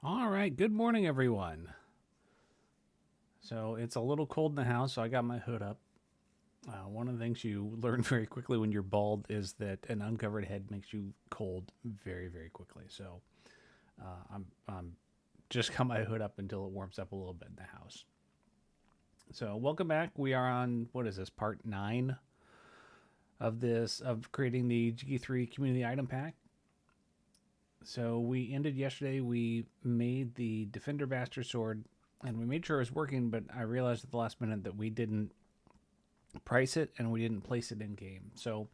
All right, good morning, everyone. So it's a little cold in the house, so I got my hood up. One of the things you learn very quickly when you're bald is that an uncovered head makes you cold very, very quickly. So I'm just got my hood up until it warms up a little bit in the house. So welcome back. We are on what is this part 9 of creating the G3 community item pack. So we ended yesterday. We made the Defender Bastard Sword, and we made sure it was working. But I realized at the last minute that we didn't price it and we didn't place it in game. So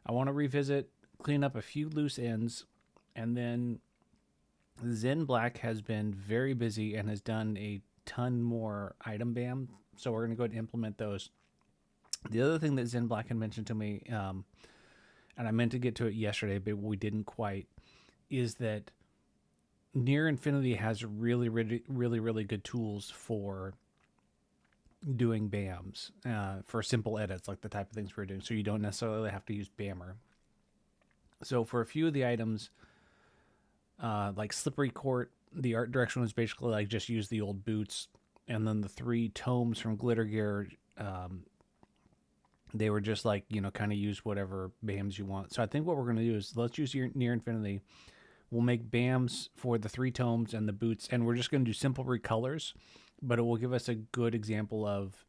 I want to revisit, clean up a few loose ends, and then Zen Black has been very busy and has done a ton more item bam. So we're going to go ahead and implement those. The other thing that Zen Black had mentioned to me, and I meant to get to it yesterday, but we didn't quite, is that Near Infinity has really good tools for doing BAMs for simple edits, like the type of things we're doing. So you don't necessarily have to use BAMR. So for a few of the items, like Slippery Court, the art direction was basically like just use the old boots, and then the 3 tomes from Glitter Gear, they were just like kind of use whatever BAMs you want. So I think what we're going to do is let's use Near Infinity. We'll make BAMs for the 3 tomes and the boots, and we're just going to do simple recolors, but it will give us a good example of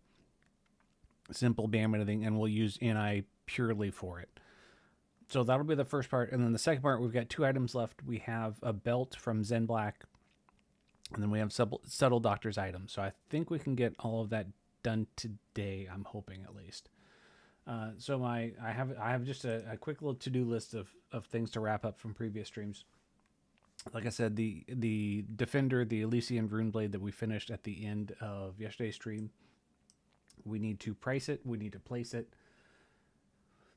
simple BAM editing, and we'll use NI purely for it. So that'll be the first part. And then the second part, we've got 2 items left. We have a belt from Zen Black, and then we have Subtle Doctor's items. So I think we can get all of that done today, I'm hoping at least. So I have just a quick little to-do list of things to wrap up from previous streams. Like I said, the Defender, the Elysian Runeblade that we finished at the end of yesterday's stream, we need to price it. We need to place it.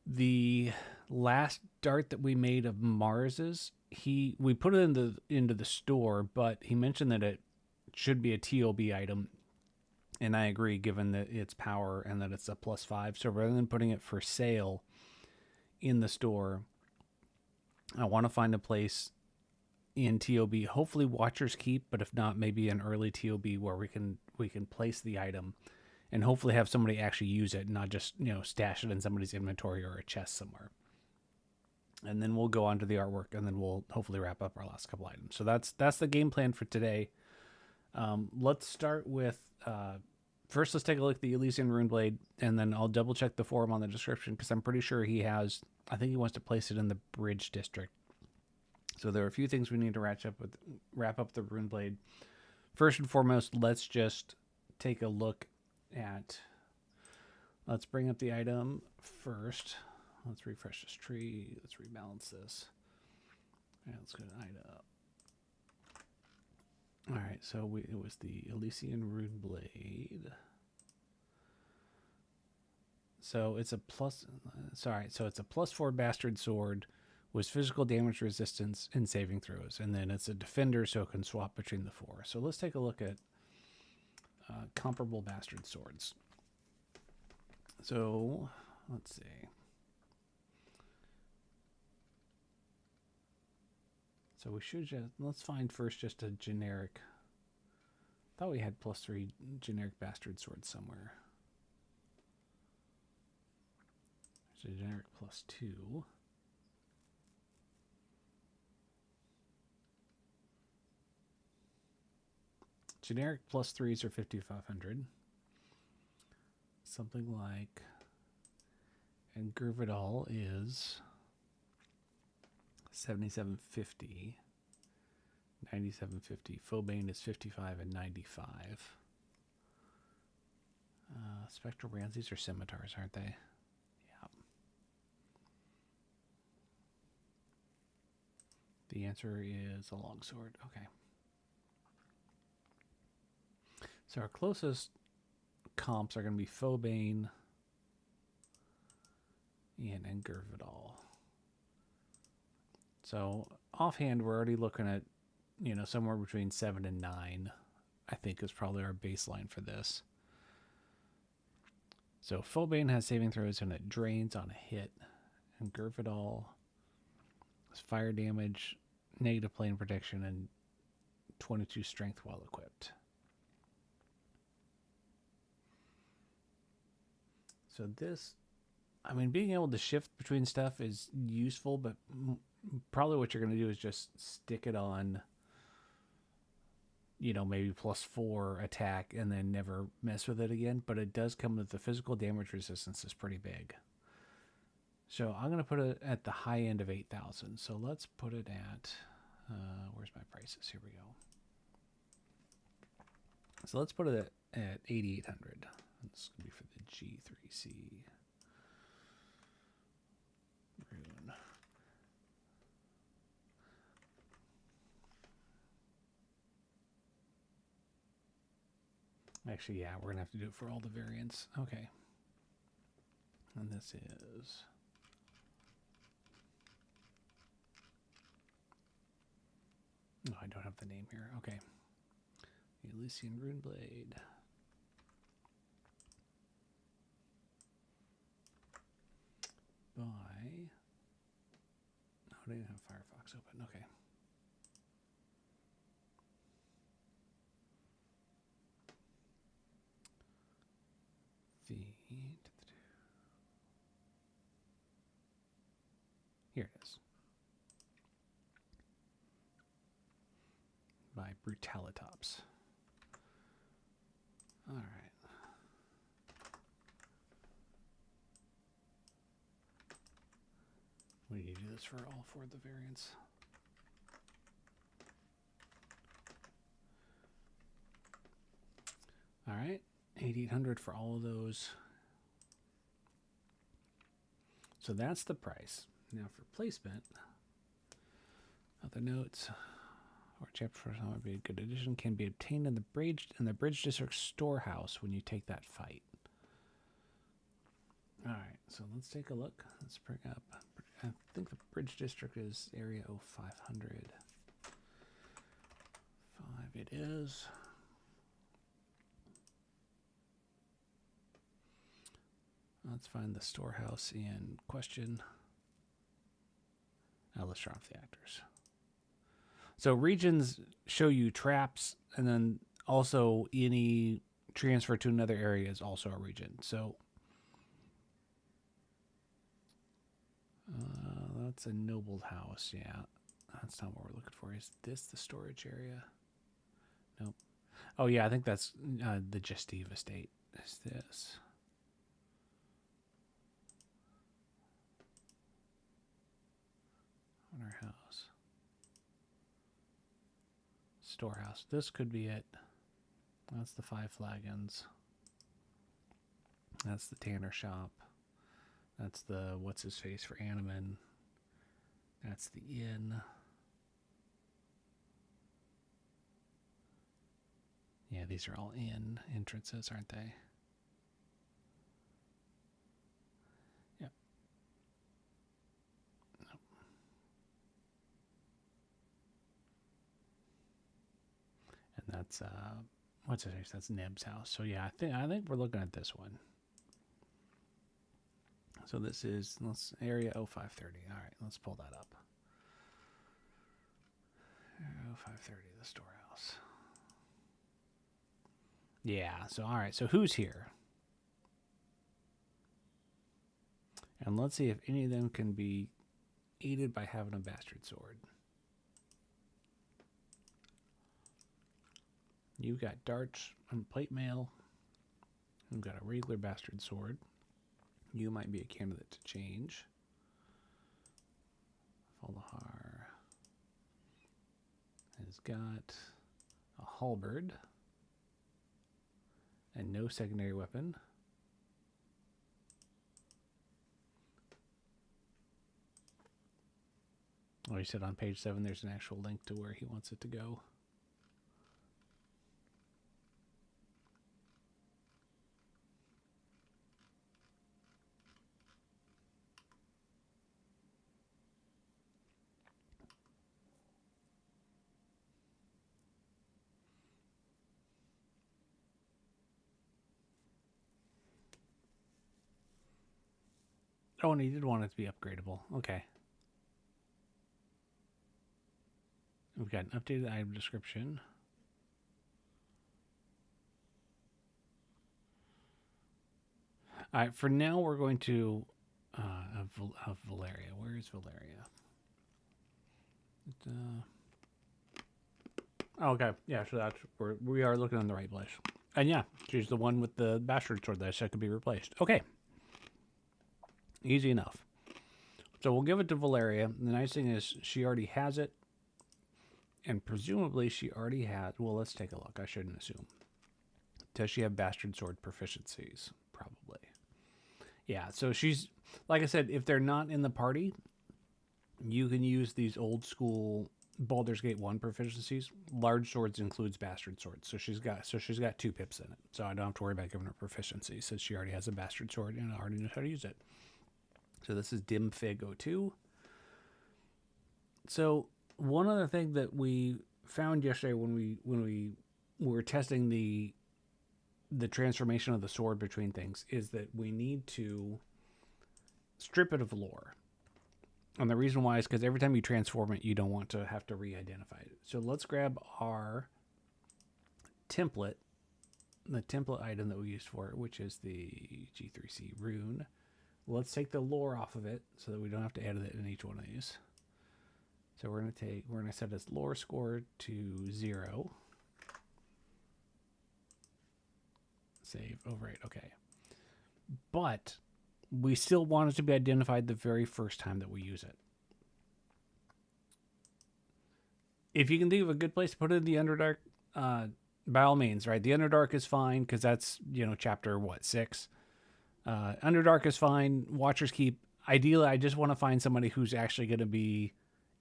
The last dart that we made of Mars's, we put it into the store, but he mentioned that it should be a TOB item, and I agree, given that its power and that it's a +5. So rather than putting it for sale in the store, I want to find a place in TOB, hopefully Watcher's Keep, but if not, maybe an early TOB where we can place the item and hopefully have somebody actually use it, not just stash it in somebody's inventory or a chest somewhere. And then we'll go on to the artwork, and then we'll hopefully wrap up our last couple items. So that's the game plan for today. Let's start with first. Let's take a look at the Elysian Runeblade, and then I'll double check the forum on the description because I'm pretty sure he has. I think he wants to place it in the Bridge District. So there are a few things we need to wrap up the Runeblade. First and foremost, let's just take a look at. Let's bring up the item first. Let's refresh this tree. Let's rebalance this. All right, let's go to item. All right, so it was the Elysian Runeblade. So it's a plus. Sorry, so it's a +4 bastard sword with physical damage resistance and saving throws, and then it's a defender, so it can swap between the 4. So let's take a look at comparable bastard swords. So let's see. So we should let's find first just a generic. I thought we had +3 generic bastard swords somewhere. There's a generic +2. Generic +3s are 5,500. Something like, and Gurvidal is 7750, 9750. Phobane is 55 and 95. Spectral brands, these are scimitars, aren't they? Yeah. The answer is a longsword. Okay. So our closest comps are going to be Phobane and Gurvidal. So offhand, we're already looking at, somewhere between 7 and 9, I think is probably our baseline for this. So Phobane has saving throws and it drains on a hit. And Gurvidal has fire damage, negative plane protection, and 22 strength while equipped. So this, I mean, being able to shift between stuff is useful, but probably what you're going to do is just stick it on, you know, maybe +4 attack and then never mess with it again. But it does come with the physical damage resistance is pretty big. So I'm going to put it at the high end of 8,000. So let's put it at, where's my prices? Here we go. So let's put it at 8,800. This is going to be for the G3C. Rune. Actually, yeah, we're going to have to do it for all the variants. Okay. And this is... No, I don't have the name here. Okay. Elysian Runeblade. By... No, I didn't have Firefox open. Okay. Here it is. By Brutalitops. All right. We need to do this for all 4 of the variants. All right, 8,800 for all of those. So that's the price. Now for placement, other notes or chapter for some would be a good addition. Can be obtained in the Bridge District storehouse when you take that fight. All right, so let's take a look. Let's bring up. I think the Bridge District is area 0500. 5 it is. Let's find the storehouse in question. Now let's turn off the actors. So regions show you traps, and then also any transfer to another area is also a region. So that's a noble house. Yeah, that's not what we're looking for. Is this the storage area? Nope. Oh yeah, I think that's the Gestive estate. Is this? On our house. Storehouse. This could be it. That's the 5 flagons. That's the tanner shop. That's the what's his face for Animan. That's the inn. Yeah, these are all inn entrances, aren't they? Yep. Nope. And that's what's his face? That's Neb's house. So yeah, I think we're looking at this one. So this is area 0530. All right, let's pull that up. Area 0530, the storehouse. Yeah, so all right, so who's here? And let's see if any of them can be aided by having a bastard sword. You've got darts and plate mail. You've got a regular bastard sword. You might be a candidate to change. Folahar has got a halberd and no secondary weapon. Oh, he said on page 7 there's an actual link to where he wants it to go. Oh, and he did want it to be upgradable. Okay. We've got an updated item description. All right, for now we're going to of Valeria. Where is Valeria? Okay, yeah, so that's we are looking in the right place. And yeah, she's the one with the bastard sword that I said could be replaced. Okay, easy enough. So we'll give it to Valeria. The nice thing is she already has it, and presumably she already has. Well, let's take a look. I shouldn't assume. Does she have bastard sword proficiencies? Probably. Yeah, so she's, like I said, if they're not in the party, you can use these old school Baldur's Gate 1 proficiencies. Large swords includes bastard swords. So she's got 2 pips in it. So I don't have to worry about giving her proficiency since she already has a bastard sword and already knows how to use it. So this is Dim Fig 02. So one other thing that we found yesterday when we were testing the transformation of the sword between things is that we need to strip it of lore. And the reason why is because every time you transform it, you don't want to have to re-identify it. So let's grab our template, the template item that we used for it, which is the G3C rune. Let's take the lore off of it so that we don't have to edit it in each one of these. So we're gonna set its lore score to 0. Save, overwrite, okay. But we still want it to be identified the very first time that we use it. If you can think of a good place to put it in the Underdark, by all means, right? The Underdark is fine because that's, chapter, 6? Underdark is fine. Watcher's Keep. Ideally, I just want to find somebody who's actually going to be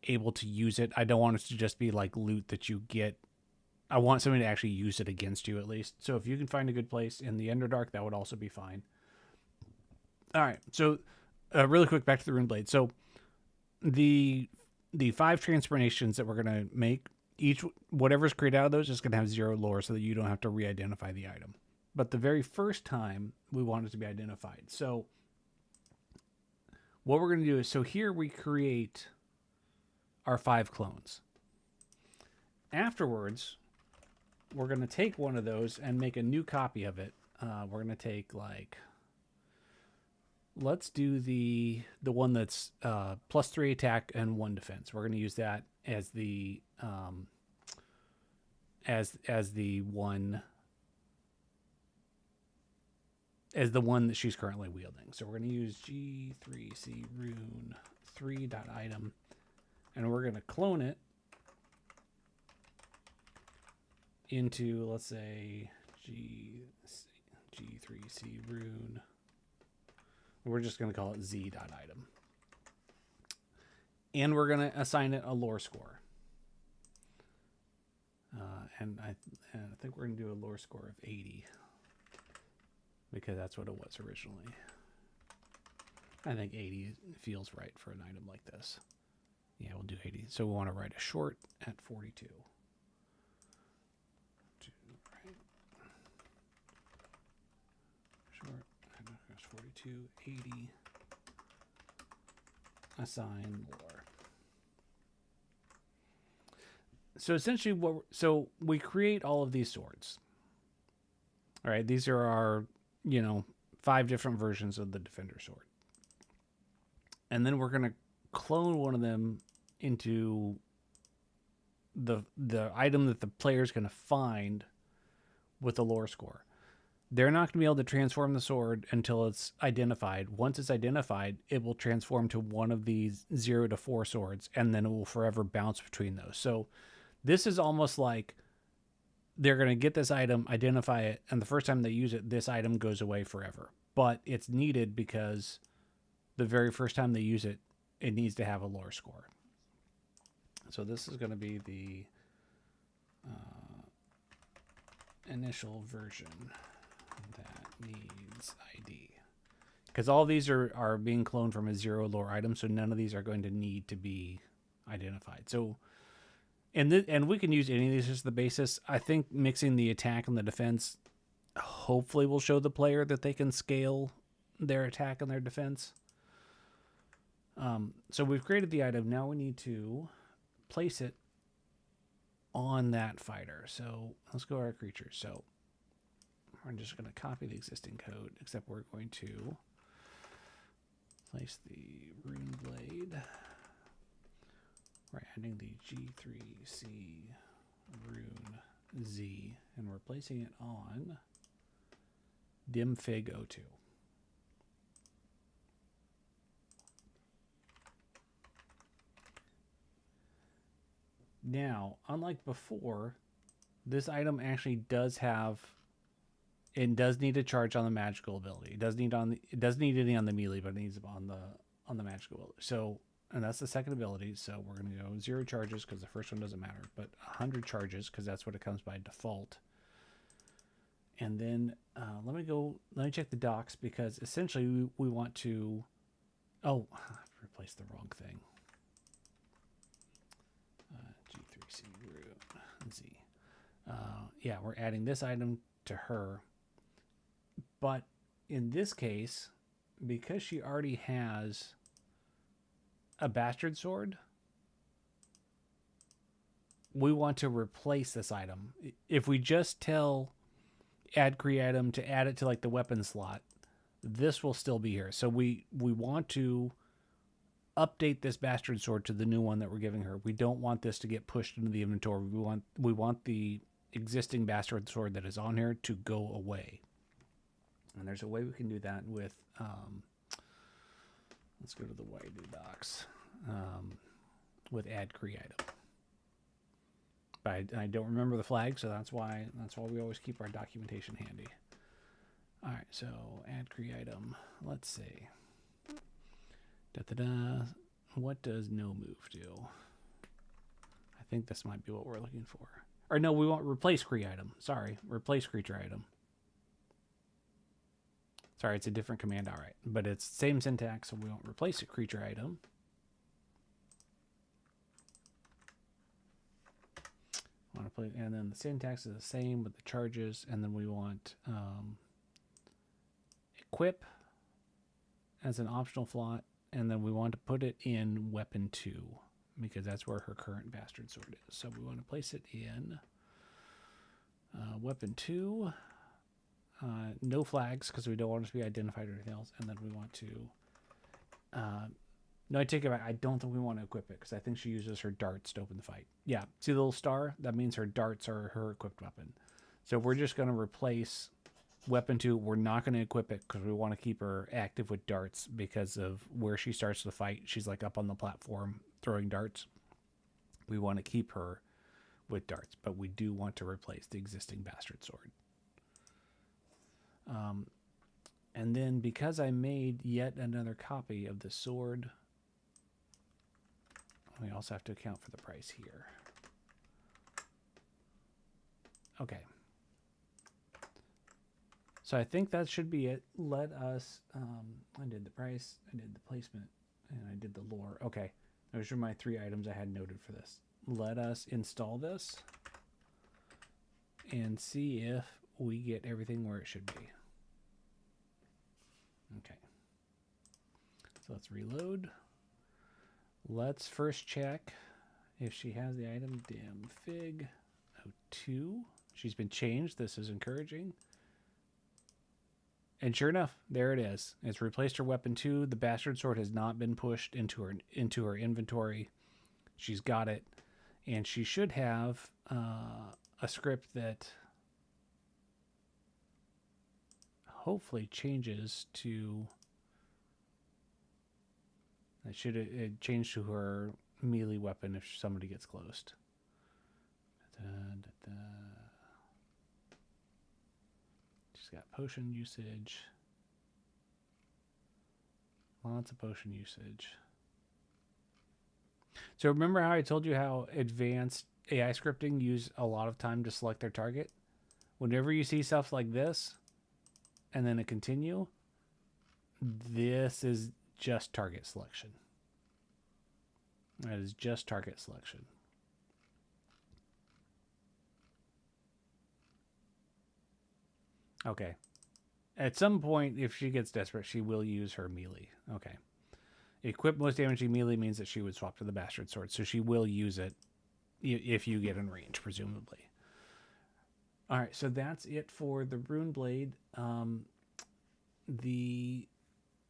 able to use it. I don't want it to just be like loot that you get. I want somebody to actually use it against you at least. So if you can find a good place in the Underdark, that would also be fine. All right, so really quick, back to the Runeblade. So the 5 transformations that we're going to make, whatever's created out of those is going to have 0 lore so that you don't have to re-identify the item. But the very first time, we want it to be identified. So what we're going to do is, so here we create our 5 clones. Afterwards, we're going to take one of those and make a new copy of it. We're going to take let's do the one that's +3 attack and 1 defense. We're going to use that as the one that she's currently wielding. So we're going to use G3C rune 3.item, and we're going to clone it into, let's say, G3C rune. We're just going to call it Z.item. And we're going to assign it a lore score. And I think we're going to do a lore score of 80. Because that's what it was originally. I think 80 feels right for an item like this. Yeah, we'll do 80. So we want to write a short at 42. Short, 42, 80. Assign lore. So essentially, we create all of these swords. All right, these are our 5 different versions of the Defender Sword. And then we're going to clone one of them into the item that the player is going to find with the lore score. They're not going to be able to transform the sword until it's identified. Once it's identified, it will transform to one of these 0 to 4 swords, and then it will forever bounce between those. So this is almost like they're going to get this item, identify it, and the first time they use it, this item goes away forever. But it's needed because the very first time they use it, it needs to have a lore score. So this is going to be the initial version that needs ID. Because all these are being cloned from a 0 lore item, so none of these are going to need to be identified. So and we can use any of these as the basis. I think mixing the attack and the defense hopefully will show the player that they can scale their attack and their defense. So we've created the item. Now we need to place it on that fighter. So let's go to our creatures. So we're just going to copy the existing code, except we're going to place the Runeblade. We're adding the G3C Rune Z, and we're placing it on dimfig 02. Now, unlike before, this item actually does have, it does need a charge on the magical ability. It does need any on the melee, but it needs on the magical ability. So, and that's the second ability. So we're gonna go 0 charges because the first one doesn't matter, but 100 charges because that's what it comes by default. And then let me check the docs, because essentially we want to. Oh, I've replaced the wrong thing. G3C Rune Z. Yeah, we're adding this item to her. But in this case, because she already has a bastard sword, we want to replace this item. If we just tell add create item to add it to like the weapon slot, this will still be here. So we want to update this bastard sword to the new one that we're giving her. We don't want this to get pushed into the inventory. We want the existing bastard sword that is on here to go away. And there's a way we can do that with let's go to the YD docs with add create item. But I don't remember the flag, so that's why we always keep our documentation handy. All right, so add create item. Let's see. What does no move do? I think this might be what we're looking for. Or no, we want replace create item. Sorry, replace creature item. Sorry, it's a different command. All right, but it's same syntax, so we want replace a creature item. Want to play, and then the syntax is the same with the charges, and then we want equip as an optional slot, and then we want to put it in weapon 2 because that's where her current bastard sword is. So we want to place it in weapon 2. No flags because we don't want it to be identified or anything else, and then we want to no, I take it back. I don't think we want to equip it because I think she uses her darts to open the fight. Yeah, see the little star? That means her darts are her equipped weapon. So we're just going to replace weapon 2. We're not going to equip it because we want to keep her active with darts because of where she starts the fight. She's like up on the platform throwing darts. We want to keep her with darts, but we do want to replace the existing bastard sword. And then because I made yet another copy of the sword, we also have to account for the price here. Okay. So I think that should be it. Let us, I did the price, I did the placement, and I did the lore. Okay. Those are my 3 items I had noted for this. Let us install this and see if we get everything where it should be. Okay. So let's reload. Let's first check if she has the item dimfig 02. She's been changed. This is encouraging. And sure enough, there it is. It's replaced her weapon 2. The bastard sword has not been pushed into her inventory. She's got it. And she should have a script that hopefully changes to... It should change to her melee weapon if somebody gets close. She's got potion usage. Lots of potion usage. So remember how I told you how advanced AI scripting use a lot of time to select their target? Whenever you see stuff like this, and then a continue, this is just target selection. That is just target selection. Okay. At some point, if she gets desperate, she will use her melee. Okay. Equip most damaging melee means that she would swap to the bastard sword, so she will use it if you get in range, presumably. All right, so that's it for the Runeblade. The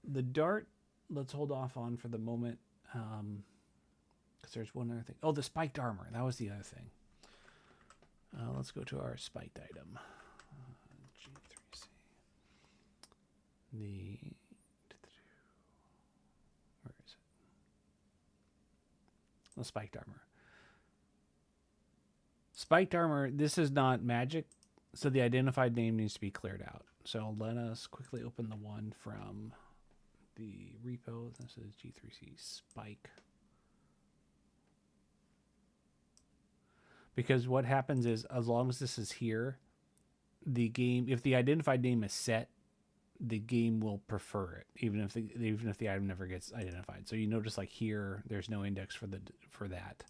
the dart, let's hold off on for the moment, because there's one other thing. Oh, the spiked armor. That was the other thing. Let's go to our spiked item. G3C. Where is it? The spiked armor. Spiked armor, this is not magic, so the identified name needs to be cleared out. So let us quickly open the one from the repo. This is G3C Spike. Because what happens is, as long as this is here, the game, if the identified name is set, the game will prefer it, even if the item never gets identified. So you notice, like here, there's no index for that.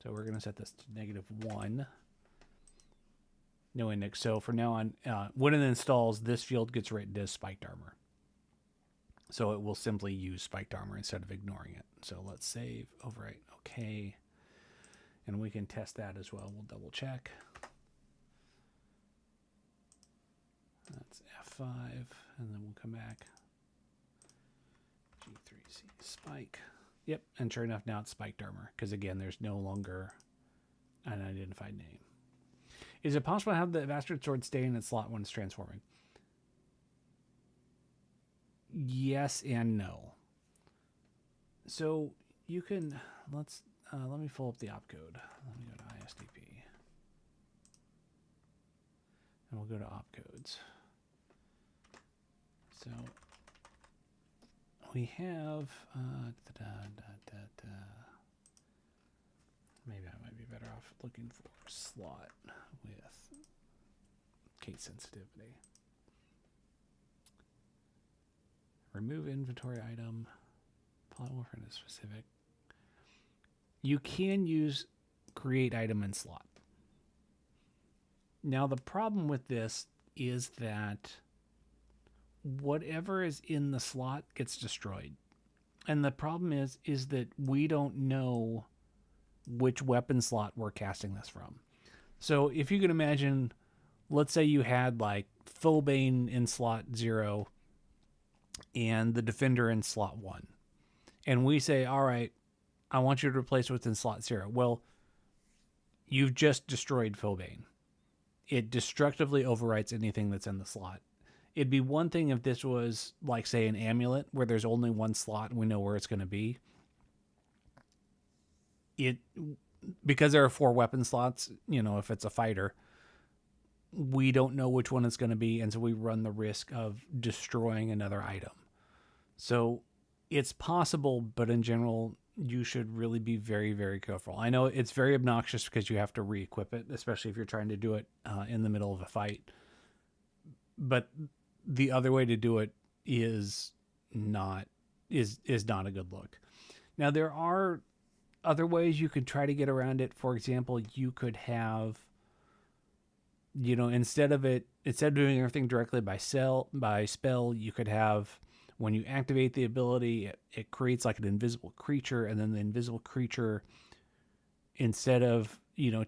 So we're going to set this to -1. No index. So from now on, when it installs, this field gets written as spiked armor. So it will simply use spiked armor instead of ignoring it. So let's save, overwrite, okay. And we can test that as well. We'll double check. That's F5, and then we'll come back. G3C spike. Yep, and sure enough, now it's spiked armor, because again, there's no longer an identified name. Is it possible to have the bastard sword stay in its slot when it's transforming? Yes and no. So you can, let me pull up the opcode. Let me go to ISDP. And we'll go to opcodes. So we have, maybe I might be better off looking for slot with case sensitivity. Remove inventory item. Polymorphin is specific. You can use create item in slot. Now the problem with this is that whatever is in the slot gets destroyed. And the problem is that we don't know which weapon slot we're casting this from. So if you can imagine, let's say you had like Philbane in slot 0 and the Defender in slot 1. And we say, all right, I want you to replace what's in slot 0. Well, you've just destroyed Philbane. It destructively overwrites anything that's in the slot. It'd be one thing if this was like, say, an amulet where there's only one slot and we know where it's going to be. Because there are 4 weapon slots, if it's a fighter, we don't know which one it's going to be, and so we run the risk of destroying another item. So it's possible, but in general, you should really be very, very careful. I know it's very obnoxious because you have to re-equip it, especially if you're trying to do it in the middle of a fight. But the other way to do it is not a good look. Now, there are other ways you could try to get around it. For example, you could have, instead of doing everything directly by spell, you could have, when you activate the ability, it creates like an invisible creature, and then the invisible creature, instead of, the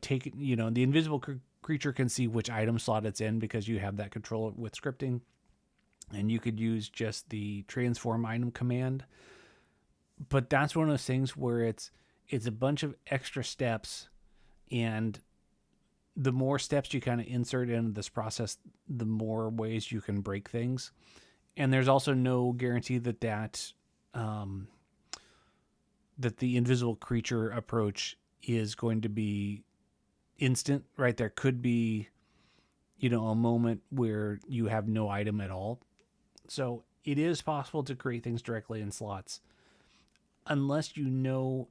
invisible creature can see which item slot it's in because you have that control with scripting, and you could use just the transform item command. But that's one of those things where it's a bunch of extra steps, and the more steps you kind of insert into this process, the more ways you can break things. And there's also no guarantee that the invisible creature approach is going to be instant, right? There could be, a moment where you have no item at all. So it is possible to create things directly in slots, unless it's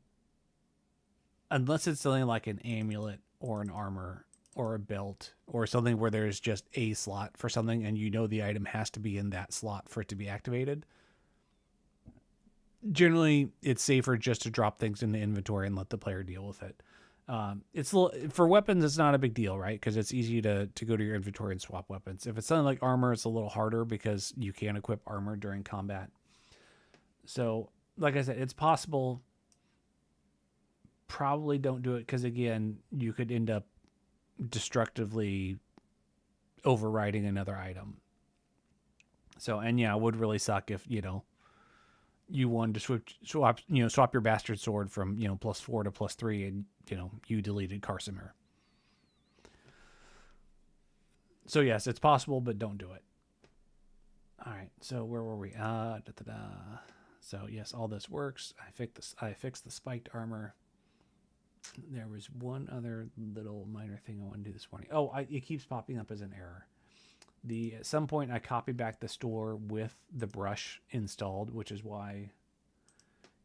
something like an amulet or an armor or a belt or something where there's just a slot for something and the item has to be in that slot for it to be activated. Generally, it's safer just to drop things in the inventory and let the player deal with it. For weapons, it's not a big deal, right? Because it's easy to go to your inventory and swap weapons. If it's something like armor, it's a little harder because you can't equip armor during combat. So, like I said, it's possible. Probably don't do it because, again, you could end up destructively overriding another item. So, and yeah, it would really suck if, you know, you wanted to swap your bastard sword from, you know, +4 to +3 and, you know, you deleted Carcimer. So yes, it's possible, but don't do it. All right, so where were we? So yes, all this works. I fixed the spiked armor. There was one other little minor thing I want to do this morning. Oh, it keeps popping up as an error. At some point I copied back the store with the brush installed, which is why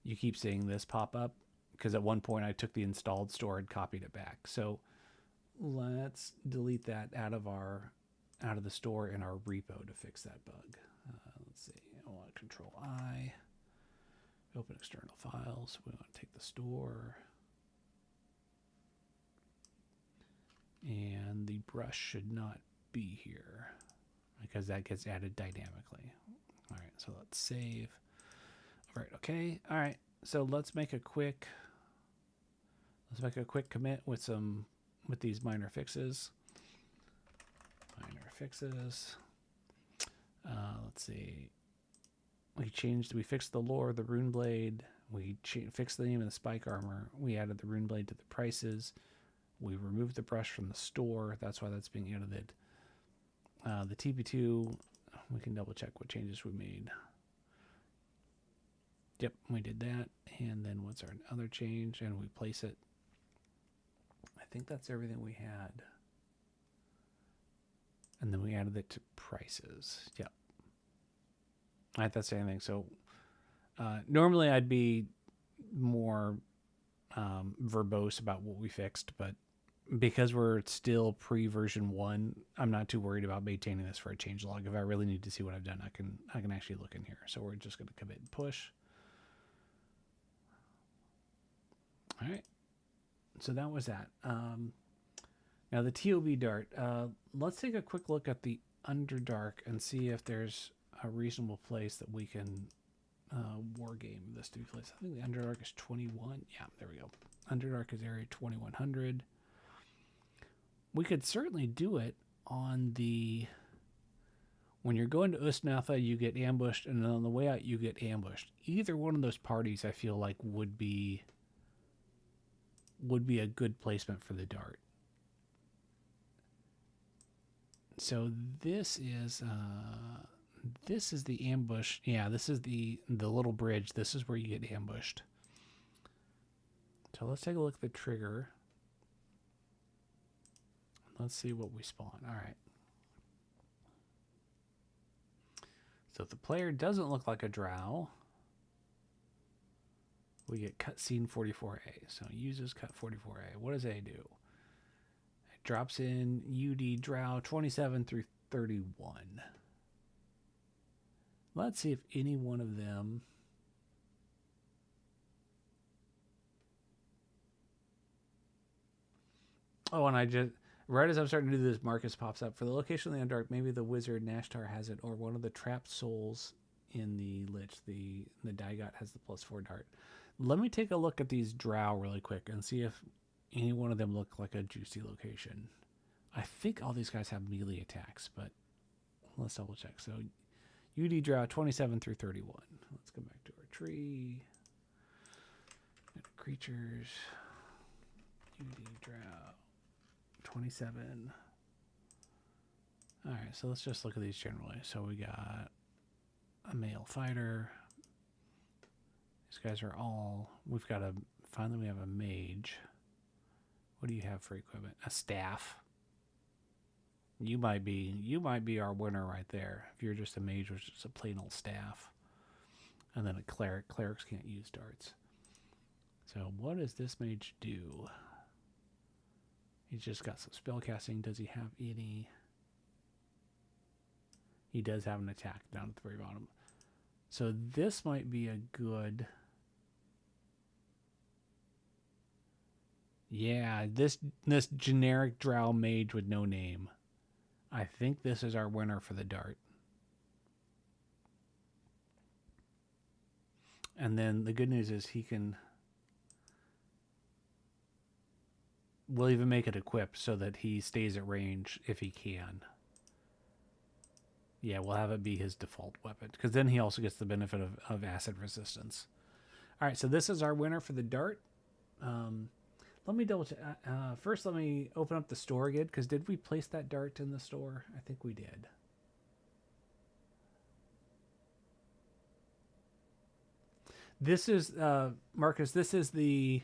you keep seeing this pop up, because at one point I took the installed store and copied it back. So let's delete that out of the store in our repo to fix that bug. Let's see. I want to Control I, open external files. We want to take the store, and the brush should not be here because that gets added dynamically. All right, so let's save. All right, okay. All right, so let's make a quick commit with these minor fixes. Let's see. We fixed the lore of the Runeblade. We fixed the name of the spike armor. We added the Runeblade to the prices. We removed the brush from the store. That's why that's being edited. The TP2, we can double check what changes we made. Yep, we did that. And then what's our other change? And we place it. I think that's everything we had. And then we added it to prices. Yep. I have to say anything. So normally I'd be more verbose about what we fixed, but because we're still pre-version 1, I'm not too worried about maintaining this for a changelog. If I really need to see what I've done, I can actually look in here. So we're just going to commit and push. All right. So that was that. Now the TOB dart. Let's take a quick look at the Underdark and see if there's a reasonable place that we can war game this to be placed. I think the Underdark is 21. Yeah, there we go. Underdark is area 2100. We could certainly do it on the... When you're going to Ustnatha, you get ambushed, and then on the way out, you get ambushed. Either one of those parties, I feel like, would be a good placement for the dart. So this is the ambush. Yeah, this is the little bridge. This is where you get ambushed. So let's take a look at the trigger. Let's see what we spawn. All right. So if the player doesn't look like a drow, we get cutscene 44A. So uses cut 44A. What does A do? It drops in UD drow 27 through 31. Let's see if any one of them... Oh, and I just... Right as I'm starting to do this, Marcus pops up. For the location of the Underdark, maybe the wizard Nashtar has it, or one of the trapped souls in the Lich. The Daigot has the +4 dart. Let me take a look at these drow really quick and see if any one of them look like a juicy location. I think all these guys have melee attacks, but let's double check. So UD drow 27 through 31. Let's go back to our tree. Creatures. UD drow 27. All right, so let's just look at these generally. So we got a male fighter. These guys are all... We've got a... Finally, we have a mage. What do you have for equipment? A staff. You might be our winner right there. If you're just a mage, which is a plain old staff. And then a cleric. Clerics can't use darts. So what does this mage do? He's just got some spell casting. Does he have any? He does have an attack down at the very bottom. So this might be a good... Yeah, this generic drow mage with no name. I think this is our winner for the dart. And then the good news is he can... We'll even make it equipped so that he stays at range if he can. Yeah, we'll have it be his default weapon, because then he also gets the benefit of acid resistance. All right, so this is our winner for the dart. Let me double check. First, let me open up the store again, because did we place that dart in the store? I think we did. This is, Marcus, this is the...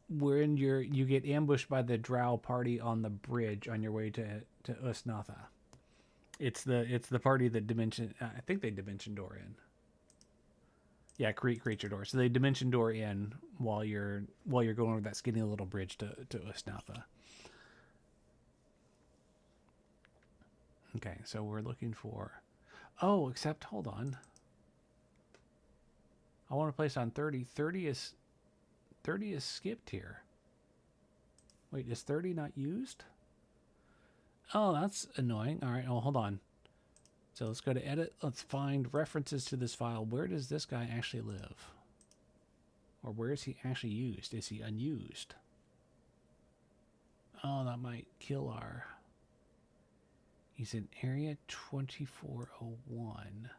when you get ambushed by the Drow party on the bridge on your way to Usnatha. It's the party that dimension... I think they dimension door in. Yeah, creature door. So they dimension door in while you're going over that skinny little bridge to Usnatha. Okay, so we're looking for... Oh, except hold on. I want to place on 30. 30 is skipped here. Wait, is 30 not used? Oh, that's annoying. All right, oh, hold on. So let's go to edit. Let's find references to this file. Where does this guy actually live? Or where is he actually used? Is he unused? Oh, that might kill our... He's in area 2401.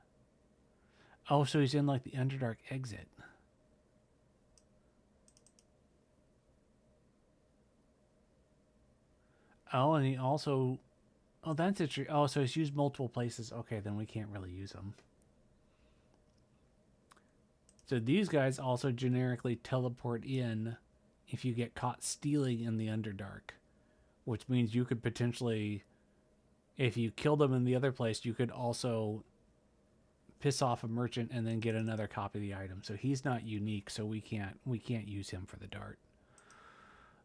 Oh, so he's in like the Underdark exit. Oh, and he also... Oh, that's interesting. Oh, so he's used multiple places. Okay, then we can't really use him. So these guys also generically teleport in if you get caught stealing in the Underdark. Which means you could potentially... If you kill them in the other place, you could also piss off a merchant and then get another copy of the item. So he's not unique, so we can't use him for the dart.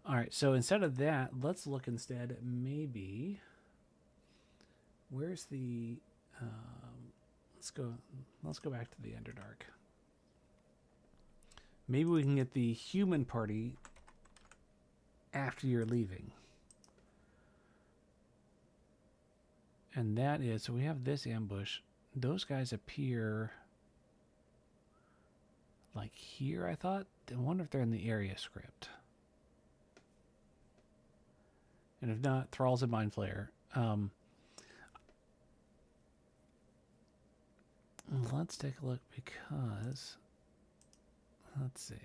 All right, so instead of that, let's look instead at maybe... Where's the... let's go back to the Underdark. Maybe we can get the human party after you're leaving. And that is... So we have this ambush. Those guys appear... like here, I thought? I wonder if they're in the area script. And if not, Thralls and Mind Flayer. Let's take a look because... Let's see.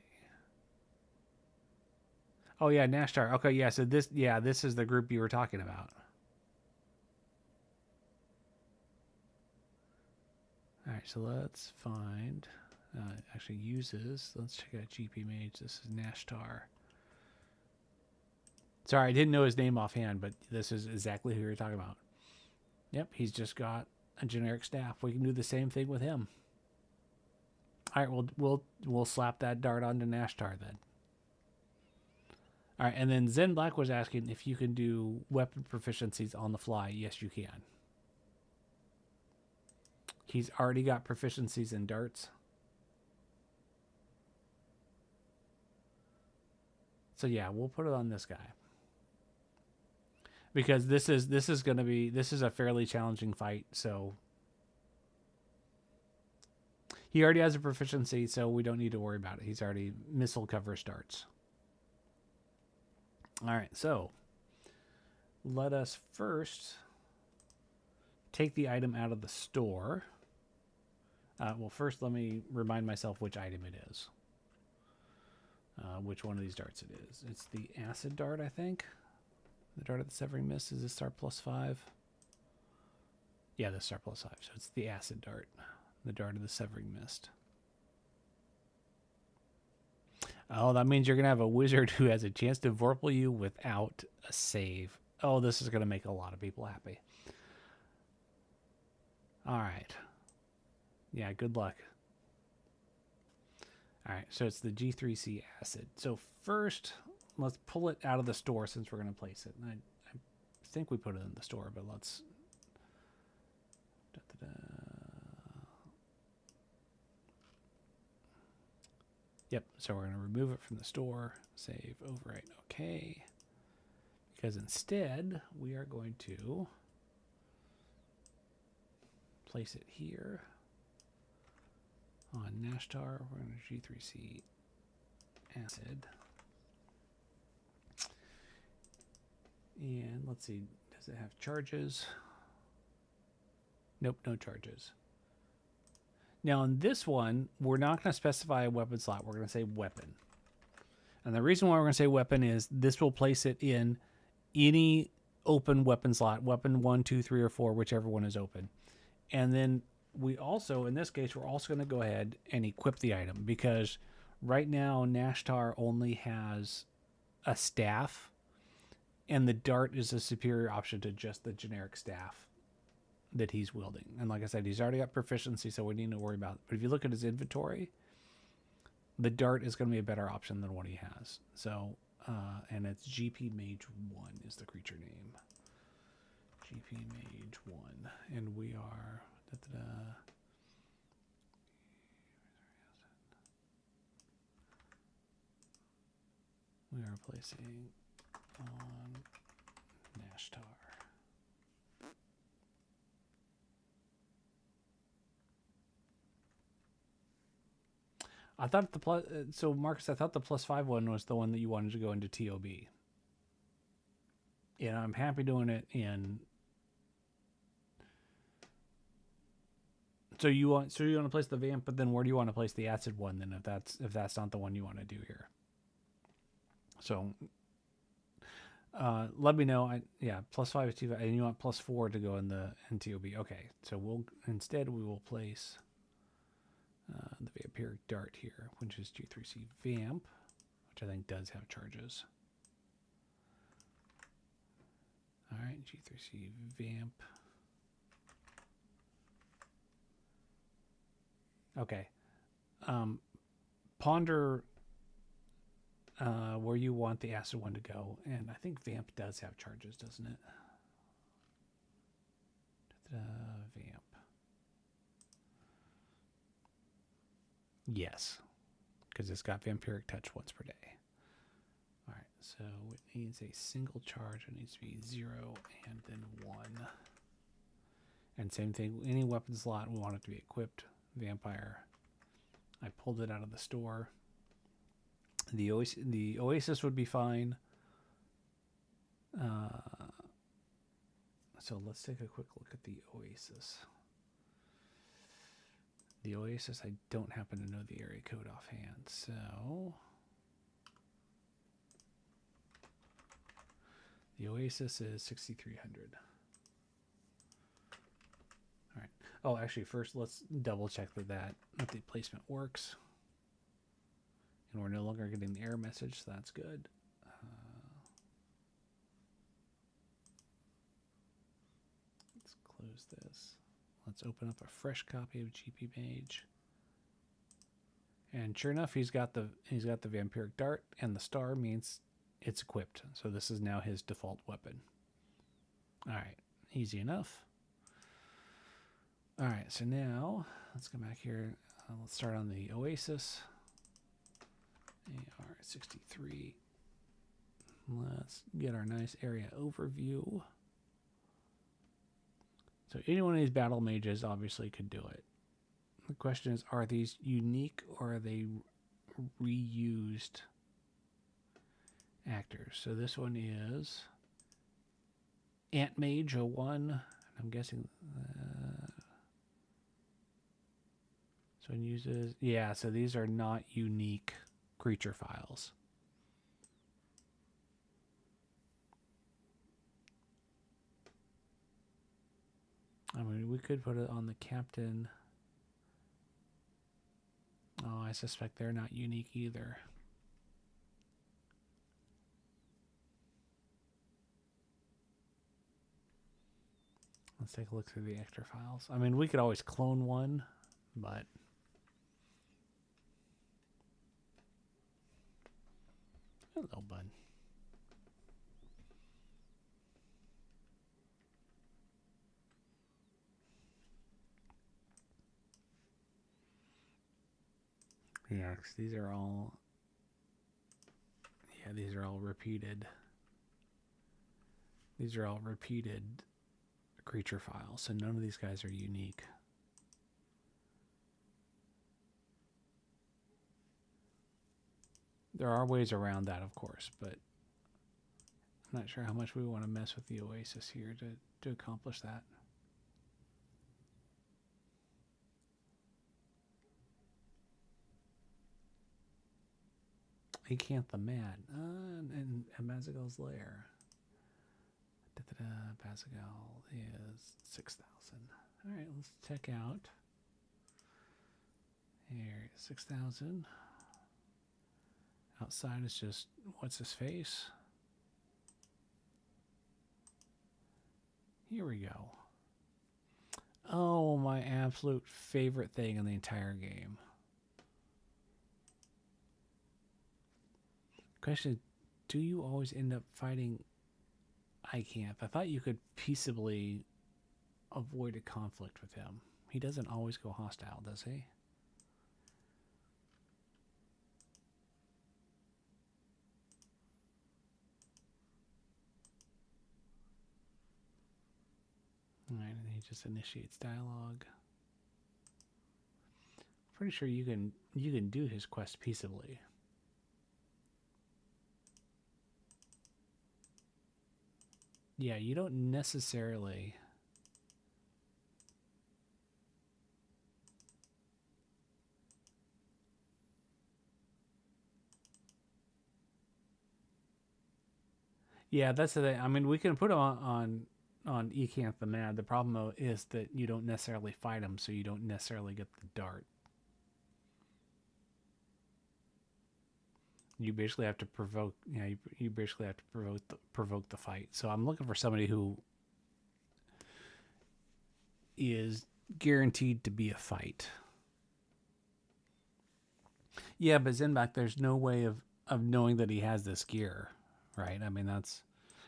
Oh, yeah, Nashtar. Okay, yeah, so this is the group you were talking about. All right, so let's find... actually uses... Let's check out GP Mage. This is Nashtar. Sorry, I didn't know his name offhand, but this is exactly who you're talking about. Yep, he's just got a generic staff. We can do the same thing with him. All right, we'll slap that dart onto Nashtar then. All right, and then Zen Black was asking if you can do weapon proficiencies on the fly. Yes, you can. He's already got proficiencies in darts. So yeah, we'll put it on this guy. Because this is a fairly challenging fight, so he already has a proficiency, so we don't need to worry about it. He's already missile cover starts. All right, so let us first take the item out of the store. Well, first let me remind myself which item it is. Which one of these darts it is. It's the acid dart, I think. The dart of the Severing Mist. Is this star +5? Yeah, this star +5. So it's the acid dart. The dart of the Severing Mist. Oh, that means you're going to have a wizard who has a chance to Vorpal you without a save. Oh, this is going to make a lot of people happy. All right. Yeah, good luck. All right, so it's the G3C acid. So first, let's pull it out of the store since we're going to place it. And I think we put it in the store, but let's... Yep, so we're going to remove it from the store, save, overwrite, okay. Because instead, we are going to place it here on Nashtar. We're going to G3C acid. And let's see, does it have charges? Nope, no charges. Now in this one, we're not going to specify a weapon slot. We're going to say weapon. And the reason why we're going to say weapon is this will place it in any open weapon slot, weapon 1, 2, 3, or 4, whichever one is open. And then we also, in this case, we're also going to go ahead and equip the item, because right now Nashtar only has a staff, and the dart is a superior option to just the generic staff that he's wielding. And like I said, he's already got proficiency, so we need to worry about it. But if you look at his inventory, the dart is going to be a better option than what he has. So, and it's GP Mage 1 is the creature name. GP Mage 1. And we are... We are placing on Nashtar. I thought the plus. So Marcus, I thought the +5 one was the one that you wanted to go into TOB. And I'm happy doing it in. So you want to place the vamp, but then where do you want to place the acid one? Then if that's not the one you want to do here. So let me know. +5 is too, and you want +4 to go in the TOB. Okay, so we will place the vampiric dart here, which is G3C vamp, which I think does have charges. All right, G3C vamp. Okay. Ponder where you want the acid one to go, and I think vamp does have charges, doesn't it? Vamp. Yes, because it's got vampiric touch once per day. All right, so it needs a single charge. It needs to be 0 and then 1. And same thing, any weapon slot, we want it to be equipped. Vampire. I pulled it out of the store. The Oasis would be fine. So let's take a quick look at the Oasis. The Oasis, I don't happen to know the area code offhand, so the Oasis is 6,300. All right. Oh, actually, first let's double check that the placement works. And we're no longer getting the error message, so that's good. Let's close this. Let's open up a fresh copy of GP Mage. And sure enough, he's got the vampiric dart, and the star means it's equipped. So this is now his default weapon. All right, easy enough. All right, so now let's come back here. Let's start on the Oasis. AR63. Let's get our nice area overview. So any one of these battle mages obviously could do it. The question is, are these unique or are they reused actors? So this one is Ant Mage 01. I'm guessing. So it uses, yeah. So these are not unique creature files. I mean, we could put it on the captain. Oh, I suspect they're not unique either. Let's take a look through the actor files. I mean, we could always clone one, but hello, bud. Yeah, cause these are all repeated. These are all repeated creature files, so none of these guys are unique. There are ways around that, of course, but I'm not sure how much we want to mess with the Oasis here to accomplish that. He can't the mad. And Bazigal's lair. Bazigal is 6,000. All right, let's check out. Here, 6,000. Outside is just, what's his face? Here we go. Oh, my absolute favorite thing in the entire game. Question, do you always end up fighting Icanth? I thought you could peaceably avoid a conflict with him. He doesn't always go hostile, does he? Alright, and he just initiates dialogue. Pretty sure you can do his quest peaceably. Yeah, you don't necessarily. Yeah, that's the thing. I mean, we can put him on Ecanth the Mad. The problem is that you don't necessarily fight him, so you don't necessarily get the dart. You basically have to provoke. You basically have to provoke the fight. So I'm looking for somebody who is guaranteed to be a fight. Yeah, but Zenbach, there's no way of knowing that he has this gear, right? I mean, that's.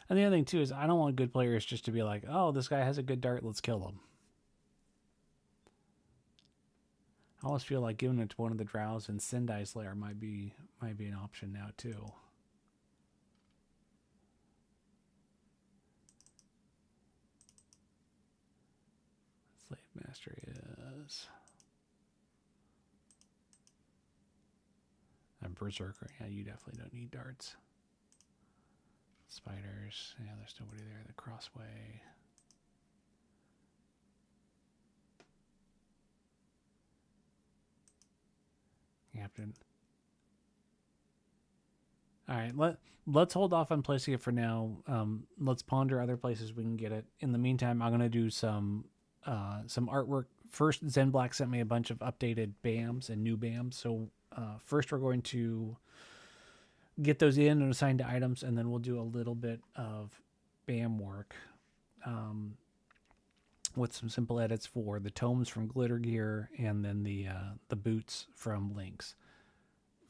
And the other thing too is I don't want good players just to be like, oh, this guy has a good dart, let's kill him. I almost feel like giving it to one of the drows in Sendai's lair might be an option now too. Slave master is a berserker. Yeah, you definitely don't need darts. Spiders. Yeah, there's nobody there. The crossway. Captain. All right, let's hold off on placing it for now. Let's ponder other places we can get it. In the meantime, I'm gonna do some artwork. First, Zen Black sent me a bunch of updated BAMs and new BAMs. So first, we're going to get those in and assigned to items, and then we'll do a little bit of BAM work with some simple edits for the tomes from Glitter Gear and then the boots from Lynx.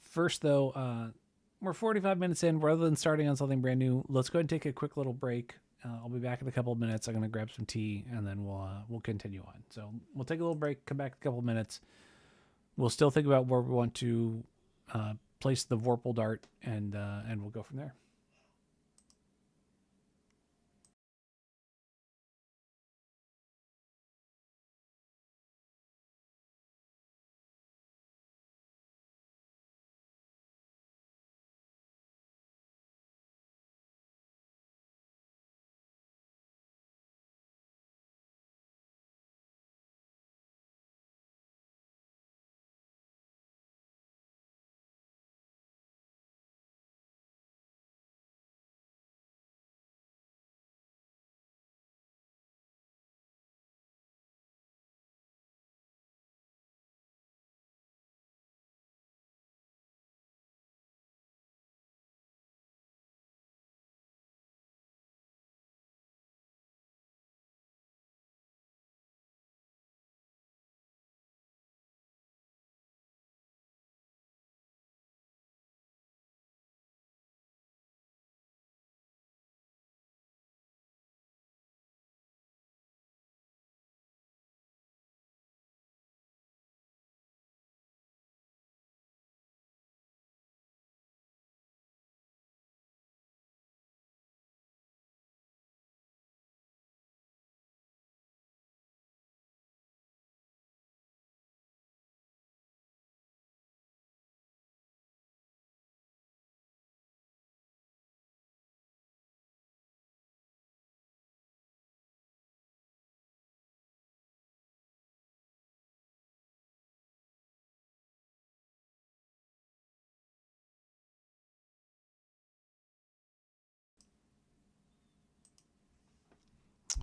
First, though, we're 45 minutes in. Rather than starting on something brand new, let's go ahead and take a quick little break. I'll be back in a couple of minutes. I'm going to grab some tea, and then we'll continue on. So we'll take a little break, come back in a couple of minutes. We'll still think about where we want to place the Vorpal dart, and we'll go from there.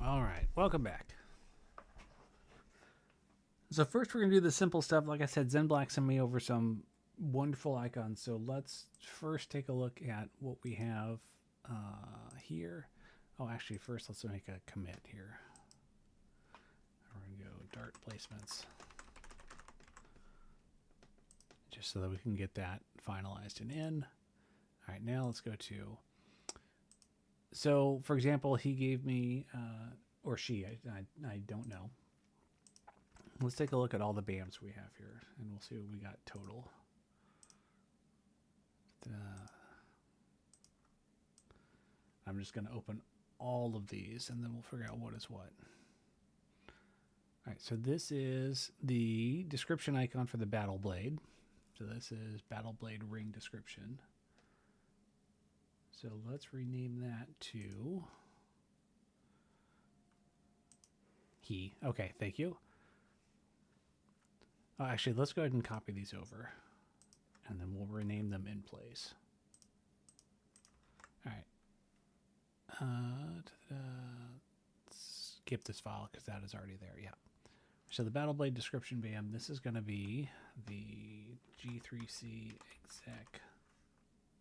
All right, welcome back. So first we're going to do the simple stuff. Like I said, ZenBlack sent me over some wonderful icons. So let's first take a look at what we have here. Oh, actually, first let's make a commit here. We're going to go Dart placements. Just so that we can get that finalized and in. All right, now let's go to... So, for example, he gave me, or she, I don't know. Let's take a look at all the BAMs we have here, and we'll see what we got total. I'm just going to open all of these, and then we'll figure out what is what. All right, so this is the description icon for the Battle Blade. So this is Battle Blade ring description. So let's rename that to he. Okay, thank you. Actually, let's go ahead and copy these over, and then we'll rename them in place. All right. Skip this file because that is already there. Yeah. So the Battle Blade description BAM, this is going to be the G3C exec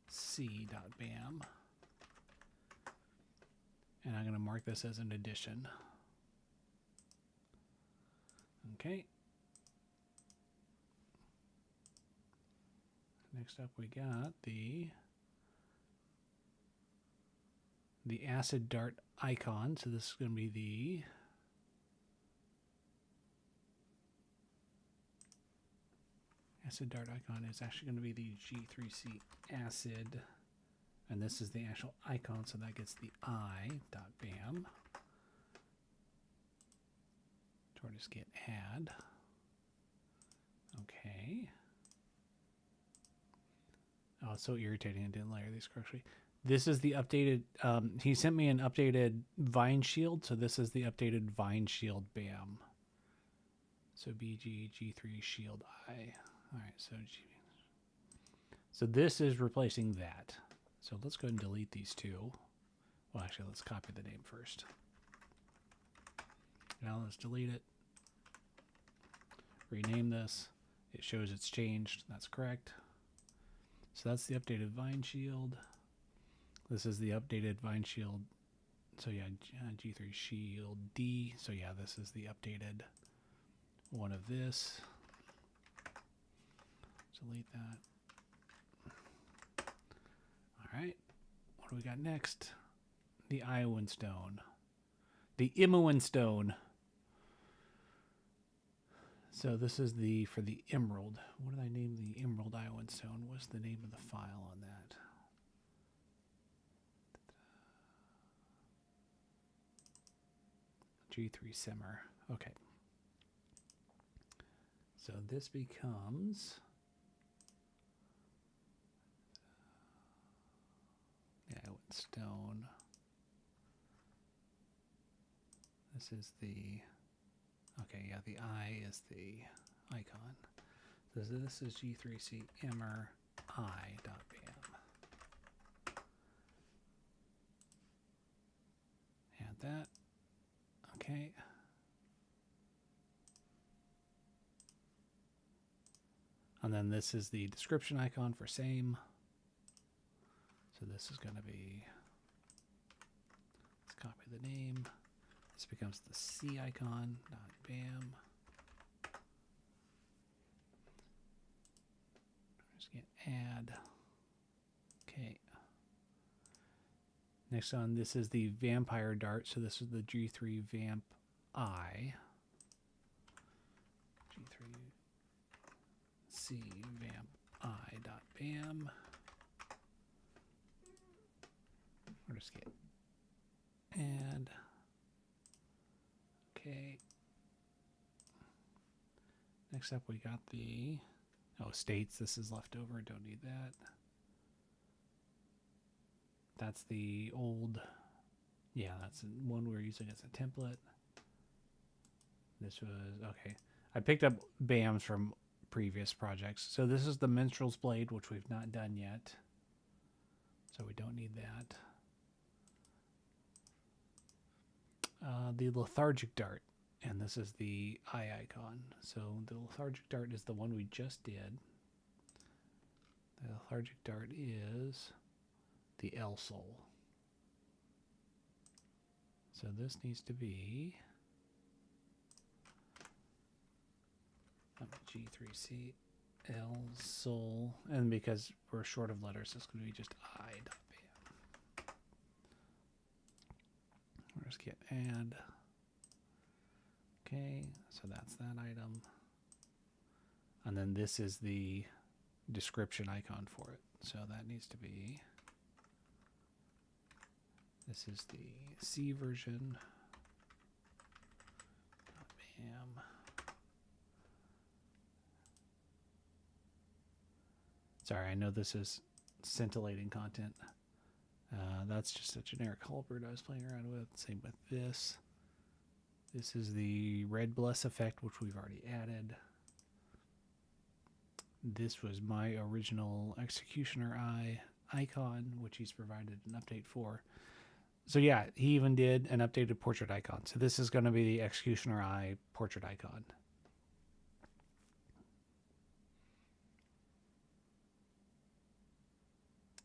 c.bam. And I'm going to mark this as an addition. Okay. Next up we got the acid dart icon. So this is going to be the acid dart icon is actually going to be the G3C acid, and this is the actual icon, so that gets the I.bam. Tortoise get add. Okay. Oh, it's so irritating I didn't layer these correctly. This is the updated, he sent me an updated Vine Shield, so this is the updated Vine Shield BAM. So BG G3 Shield I. All right, so this is replacing that. So let's go ahead and delete these two. Well, actually, let's copy the name first. Now let's delete it. Rename this. It shows it's changed. That's correct. So that's the updated Vine Shield. This is the updated Vine Shield. So yeah, G3 Shield D. So yeah, this is the updated one of this. Delete that. All right. What do we got next? The Iowan Stone. The Imowan Stone. So this is for the Emerald. What did I name the Emerald Iowan Stone? What's the name of the file on that? G3 Simmer. Okay. So this becomes the Iowan Stone. This is the, okay, yeah, the I is the icon. So this is G3C Immer I.bam. Add that. Okay. And then this is the description icon for same. So this is going to be, let's copy the name. This becomes the C icon, .bam. Just get add. Okay. Next on, this is the Vampire Dart. So this is the G3 Vamp I. G3C Vamp I.bam. Or just get add. Okay. Next up, we got the states. This is left over. Don't need that. That's the old. Yeah, that's the one we're using as a template. This was okay. I picked up BAMs from previous projects. So this is the Minstrel's Blade, which we've not done yet. So we don't need that. the lethargic dart, and this is the eye icon. So the lethargic dart is the one we just did. The lethargic dart is the L soul. So this needs to be G3C L soul, and because we're short of letters, it's going to be just I.bam. We'll just get add. Okay, so that's that item. And then this is the description icon for it. So that needs to be, this is the C version. Bam. Sorry, I know this is scintillating content. That's just a generic halberd I was playing around with. Same with this. This is the red bless effect, which we've already added. This was my original executioner eye icon, which he's provided an update for. So yeah, he even did an updated portrait icon. So this is going to be the executioner eye portrait icon.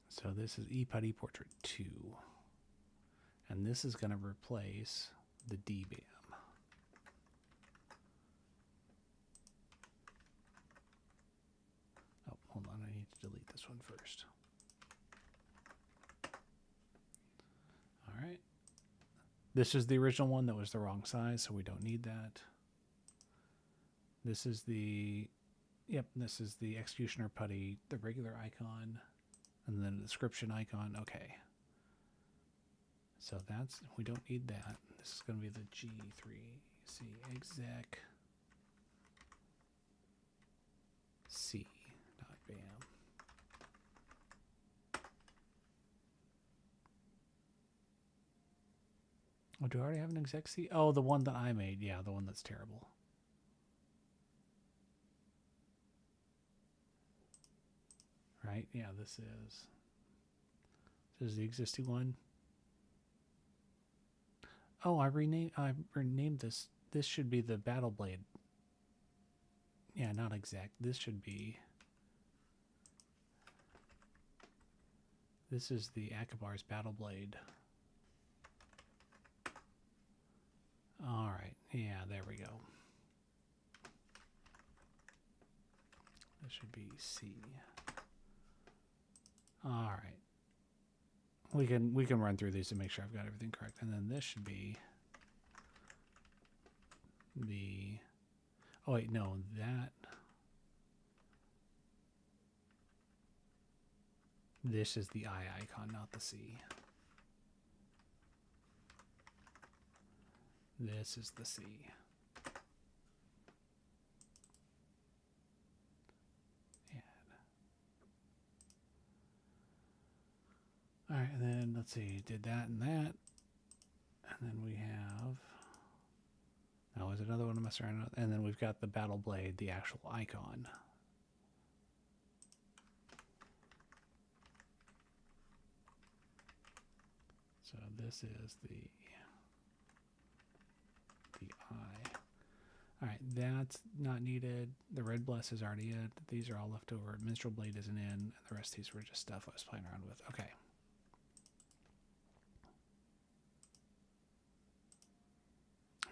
So this is ePutty Portrait 2. And this is going to replace the DBAM. Oh, hold on. I need to delete this one first. All right. This is the original one that was the wrong size, so we don't need that. This is the, yep, this is the Executioner Putty, the regular icon. And then the description icon. Okay. So that's, we don't need that. This is going to be the G3C exec C dot bam. Oh, do I already have an exec C? Oh, the one that I made. Yeah, the one that's terrible. Right? Yeah, this is the existing one. Oh, I renamed this. This should be the Battle Blade. Yeah, not exact. This should be. This is the Akabar's Battle Blade. All right. Yeah, there we go. This should be C. All right. We can run through these to make sure I've got everything correct. And then this should be the, oh wait, no, that, this is the I icon, not the C. This is the C. All right, and then let's see, did that and that. And then we have, now is another one to mess around with. And then we've got the Battle Blade, the actual icon. So this is the eye. All right, that's not needed. The red bless is already in. These are all left over. Minstrel Blade isn't in. And the rest of these were just stuff I was playing around with. Okay.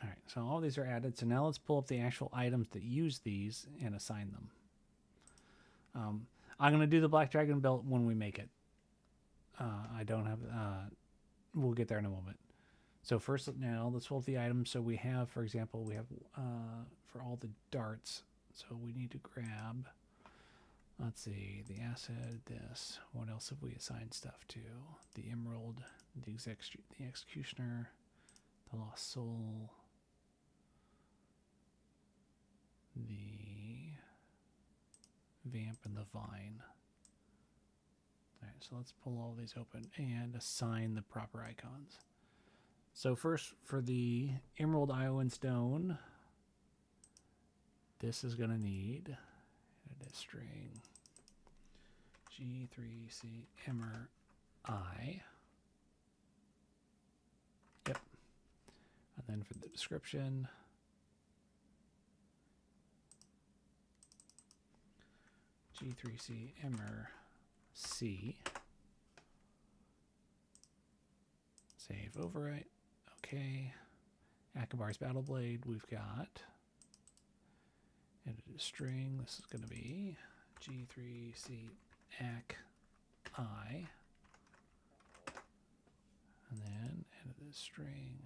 All right, so all these are added. So now let's pull up the actual items that use these and assign them. I'm going to do the Black Dragon belt when we make it. I don't have, we'll get there in a moment. So first now let's pull up the items. So we have, for example, we have for all the darts. So we need to grab, let's see, the acid, this. What else have we assigned stuff to? The emerald, the executioner, the lost soul, the vamp, and the vine. All right, so let's pull all these open and assign the proper icons. So first, for the Emerald Iowan Stone, this is going to need a string G3C Emer I. Yep. And then for the description, G3C Emmer C. Save overwrite. Okay. Akabar's Battleblade, we've got edited string. This is going to be G3C Ak I. And then edited string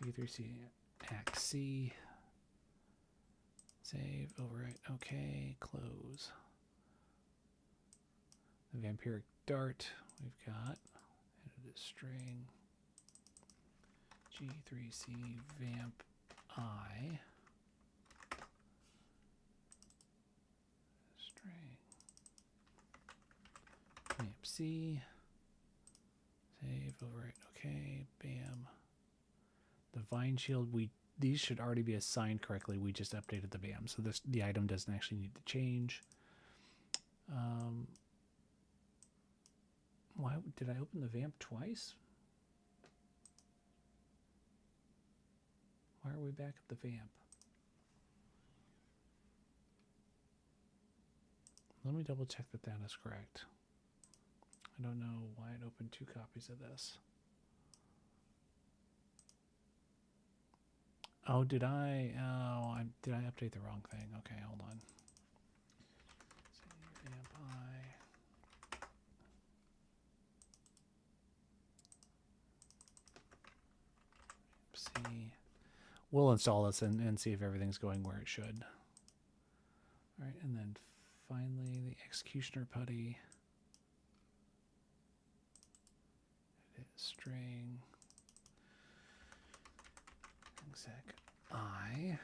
G3C Ak C. Save, overwrite, okay, close. The Vampiric Dart, we've got edited string G3C Vamp I. String Vamp C. Save, overwrite, okay, bam. The Vine Shield, these should already be assigned correctly. We just updated the BAM, so the item doesn't actually need to change. Why did I open the Vamp twice? Why are we back at the Vamp? Let me double check that that is correct. I don't know why it opened 2 copies of this. Oh, did I update the wrong thing? Okay, hold on. Vamp I. See. We'll install this and see if everything's going where it should. All right, and then finally the Executioner Putty. String exec I.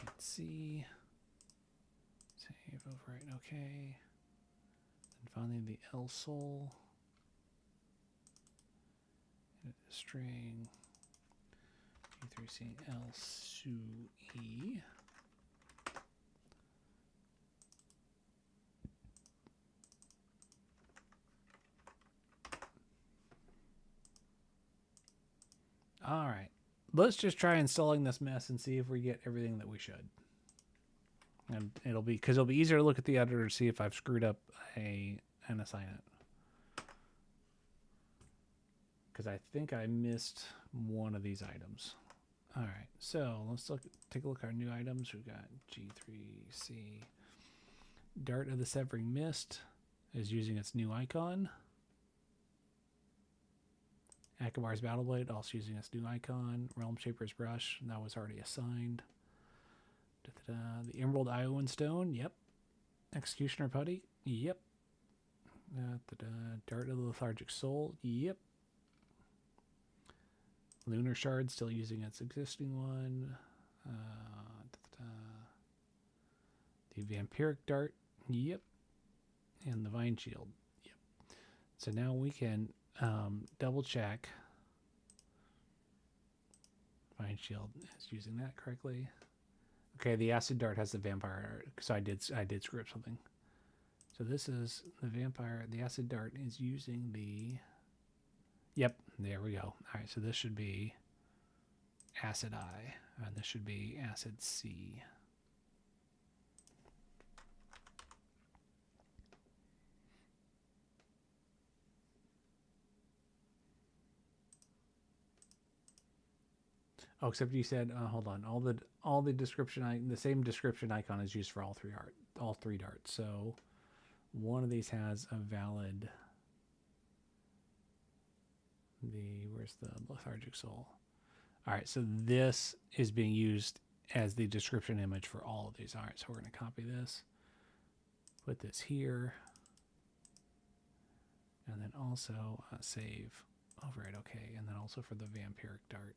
Let's see. Save, overwrite, okay. And finally the L Sol. String G3C L Su E. All right, let's just try installing this mess and see if we get everything that we should. And it'll be easier to look at the editor to see if I've screwed up and assign it. Because I think I missed one of these items. All right, so let's take a look at our new items. We've got G3C Dart of the Severing Mist is using its new icon. Akabar's Battleblade, also using its new icon. Realm Shaper's Brush, that was already assigned. The Emerald Iowan Stone, yep. Executioner Putty, yep. Dart of the Lethargic Soul, yep. Lunar Shard, still using its existing one. The Vampiric Dart, yep. And the Vine Shield, yep. So now we can double check Vine Shield is using that correctly. Okay, the Acid Dart has the Vampire Dart, so I did screw up something. So this is the Vampire. The Acid Dart is using the. Yep, there we go. All right, so this should be Acid I, and this should be Acid C. Oh, except you said, hold on, all the description, the same description icon is used for all three darts. So one of these has a valid. Where's the Lethargic Soul? All right, so this is being used as the description image for all of these. All right, so we're going to copy this, put this here, and then also save, overwrite, okay, and then also for the Vampiric Dart.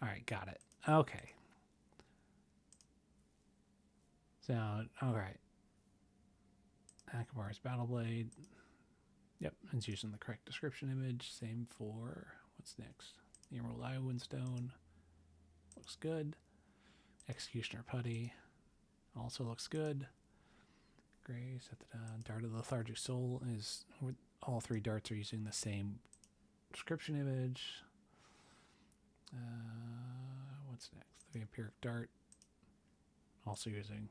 All right, got it. Okay. So, all right. Akabar's Battleblade. Yep, it's using the correct description image. Same for, what's next? The Emerald Iowan Stone. Looks good. Executioner Putty. Also looks good. gray. Set the dart of the lethargic soul is all three darts are using the same description image. What's next? The vampiric dart, also using,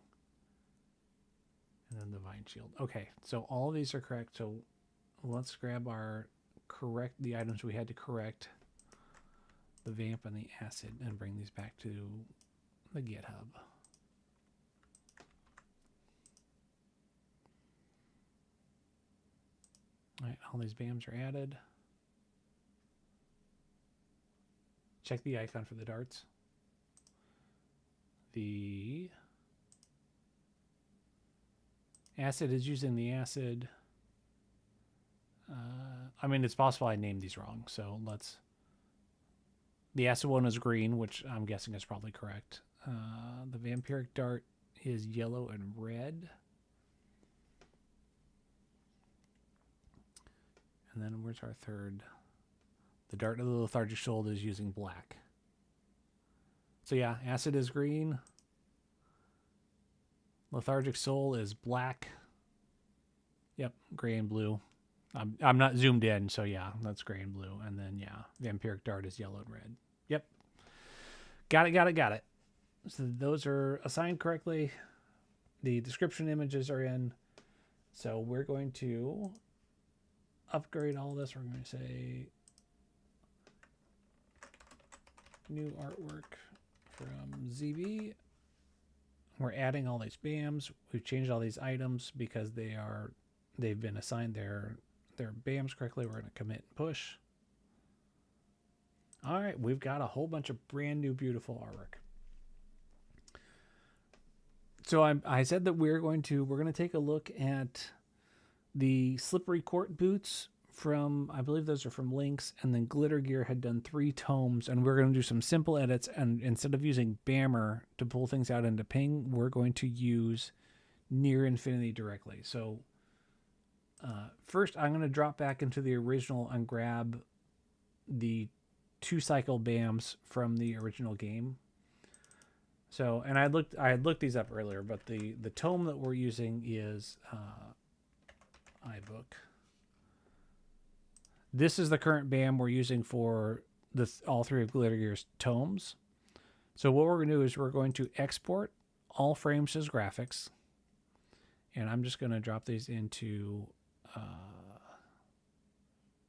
and then the vine shield. Okay, so all of these are correct. So let's grab the items we had to correct, the vamp and the acid, and bring these back to the GitHub. All right, all these BAMs are added. Check the icon for the darts. The acid is using the acid. I mean, it's possible I named these wrong, so let's... The acid one is green, which I'm guessing is probably correct. The vampiric dart is yellow and red. And then where's our third? The dart of the lethargic soul is using black. So yeah, acid is green. Lethargic soul is black. Yep, gray and blue. I'm not zoomed in, so yeah, that's gray and blue. And then yeah, vampiric dart is yellow and red. Yep. Got it. So those are assigned correctly. The description images are in. So we're going to upgrade all this. We're going to say new artwork from ZB. We're adding all these BAMs. We've changed all these items because they've been assigned their BAMs correctly. We're going to commit and push. All right, we've got a whole bunch of brand new beautiful artwork. So I said that we're going to take a look at the Slippery Court boots from, I believe those are from Lynx, and then Glitter Gear had done 3 tomes, and we're going to do some simple edits, and instead of using Bammer to pull things out into Ping, we're going to use Near Infinity directly. So first I'm going to drop back into the original and grab the 2-cycle BAMs from the original game. So, and I had looked these up earlier, but the tome that we're using is iBook. This is the current BAM we're using for all 3 of Glitter Gear's tomes. So what we're going to do is we're going to export all frames as graphics, and I'm just going to drop these into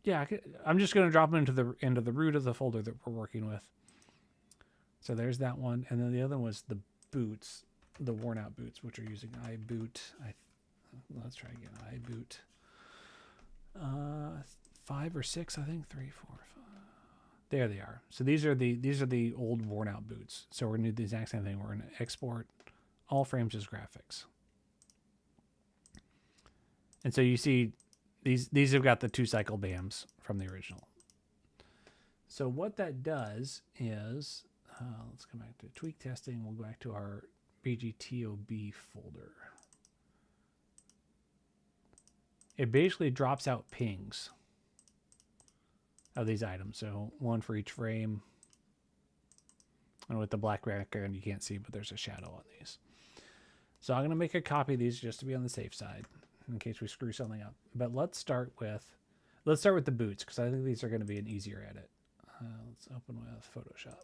I'm just going to drop them into the root of the folder that we're working with. So there's that one, and then the other one was the boots, the worn out boots, which are using iBoot. Let's try again. iBoot 5 or 6, I think 3, 4, 5. There they are. So these are the old worn out boots. So we're gonna do the exact same thing. We're gonna export all frames as graphics. And so you see these have got the 2-cycle BAMs from the original. So what that does is, let's come back to tweak testing. We'll go back to our BGTOB folder. It basically drops out pings of these items. So 1 for each frame. And with the black background, you can't see, but there's a shadow on these. So I'm going to make a copy of these just to be on the safe side in case we screw something up. But let's start with the boots, because I think these are going to be an easier edit. Let's open with Photoshop.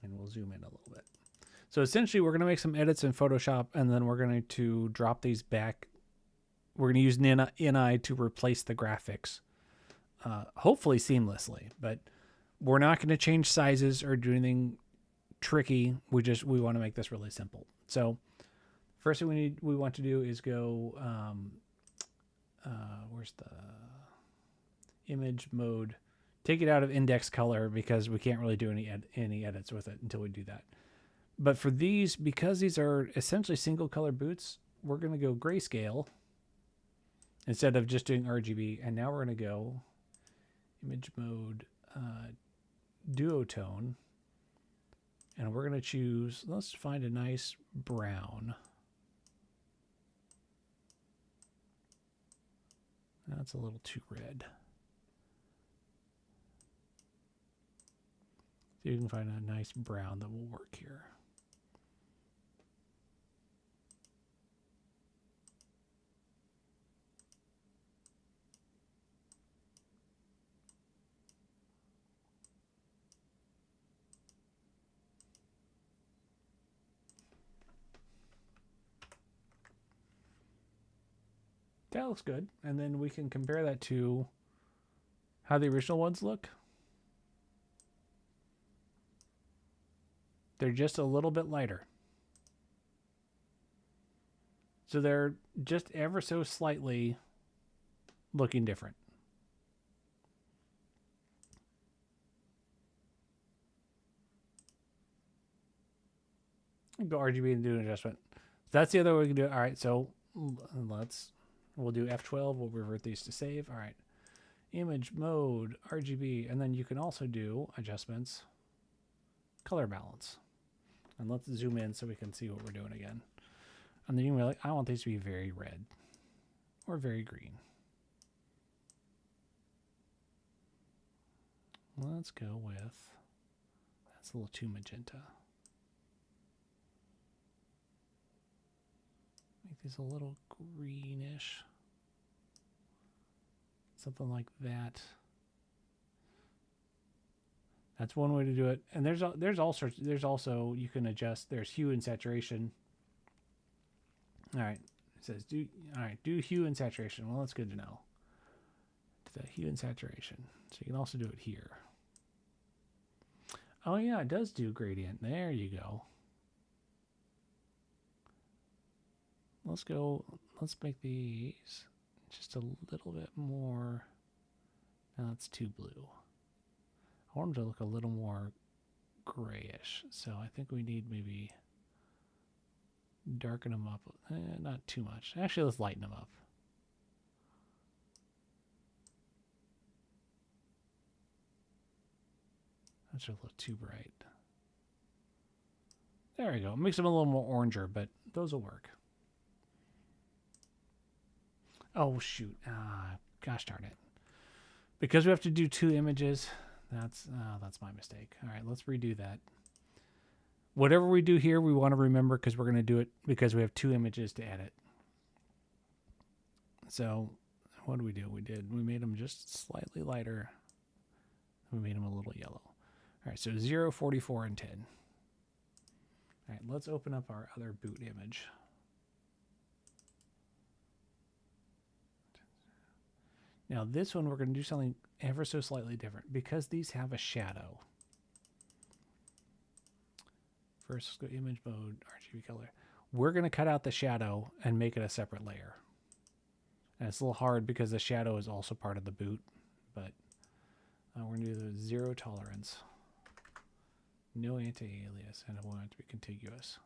And we'll zoom in a little bit. So essentially, we're going to make some edits in Photoshop, and then we're going to drop these back. We're going to use NI to replace the graphics, hopefully seamlessly. But we're not going to change sizes or do anything tricky. We want to make this really simple. So first thing we want to do is go. Where's the image mode? Take it out of index color because we can't really do any edits with it until we do that. But for these, because these are essentially single color boots, we're going to go grayscale instead of just doing RGB. And now we're going to go image mode, duotone. And we're going to choose, let's find a nice brown. That's a little too red. So you can find a nice brown that will work here. That looks good. And then we can compare that to how the original ones look. They're just a little bit lighter. So they're just ever so slightly looking different. Go RGB and do an adjustment. That's the other way we can do it. All right, so we'll do F12. We'll revert these to save. All right, image mode, RGB, and then you can also do adjustments, color balance. And let's zoom in so we can see what we're doing again. And then you can be like, I want these to be very red or very green. Let's go with, that's a little too magenta. Make these a little greenish. Something like that. That's one way to do it. And there's all sorts. There's also, you can adjust. There's hue and saturation. All right. It says do hue and saturation. Well, that's good to know. Do that hue and saturation. So you can also do it here. Oh yeah, it does do gradient. There you go. Let's make these just a little bit more. Now it's too blue. I want them to look a little more grayish. So I think we need maybe darken them up. Not too much. Actually, let's lighten them up. That's a little too bright. There we go. Makes them a little more oranger, but those will work. Oh, shoot. Gosh darn it. Because we have to do 2 images, that's my mistake. All right, let's redo that. Whatever we do here, we want to remember because we're going to do it because we have 2 images to edit. So what do? We made them just slightly lighter. We made them a little yellow. All right, so 0, 44, and 10. All right, let's open up our other boot image. Now this one, we're going to do something ever so slightly different because these have a shadow. First, let's go image mode, RGB color. We're going to cut out the shadow and make it a separate layer. And it's a little hard because the shadow is also part of the boot, but we're going to do the 0 tolerance. No anti-alias, and I want it to be contiguous.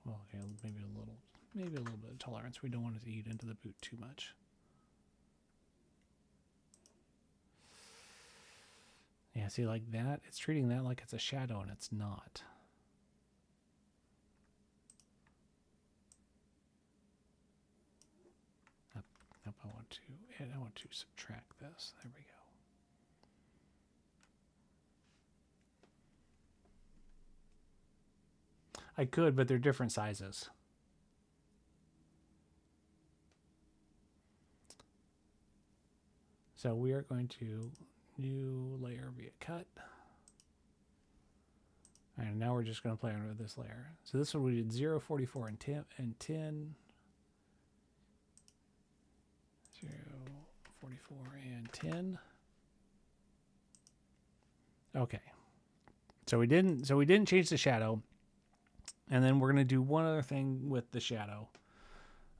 Well, okay, maybe a little bit of tolerance. We don't want it to eat into the boot too much. Yeah, see, like that, it's treating that like it's a shadow, and it's not. Nope, I want to subtract this. There we go. I could, but they're different sizes. So we are going to new layer via cut. And now we're just going to play around with this layer. So this one we did 0, 44, and 10. 0, 44, and 10. Okay. So we didn't change the shadow. And then we're going to do one other thing with the shadow.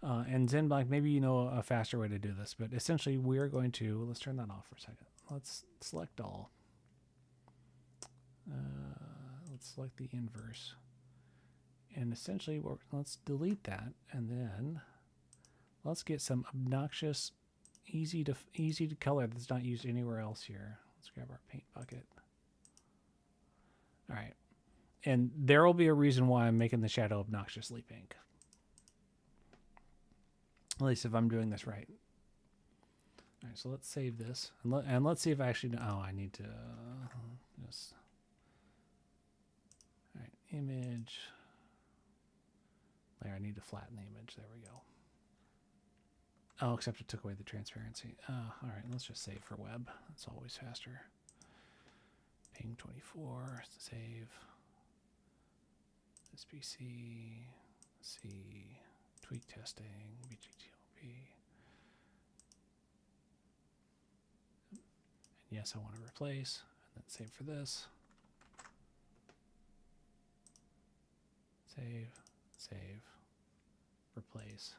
And Zenblank, maybe you know a faster way to do this, but essentially we're going to, let's turn that off for a second. Let's select all. Let's select the inverse. And essentially, let's delete that. And then let's get some obnoxious, easy to color that's not used anywhere else here. Let's grab our paint bucket. All right. And there will be a reason why I'm making the shadow obnoxiously pink. At least if I'm doing this right. All right, so let's save this. And let's see if I actually... Oh, I need to... just... All right, image. There, I need to flatten the image. There we go. Oh, except it took away the transparency. All right, let's just save for web. That's always faster. Ping 24, save. This PC, C, tweak testing, BGTLP. And yes, I want to replace, and then save for this. Save, save, replace,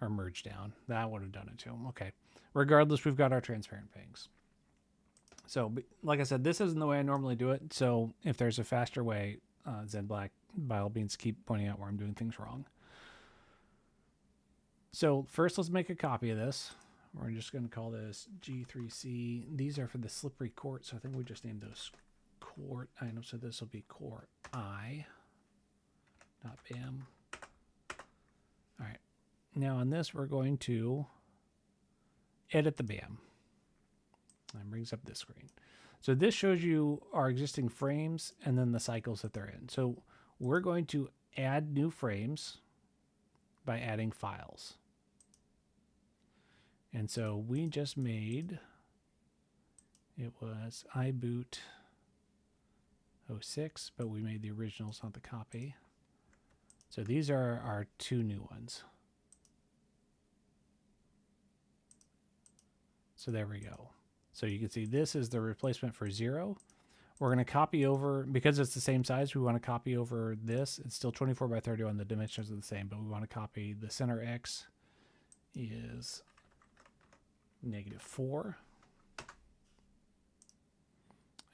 or merge down. That would have done it too. Okay. Regardless, we've got our transparent pings. So, like I said, this isn't the way I normally do it. So, if there's a faster way, Zen Black, by all means, keep pointing out where I'm doing things wrong. So, first, let's make a copy of this. We're just going to call this G3C. These are for the slippery court, so I think we just named those court items. So, this will be core I. Not BAM. All right. Now, on this, we're going to edit the BAM. And brings up this screen. So this shows you our existing frames and then the cycles that they're in. So we're going to add new frames by adding files. And so we just made, it was iBoot 06, but we made the originals, not the copy. So these are our two new ones. So there we go. So you can see this is the replacement for 0. We're going to copy over, because it's the same size, we want to copy over this. It's still 24 by 31. The dimensions are the same, but we want to copy the center X is -4.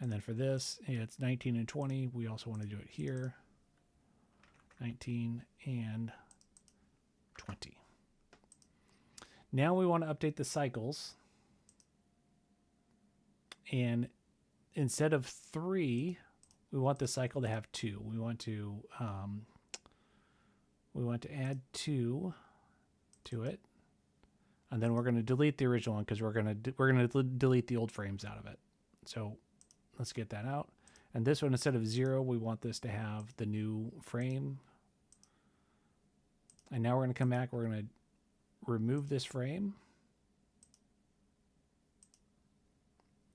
And then for this, it's 19 and 20. We also want to do it here. 19 and 20. Now we want to update the cycles. And instead of 3, we want the cycle to have 2. We want to add 2 to it, and then we're going to delete the original one because we're going to delete the old frames out of it. So let's get that out. And this one, instead of 0, we want this to have the new frame. And now we're going to come back. We're going to remove this frame.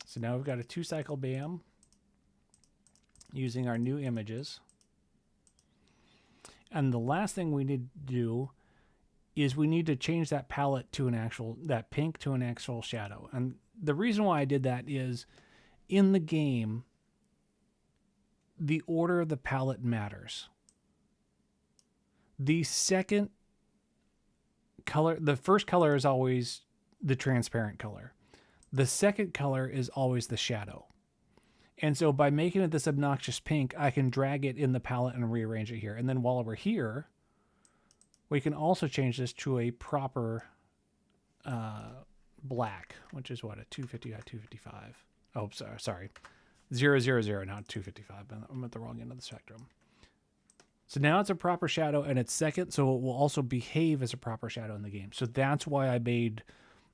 So now we've got a 2-cycle BAM using our new images. And the last thing we need to do is we need to change that palette to that pink to an actual shadow. And the reason why I did that is in the game, the order of the palette matters. The second color, the first color is always the transparent color. The second color is always the shadow. And so by making it this obnoxious pink, I can drag it in the palette and rearrange it here. And then while we're here, we can also change this to a proper black, which is what, a 250 by 255. Oh, sorry. 000, not 255. I'm at the wrong end of the spectrum. So now it's a proper shadow and it's second, so it will also behave as a proper shadow in the game. So that's why I made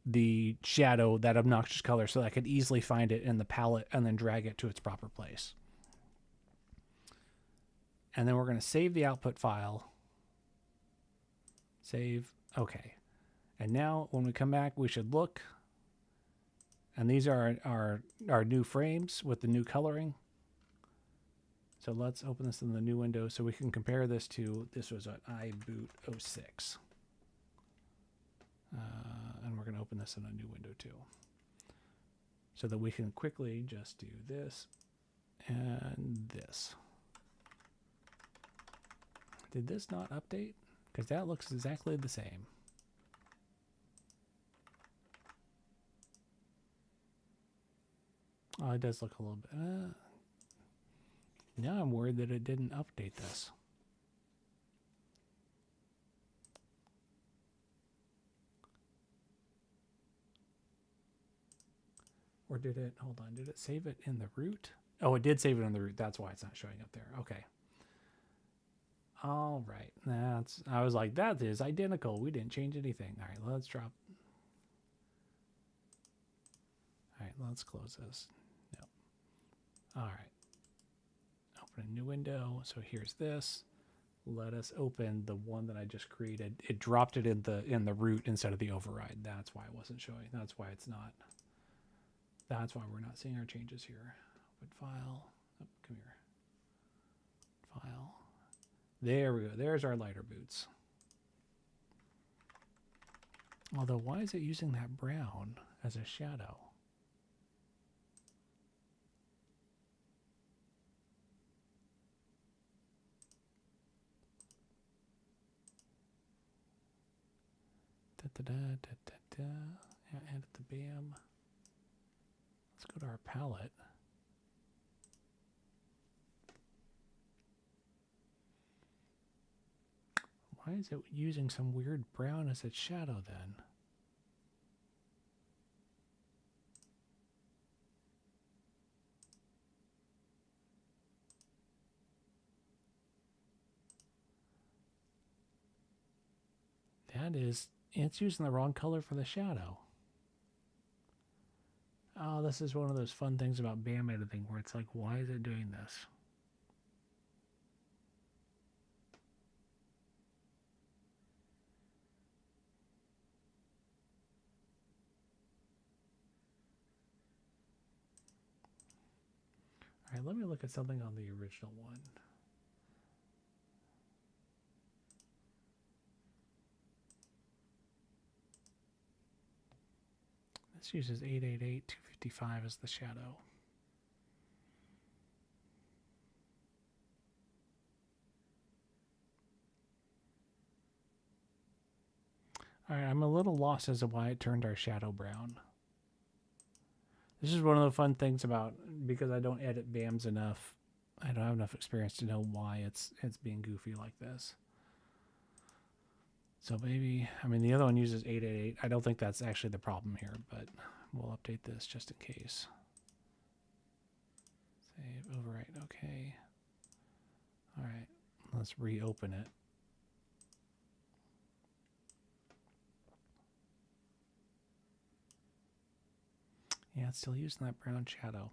the shadow that obnoxious color so that I could easily find it in the palette and then drag it to its proper place. And then we're going to save the output file. Save. Okay. And now when we come back, we should look. And these are our new frames with the new coloring. So let's open this in the new window so we can compare this to, this was an iBoot 06. And we're going to open this in a new window too. So that we can quickly just do this and this. Did this not update? Because that looks exactly the same. Oh, it does look a little bit. Now I'm worried that it didn't update this. Or did it, hold on, did it save it in the root? Oh, it did save it in the root. That's why it's not showing up there. Okay. All right. I was like, that is identical. We didn't change anything. All right, let's drop. All right, let's close this. Yep. All right. Open a new window. So here's this. Let us open the one that I just created. It dropped it in the root instead of the override. That's why it wasn't showing. That's why it's not. That's why we're not seeing our changes here. Open file. Oh, come here. File. There we go. There's our lighter boots. Although, why is it using that brown as a shadow? Yeah, edit the BAM. Let's go to our palette. Why is it using some weird brown as its shadow then? That is, it's using the wrong color for the shadow. Oh, this is one of those fun things about BAM editing where it's like, why is it doing this? All right, let me look at something on the original one. This uses 888 255 as the shadow. All right, I'm a little lost as to why it turned our shadow brown. This is one of the fun things about, because I don't edit BAMs enough, I don't have enough experience to know why it's being goofy like this. So maybe, I mean, the other one uses 888. I don't think that's actually the problem here, but we'll update this just in case. Save, overwrite, okay. All right, let's reopen it. Yeah, it's still using that brown shadow.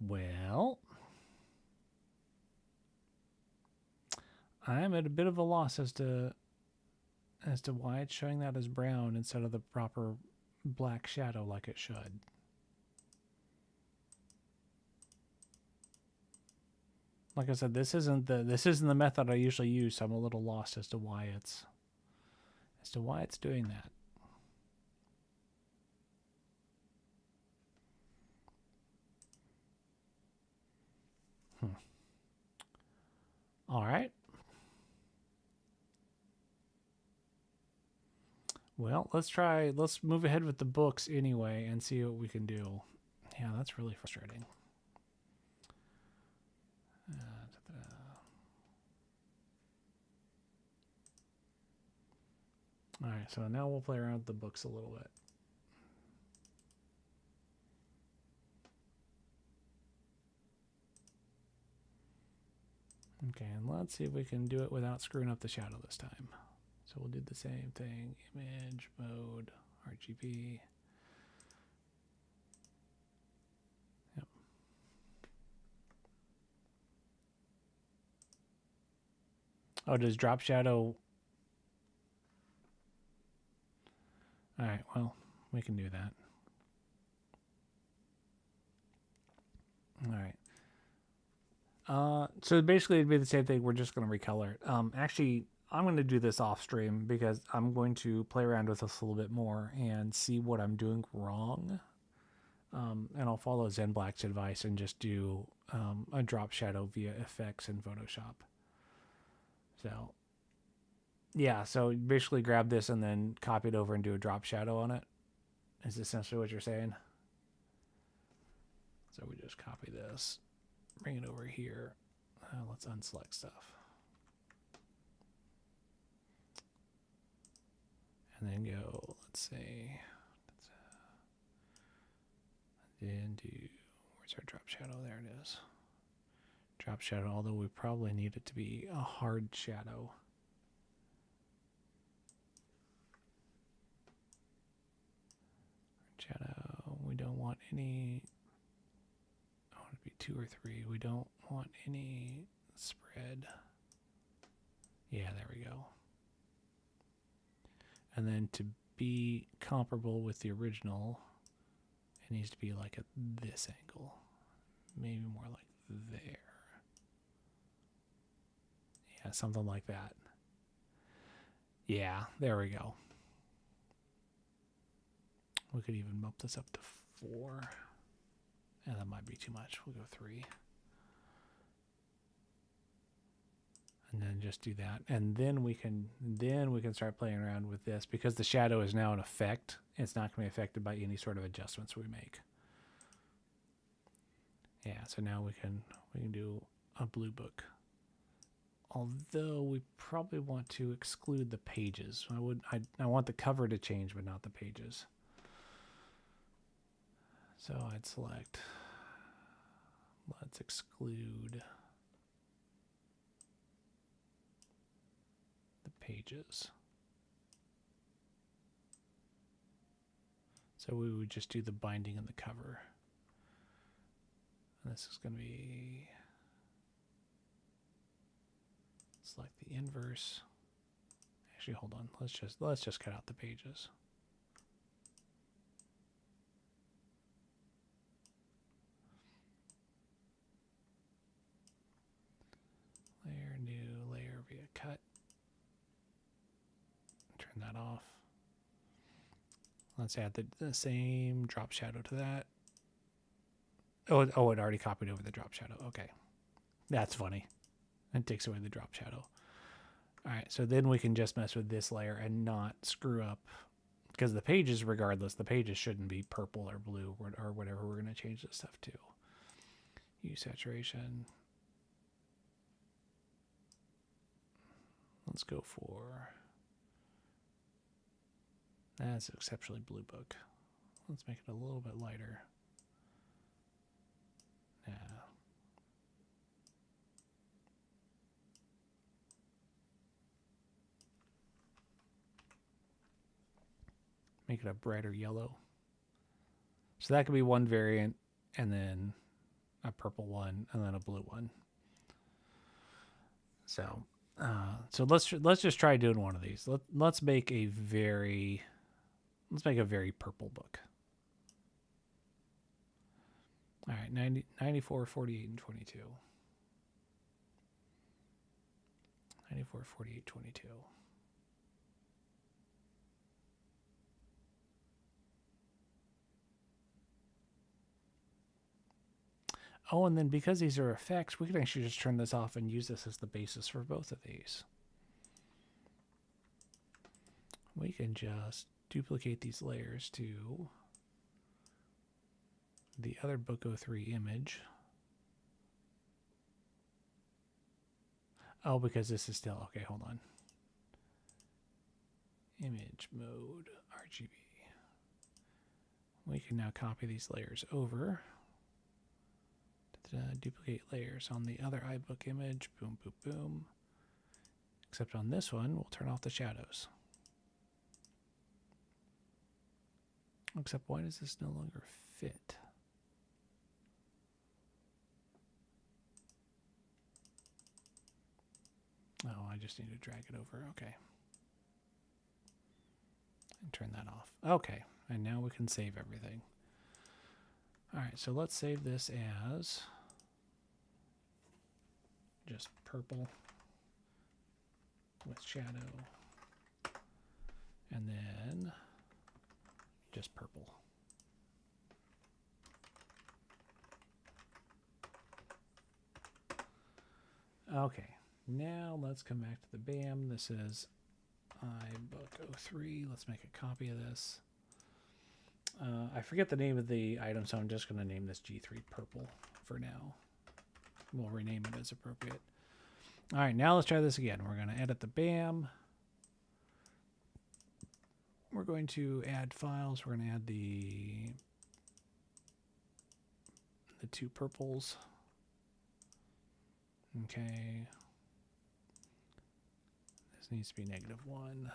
Well, I'm at a bit of a loss as to why it's showing that as brown instead of the proper black shadow like it should. Like I said, this isn't the method I usually use, so I'm a little lost as to why it's doing that. All right. Well, let's move ahead with the books anyway and see what we can do. Yeah, that's really frustrating. All right, so now we'll play around with the books a little bit. Okay, and let's see if we can do it without screwing up the shadow this time. So we'll do the same thing, image, mode, RGB. Yep. Oh, does drop shadow? All right, well, we can do that. All right. So basically it'd be the same thing. We're just going to recolor it. Actually, I'm going to do this off stream because I'm going to play around with this a little bit more and see what I'm doing wrong. And I'll follow Zen Black's advice and just do a drop shadow via effects in Photoshop. So yeah, so basically grab this and then copy it over and do a drop shadow on it. Is essentially what you're saying. So we just copy this, bring it over here. Let's unselect stuff. And then go, let's say, then do, where's our drop shadow? There it is. Drop shadow, although we probably need it to be a hard shadow. Shadow, we don't want any, I want it to be 2 or 3. We don't want any spread. Yeah, there we go. And then to be comparable with the original, it needs to be like at this angle. Maybe more like there. something like that. Yeah, there we go. We could even bump this up to 4. And that might be too much. We'll go 3. And then just do that. And then we can start playing around with this because the shadow is now in effect. It's not going to be affected by any sort of adjustments we make. Yeah, so now we can do a blue book. Although we probably want to exclude the pages. I want the cover to change, but not the pages. So I'd select, let's exclude the pages. So we would just do the binding and the cover. And this is going to be, select the inverse. Actually, hold on. Let's just cut out the pages. Layer, new layer via cut. Turn that off. Let's add the same drop shadow to that. Oh, it already copied over the drop shadow. Okay. That's funny. It takes away the drop shadow. All right, so then we can just mess with this layer and not screw up. Because the pages, regardless, the pages shouldn't be purple or blue or whatever we're going to change this stuff to. Use saturation. Let's go for... That's an exceptionally blue book. Let's make it a little bit lighter. Yeah. Make it a brighter yellow. So that could be one variant, and then a purple one, and then a blue one. So, let's just try doing one of these. Let's make a very purple book. All right, 90, 94, 48, and 22. 94, 48, 22. Oh, and then because these are effects, we can actually just turn this off and use this as the basis for both of these. We can just duplicate these layers to the other Book 03 image. Oh, because this is still, okay, hold on. Image mode, RGB. We can now copy these layers over. Duplicate layers on the other iBook image. Boom, boom, boom. Except on this one, we'll turn off the shadows. Except why does this no longer fit? Oh, I just need to drag it over. Okay. And turn that off. Okay. And now we can save everything. All right, so let's save this as just purple with shadow, and then just purple. Okay, now let's come back to the BAM. This is iBook 03. Let's make a copy of this. I forget the name of the item, so I'm just going to name this G3 purple for now. We'll rename it as appropriate. All right, now let's try this again. We're going to edit the BAM. We're going to add files. We're going to add the two purples. Okay. This needs to be -1.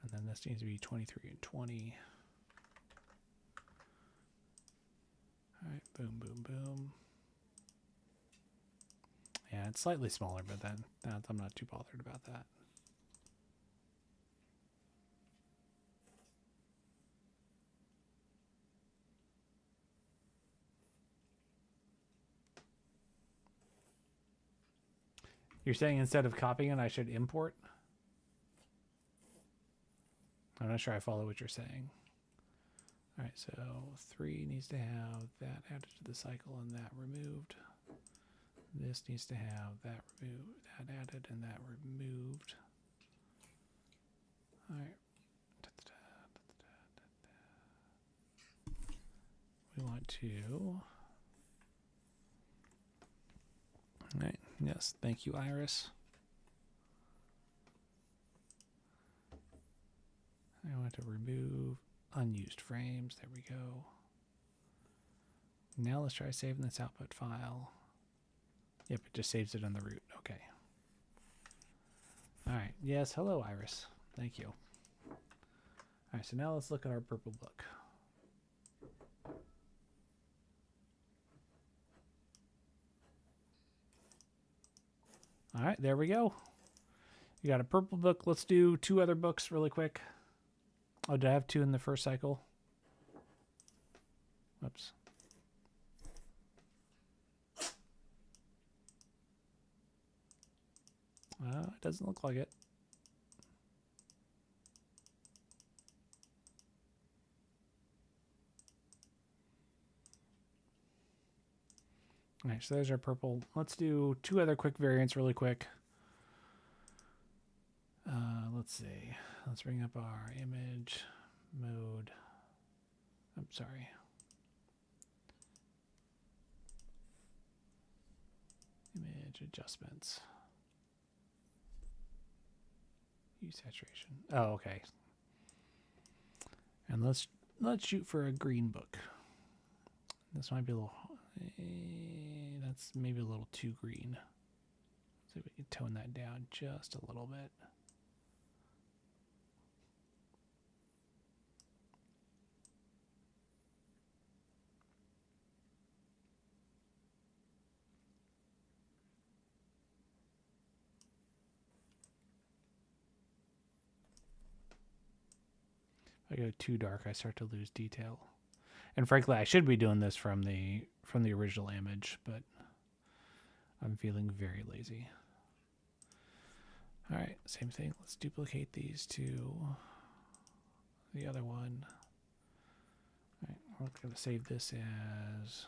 And then this needs to be 23 and 20. All right, boom, boom, boom. Yeah, it's slightly smaller, but then I'm not too bothered about that. You're saying instead of copying it, I should import? I'm not sure I follow what you're saying. All right, so 3 needs to have that added to the cycle and that removed. This needs to have that removed, that added, and that removed. All right. We want to. All right. Yes. Thank you, Iris. I want to remove unused frames. There we go. Now let's try saving this output file. Yep, it just saves it on the root. Okay. All right. Yes. Hello, Iris. Thank you. All right. So now let's look at our purple book. All right. There we go. You got a purple book. Let's do 2 other books really quick. Oh, did I have 2 in the first cycle? Whoops. It doesn't look like it. All right, so there's our purple. Let's do 2 other quick variants really quick. Let's see. Let's bring up our image mode. I'm sorry. Image adjustments. Use saturation. Oh, okay. And let's shoot for a green book. This might be a little. That's maybe a little too green. See if we can tone that down just a little bit. If I go too dark, I start to lose detail. And frankly, I should be doing this from the original image, but I'm feeling very lazy. All right, same thing. Let's duplicate these to the other one. All right, we're going to save this as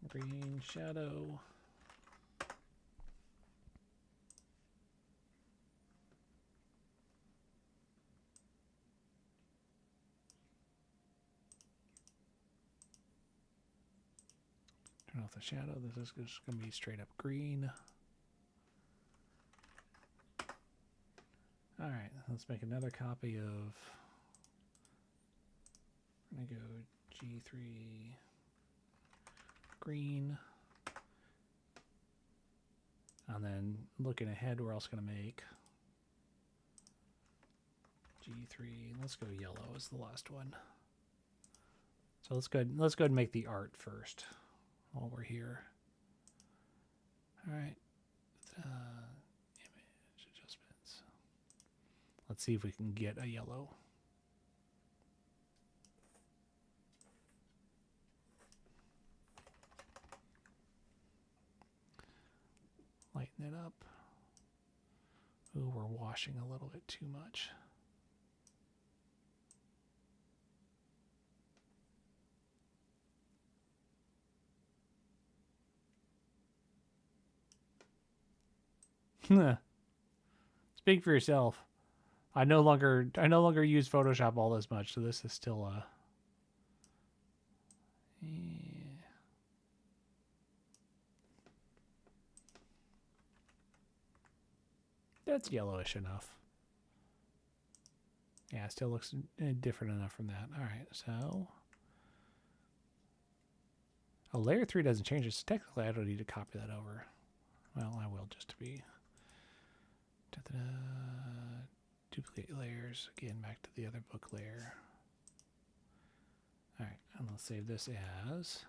green shadow. Turn off the shadow. This is just going to be straight up green. All right, let's make another copy of. We're going to go G3 green. And then looking ahead, we're also going to make G3. Let's go yellow as the last one. So let's go ahead and make the art first while we're here. All right. Image adjustments. Let's see if we can get a yellow. Lighten it up. Ooh, we're washing a little bit too much. Speak for yourself. I no longer use Photoshop all as much, so this is still that's yellowish enough. Yeah, it still looks different enough from that. All right, so a layer 3 doesn't change this. Technically, I don't need to copy that over. Well, I will just to be. Duplicate layers. Again, back to the other book layer. All right, and I'll save this as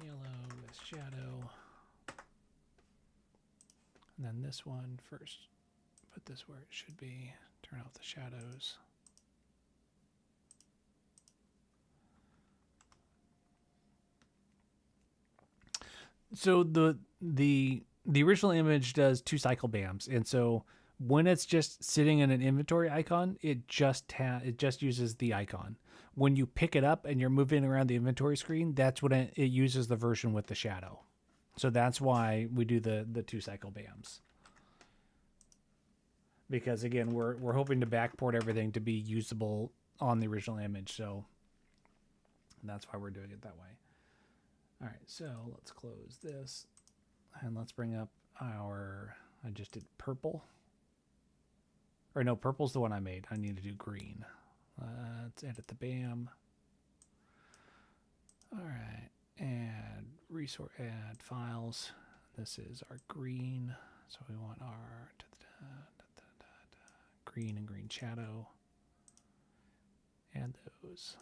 yellow with shadow. And then this one first. Put this where it should be. Turn off the shadows. So the original image does 2 cycle BAMs, and so when it's just sitting in an inventory icon, it just uses the icon. When you pick it up and you're moving around the inventory screen, that's when it uses the version with the shadow. So that's why we do the 2 cycle BAMs. Because again, we're hoping to backport everything to be usable on the original image, so that's why we're doing it that way. All right, so let's close this and let's bring up our, I just did purple. Or no, purple's the one I made. I need to do green. Let's edit the BAM. All right, add resource, add files. This is our green. So we want our green and green shadow. Add those.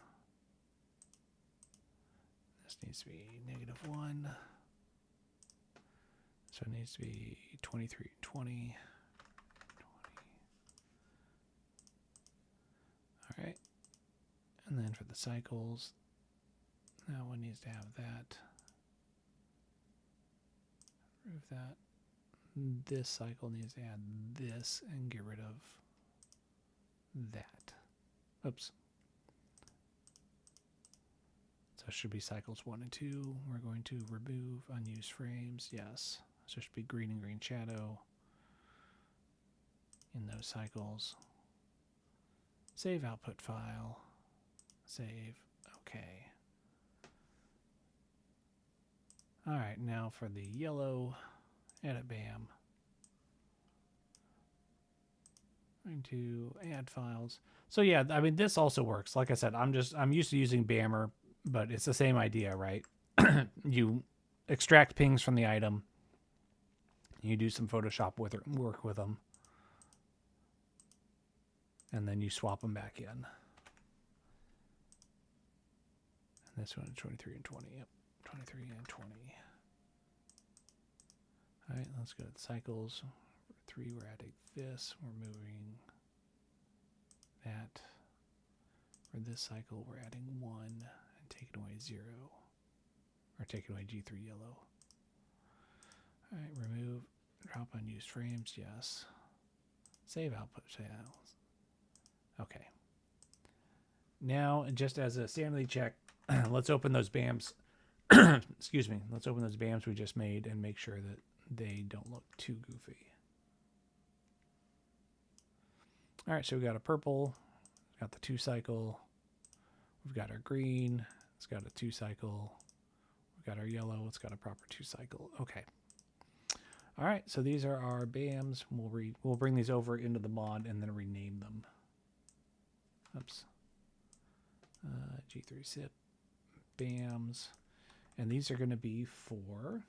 This needs to be -1. So it needs to be 23, 20. All right. And then for the cycles, that one needs to have that. Remove that. This cycle needs to add this and get rid of that. Oops. So it should be cycles 1 and 2. We're going to remove unused frames. Yes. So it should be green and green shadow in those cycles. Save output file. Save. Okay. All right, now for the yellow, edit BAM. Going to add files. So yeah, I mean, this also works. Like I said, I'm used to using BAMmer, but it's the same idea, right? You extract pings from the item. You do some Photoshop work with them. And then you swap them back in. And this one is 23 and 20. Yep, 23 and 20. All right, let's go to the cycles. For 3, we're adding this. We're moving that. For this cycle, we're adding 1 and taking away 0. Or taking away G3 yellow. All right, remove, drop unused frames, yes. Save output files. Okay. Now, just as a sanity check, let's open those BAMs. Excuse me. Let's open those BAMs we just made and make sure that they don't look too goofy. All right, so we got a purple, got the 2-cycle. We've got our green. It's got a 2-cycle. We've got our yellow. It's got a proper 2-cycle. Okay. All right, so these are our BAMs. We'll bring these over into the mod and then rename them. Oops. G3 SIP BAMs, and these are going to be for.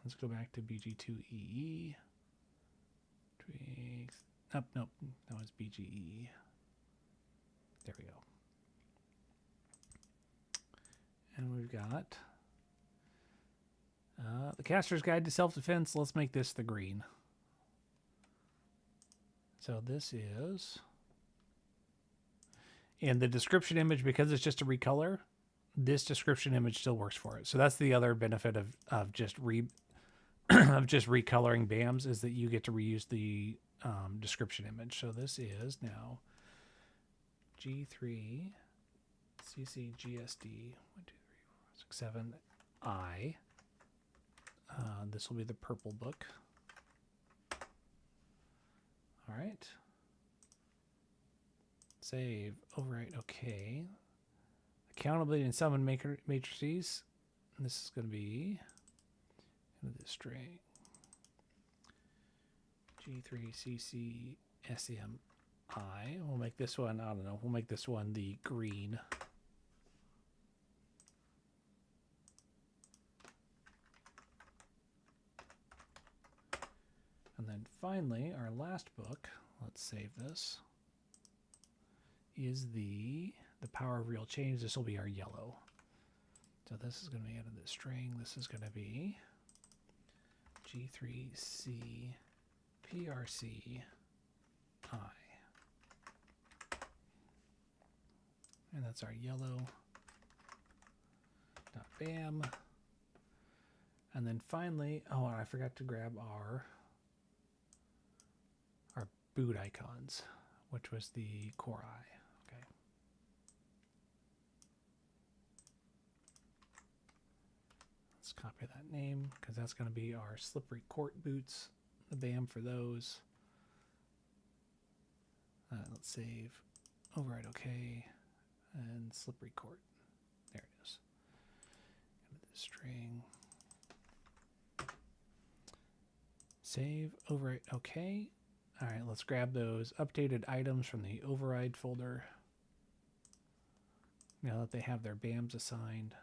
Let's go back to BG2EE. Twigs. Nope, that was BGE. There we go. And we've got the Caster's Guide to Self-Defense. Let's make this the green. So this is. And the description image, because it's just a recolor, this description image still works for it. So that's the other benefit of just recoloring BAMs, is that you get to reuse the description image. So this is now G3 CC GSD 1, 2, 3, 4, 6, 7 I. This will be the purple book. All right. Save, overwrite, okay. Accountability and summon matrices. And this is going to be into the string. G3CC SEMI. We'll make this one, I don't know, we'll make this one the green. And then finally, our last book, let's save this, is the Power of Real Change. This will be our yellow. So this is going to be out of the string. This is going to be G3C PRC I. And that's our yellow. .bam. And then finally, oh, I forgot to grab our boot icons, which was the core eye. Okay. Let's copy that name because that's going to be our slippery court boots, the BAM for those. Let's save, override OK, and slippery court. There it is. String. Save, override OK. All right, let's grab those updated items from the override folder. Now that they have their BAMs assigned,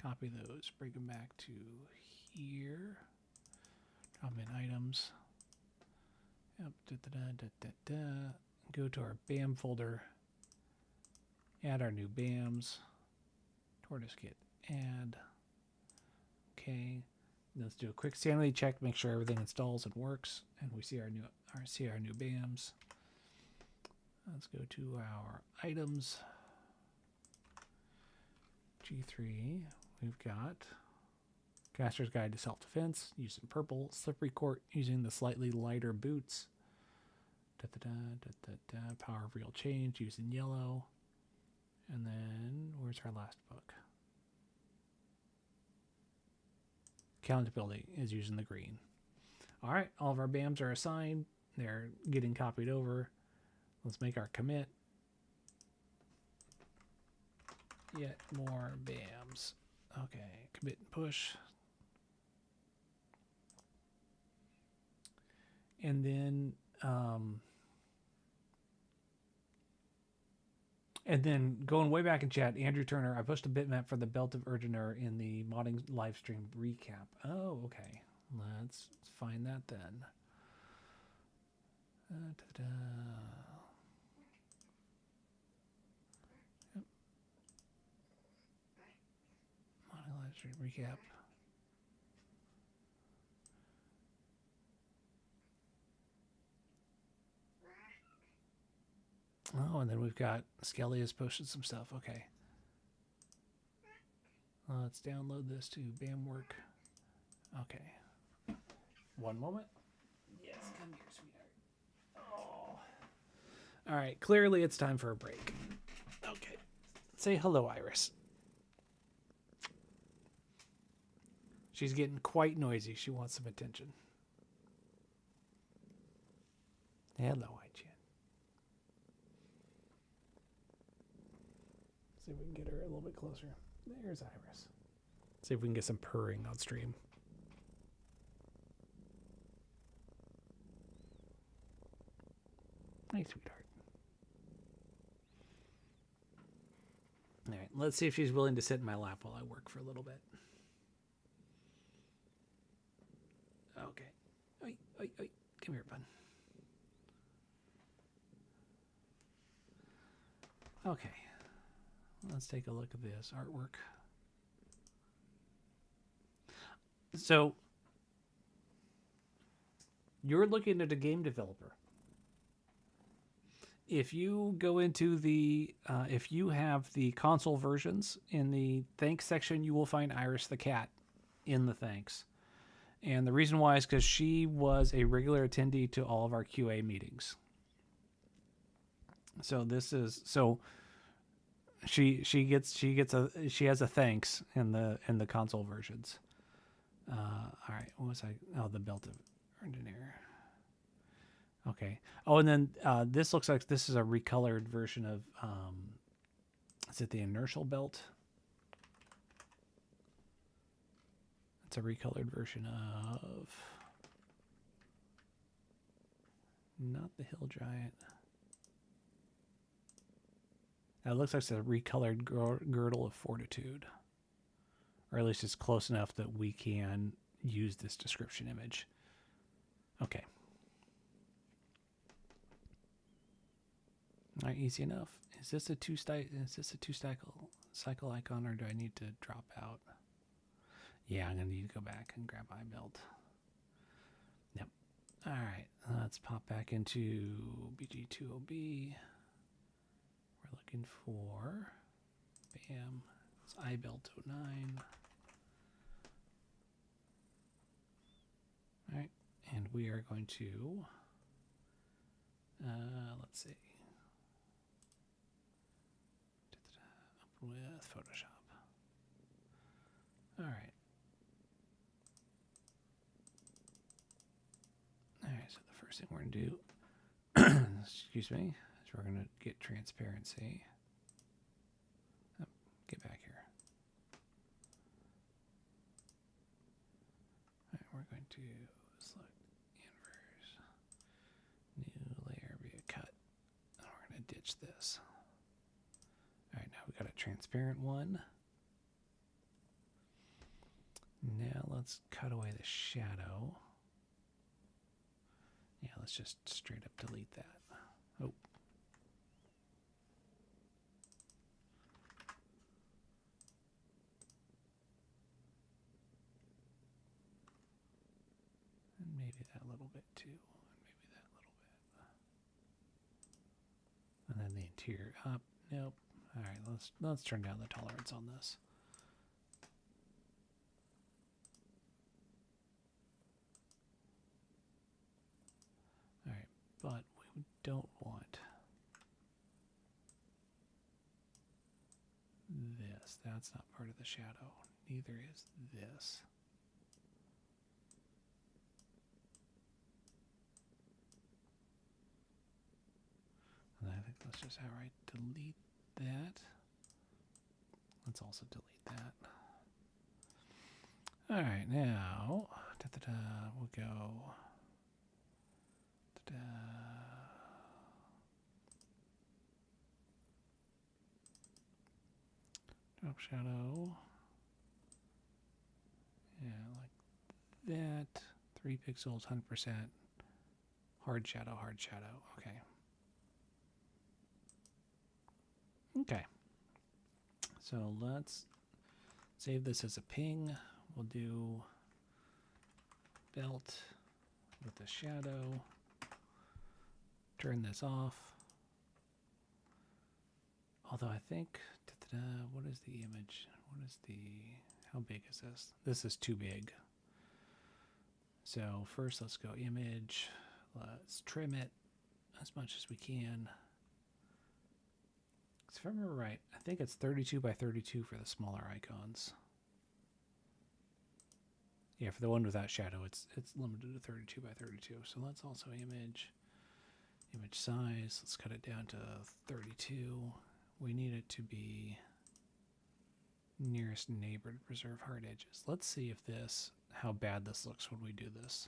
copy those, bring them back to here. Drop them in items. Yep, go to our BAM folder. Add our new BAMs. Tortoise kit, add. Okay. Let's do a quick sanity check, make sure everything installs and works, and we see our new BAMs. Let's go to our items. G3, we've got Caster's Guide to Self-Defense, using purple, Slippery Court, using the slightly lighter boots. Power of Real Change, using yellow. And then, where's our last book? Accountability is using the green. All right, all of our BAMs are assigned. They're getting copied over. Let's make our commit. Yet more BAMs. Okay, commit and push. And then going way back in chat, Andrew Turner, I pushed a bitmap for the Belt of Urgener in the modding live stream recap. Oh, okay. Let's find that then. Yep. Modding live stream recap. Oh, and then we've got Skelly has posted some stuff. Okay. Let's download this to BAMWork. Okay. One moment. Yes, come here, sweetheart. Oh. All right. Clearly, it's time for a break. Okay. Say hello, Iris. She's getting quite noisy. She wants some attention. Hello, Chan. See if we can get her a little bit closer. There's Iris. See if we can get some purring on stream. Hey, sweetheart. All right, let's see if she's willing to sit in my lap while I work for a little bit. Okay. Oi, oi, oi. Come here, bud. Okay. Let's take a look at this artwork. So, you're looking at a game developer. If you go into the, if you have the console versions, in the thanks section, you will find Iris the cat in the thanks. And the reason why is because she was a regular attendee to all of our QA meetings. So this is, so she has a thanks in the console versions. All right, what was I? Oh, the Belt of Engineer. Okay. Oh, and then this looks like this is a recolored version of, is it the inertial belt? It's a recolored version of, not the Hill Giant. It looks like it's a recolored girdle of fortitude. Or at least it's close enough that we can use this description image. Okay. All right, easy enough. Is this a cycle icon, or do I need to drop out? Yeah, I'm gonna need to go back and grab iBelt. Yep. All right, let's pop back into BG2OB. We're looking for, bam, it's iBelt 09. we are going to, let's see, open with Photoshop. All right. All right, so the first thing we're going to do, excuse me, is we're going to get transparency. Oh, get back here. All right, we're going to select inverse, new layer via cut, and we're going to ditch this. All right, now we got a transparent one. Now let's cut away the shadow. Yeah, let's just straight up delete that. Oh. And maybe that little bit too. And maybe that little bit. And then the interior up. Nope. All right, let's turn down the tolerance on this. All right, but we don't want this. That's not part of the shadow. Neither is this. And I think let's just outright delete that. Let's also delete that. All right, now we'll go. Drop shadow. Yeah, like that. 3 pixels, 100%. Hard shadow, hard shadow. Okay. Okay. So let's save this as a ping. We'll do belt with the shadow. Turn this off. Although I think, what is the image? How big is this? This is too big. So first let's go image. Let's trim it as much as we can. If I remember right, I think it's 32 by 32 for the smaller icons. Yeah, for the one without shadow, it's limited to 32 by 32. So let's also image size. Let's cut it down to 32. We need it to be nearest neighbor to preserve hard edges. Let's see if how bad this looks when we do this.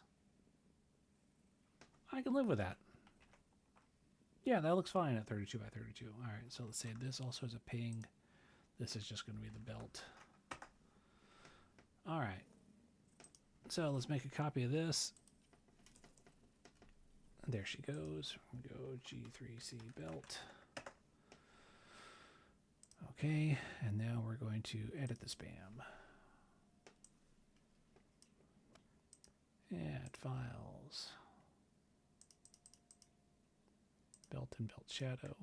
I can live with that. Yeah, that looks fine at 32 by 32. All right, so let's say this also is a ping. This is just going to be the belt. All right. So let's make a copy of this. There she goes. We'll go G3C belt. Okay, and now we're going to edit the spam. Add files. Belt and belt shadow.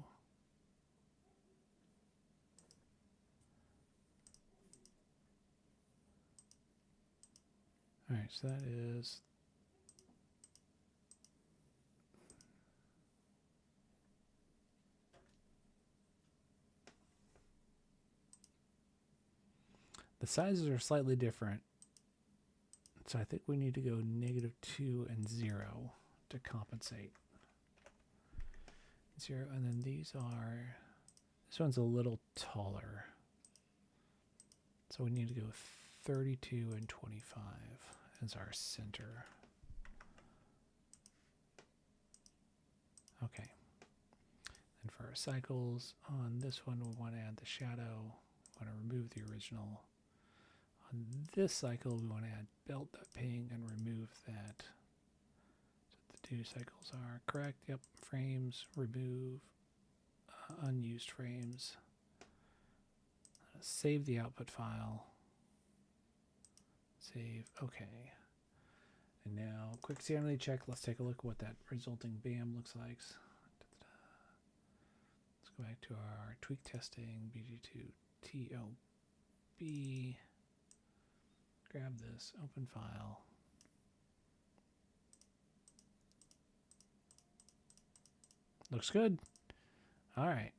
All right, so that is the sizes are slightly different. So I think we need to go -2 and 0 to compensate. 0, and then this one's a little taller. So we need to go 32 and 25 as our center. Okay. And for our cycles, on this one we want to add the shadow. We want to remove the original. On this cycle we want to add belt.ping and remove that. So the two cycles are correct. Yep. Frames, remove unused frames. Save the output file. Save. Okay. And now, quick sanity check. Let's take a look at what that resulting BAM looks like. Let's go back to our tweak testing, BG2TOB. Grab this, open file. Looks good. All right.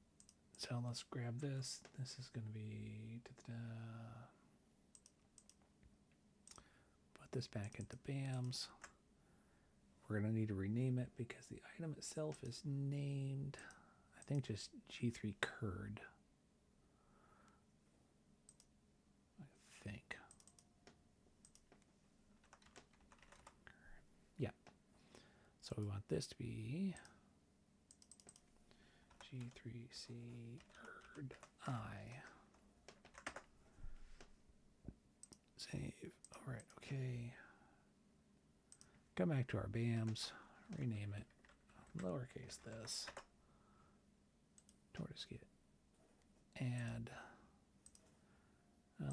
So let's grab this. This is going to be... Put this back into BAMs. We're going to need to rename it because the item itself is named, I think, just G3 Curd. I think. Yeah. So we want this to be G3C Curd I. Save. All right. Okay. Come back to our BAMs, rename it, lowercase this, tortoise git, add,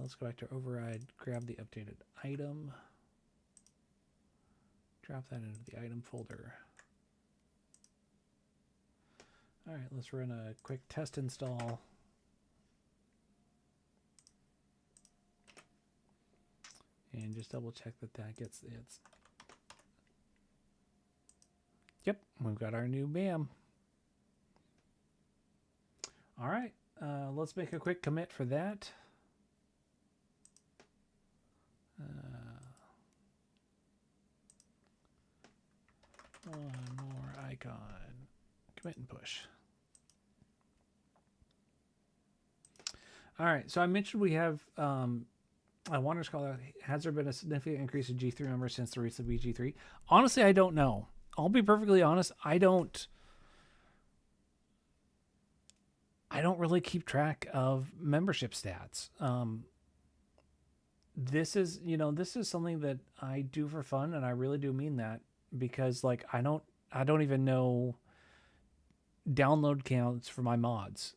let's go back to override, grab the updated item, drop that into the item folder. All right, let's run a quick test install. And just double check that that gets its. Yep, we've got our new BAM. All right, let's make a quick commit for that. One more icon. Commit and push. All right, so I mentioned we have I wanted to call out, has there been a significant increase in G3 members since the release of BG3? Honestly, I don't know. I'll be perfectly honest. I don't really keep track of membership stats. This is something that I do for fun, and I really do mean that, because like I don't even know download counts for my mods.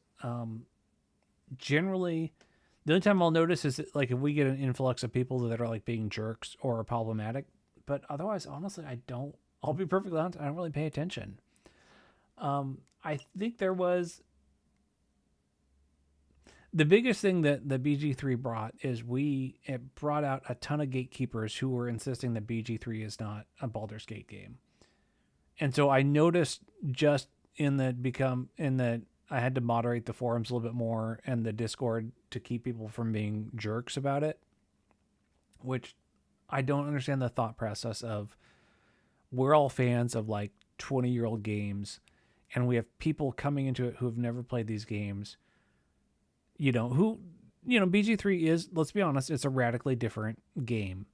Generally, the only time I'll notice is that, like, if we get an influx of people that are like being jerks or problematic, but otherwise, honestly, I'll be perfectly honest, I don't really pay attention. I think there was the biggest thing that the BG3 brought is it brought out a ton of gatekeepers who were insisting that BG3 is not a Baldur's Gate game. And so I noticed just in that I had to moderate the forums a little bit more and the Discord to keep people from being jerks about it, which I don't understand the thought process of. We're all fans of like 20-year-old games, and we have people coming into it who have never played these games, BG3 is, let's be honest, it's a radically different game.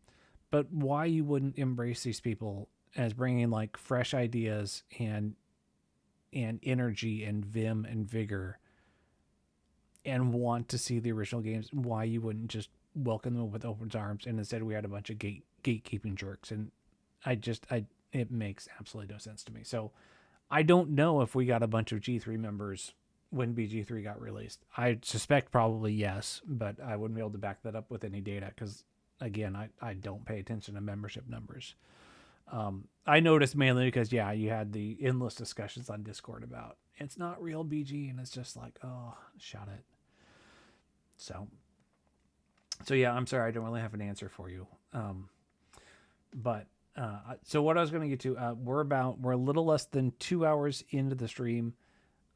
But why you wouldn't embrace these people as bringing like fresh ideas and energy and vim and vigor and want to see the original games, why you wouldn't just welcome them with open arms, and instead we had a bunch of gatekeeping jerks. And it makes absolutely no sense to me. So I don't know if we got a bunch of G3 members when BG3 got released. I suspect probably yes, but I wouldn't be able to back that up with any data because, again, I don't pay attention to membership numbers. I noticed mainly because, yeah, you had the endless discussions on Discord about it's not real BG, and it's just like, oh, shut it. So yeah, I'm sorry, I don't really have an answer for you. So what I was going to get to, we're a little less than 2 hours into the stream.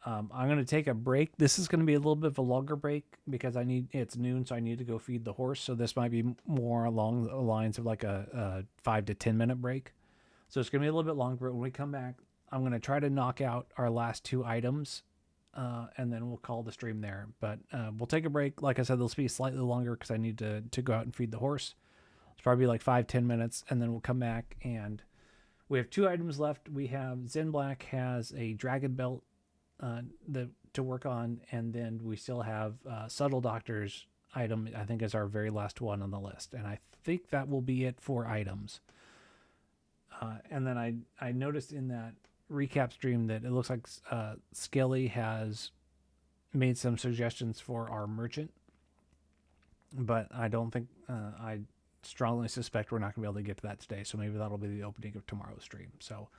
I'm going to take a break. This is going to be a little bit of a longer break because it's noon, so I need to go feed the horse. So this might be more along the lines of like a 5 to 10 minute break. So it's going to be a little bit longer. But when we come back, I'm going to try to knock out our last 2 items, and then we'll call the stream there. But we'll take a break. Like I said, this will be slightly longer because I need to go out and feed the horse. It's probably like 5-10 minutes, and then we'll come back, and we have 2 items left. We have Zen Black has a dragon belt to work on, and then we still have Subtle Doctor's item, I think, is our very last one on the list, and I think that will be it for items. And then I noticed in that recap stream that it looks like Skelly has made some suggestions for our merchant, but I don't think I strongly suspect we're not going to be able to get to that today, so maybe that'll be the opening of tomorrow's stream. So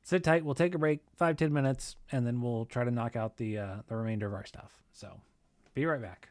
sit tight. We'll take a break, 5-10 minutes, and then we'll try to knock out the remainder of our stuff. So be right back.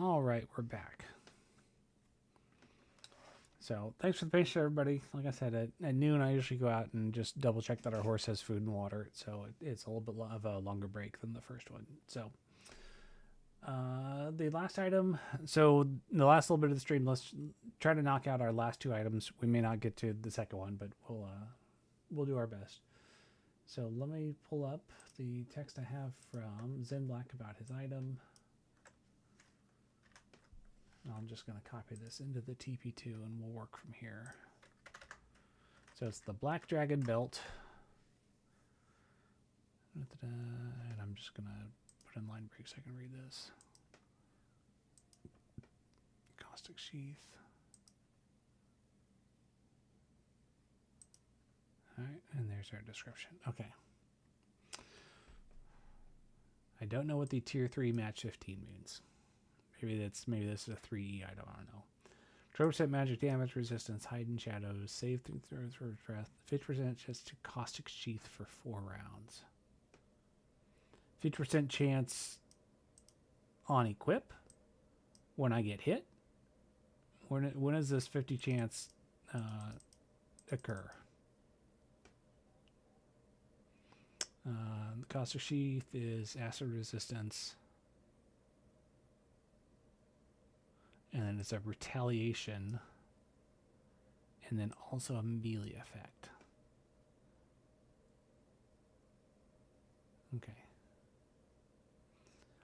All right, we're back. So thanks for the patience, everybody. Like I said, at noon, I usually go out and just double check that our horse has food and water. So it's a little bit of a longer break than the first one. So the last item. So the last little bit of the stream, let's try to knock out our last two items. We may not get to the second one, but we'll do our best. So let me pull up the text I have from Zen Black about his item. I'm just going to copy this into the TP2 and we'll work from here. So it's the Black Dragon Belt. And I'm just going to put in line break so I can read this. Caustic Sheath. All right, and there's our description. Okay. I don't know what the tier 3 match 15 means. Maybe this is a 3E item, I don't know. 12% magic damage resistance, hide in shadows, save through breath, 50% chance to caustic sheath for 4 rounds. 50% chance on equip when I get hit. When does this 50 chance occur? The caustic sheath is acid resistance. And then it's a retaliation. And then also a melee effect. Okay.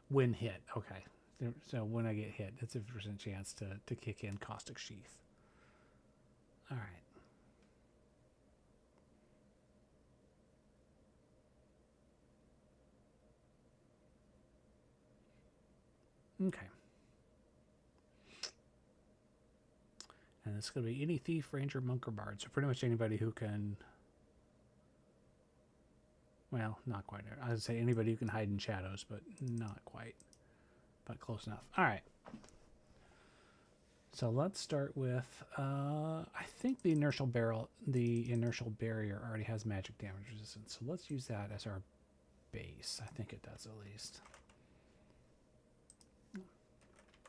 When hit. Okay. So when I get hit, it's a 50% chance to kick in caustic sheath. All right. Okay. And it's going to be any thief, ranger, monk, or bard. So pretty much anybody who can... Well, not quite. I would say anybody who can hide in shadows, but not quite. But close enough. All right. So let's start with... I think the inertial barrier already has magic damage resistance. So let's use that as our base. I think it does at least.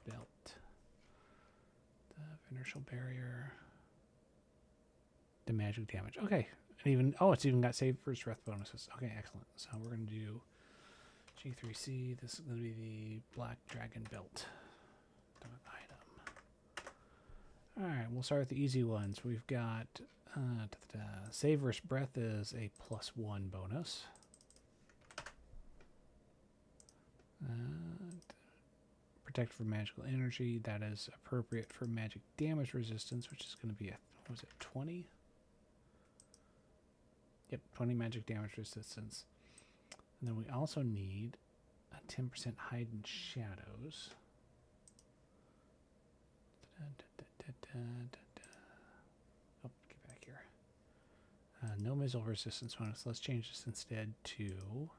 Belt. Inertial barrier. The magic damage. Okay. And it's even got save first breath bonuses. Okay, excellent. So we're going to do G3C. This is going to be the Black Dragon Belt. Item. Alright, we'll start with the easy ones. We've got save versus breath is a +1 bonus. Protect from magical energy. That is appropriate for magic damage resistance, which is going to be 20? Yep, 20 magic damage resistance. And then we also need a 10% hide in shadows. Oh, get back here. No missile resistance bonus. Let's change this instead to...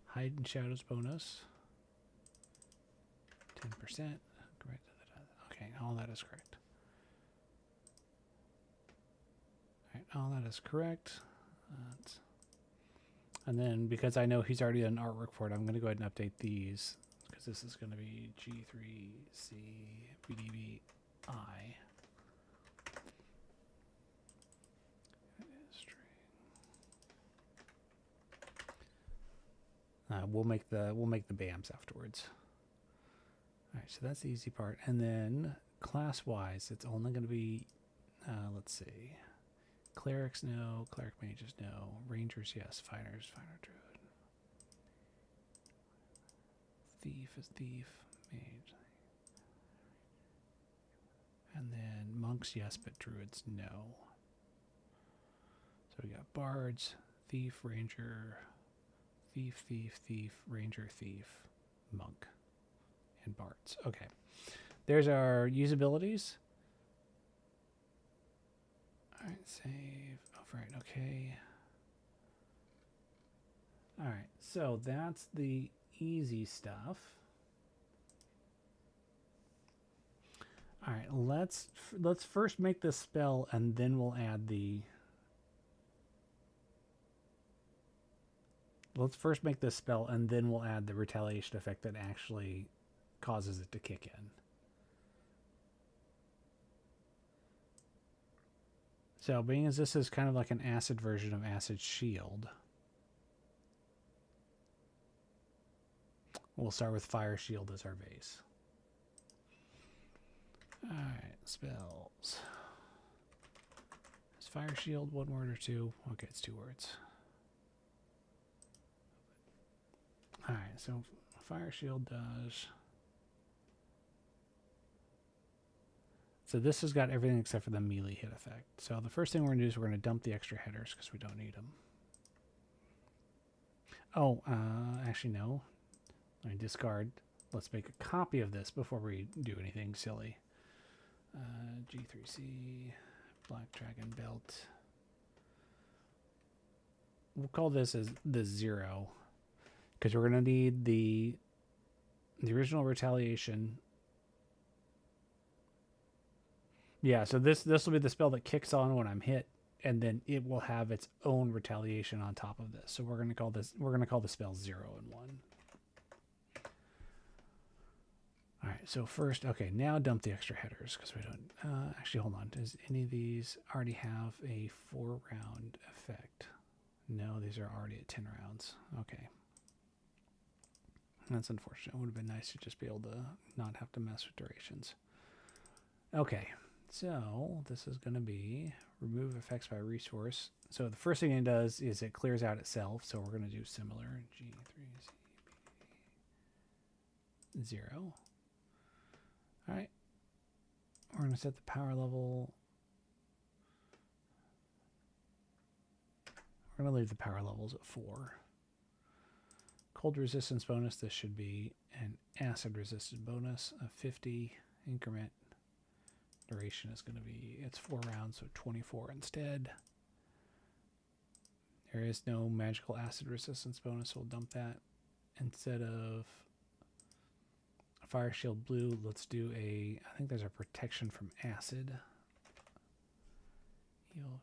Hide in shadows bonus. 10%. Correct. Okay, all that is correct. Alright, all that is correct. And then, because I know he's already done artwork for it, I'm going to go ahead and update these. Because this is going to be G3C BDBI. We'll make the BAMs afterwards. All right, so that's the easy part. And then class-wise, it's only going to be, let's see, clerics no, cleric mages no, rangers yes, fighters, fighter druid. Thief is thief, mage. And then monks yes, but druids no. So we got bards, thief, ranger, thief, thief, thief, ranger, thief, monk, and bards. Okay. There's our usabilities. All right, save. Overwrite, okay. All right, so that's the easy stuff. All right, let's first make this spell, and then we'll add the Let's first make this spell, and then we'll add the retaliation effect that actually causes it to kick in. So, being as this is kind of like an acid version of Acid Shield, we'll start with Fire Shield as our base. Alright, spells. Is Fire Shield one word or two? Okay, it's 2 words. Alright, so Fire Shield does... So this has got everything except for the melee hit effect. So the first thing we're going to do is we're going to dump the extra headers because we don't need them. Oh, actually no. Let me discard. Let's make a copy of this before we do anything silly. G3C, Black Dragon Belt. We'll call this as the 0 because we're going to need the original retaliation. Yeah, so this will be the spell that kicks on when I'm hit, and then it will have its own retaliation on top of this. So we're going to call the spell 0 and 1. All right, so first, okay, now dump the extra headers because we don't. Actually, hold on. Does any of these already have a 4-round effect? No, these are already at 10 rounds. Okay. That's unfortunate. It would have been nice to just be able to not have to mess with durations. Okay, so this is going to be remove effects by resource. So the first thing it does is it clears out itself. So we're going to do similar. G3C 0. All right, we're going to set the power level. We're going to leave the power levels at 4. Cold resistance bonus, this should be an acid resistance bonus of 50 increment. Duration is going to be, it's 4 rounds, so 24 instead. There is no magical acid resistance bonus, so we'll dump that. Instead of Fire Shield Blue, let's do I think there's a protection from acid. Heal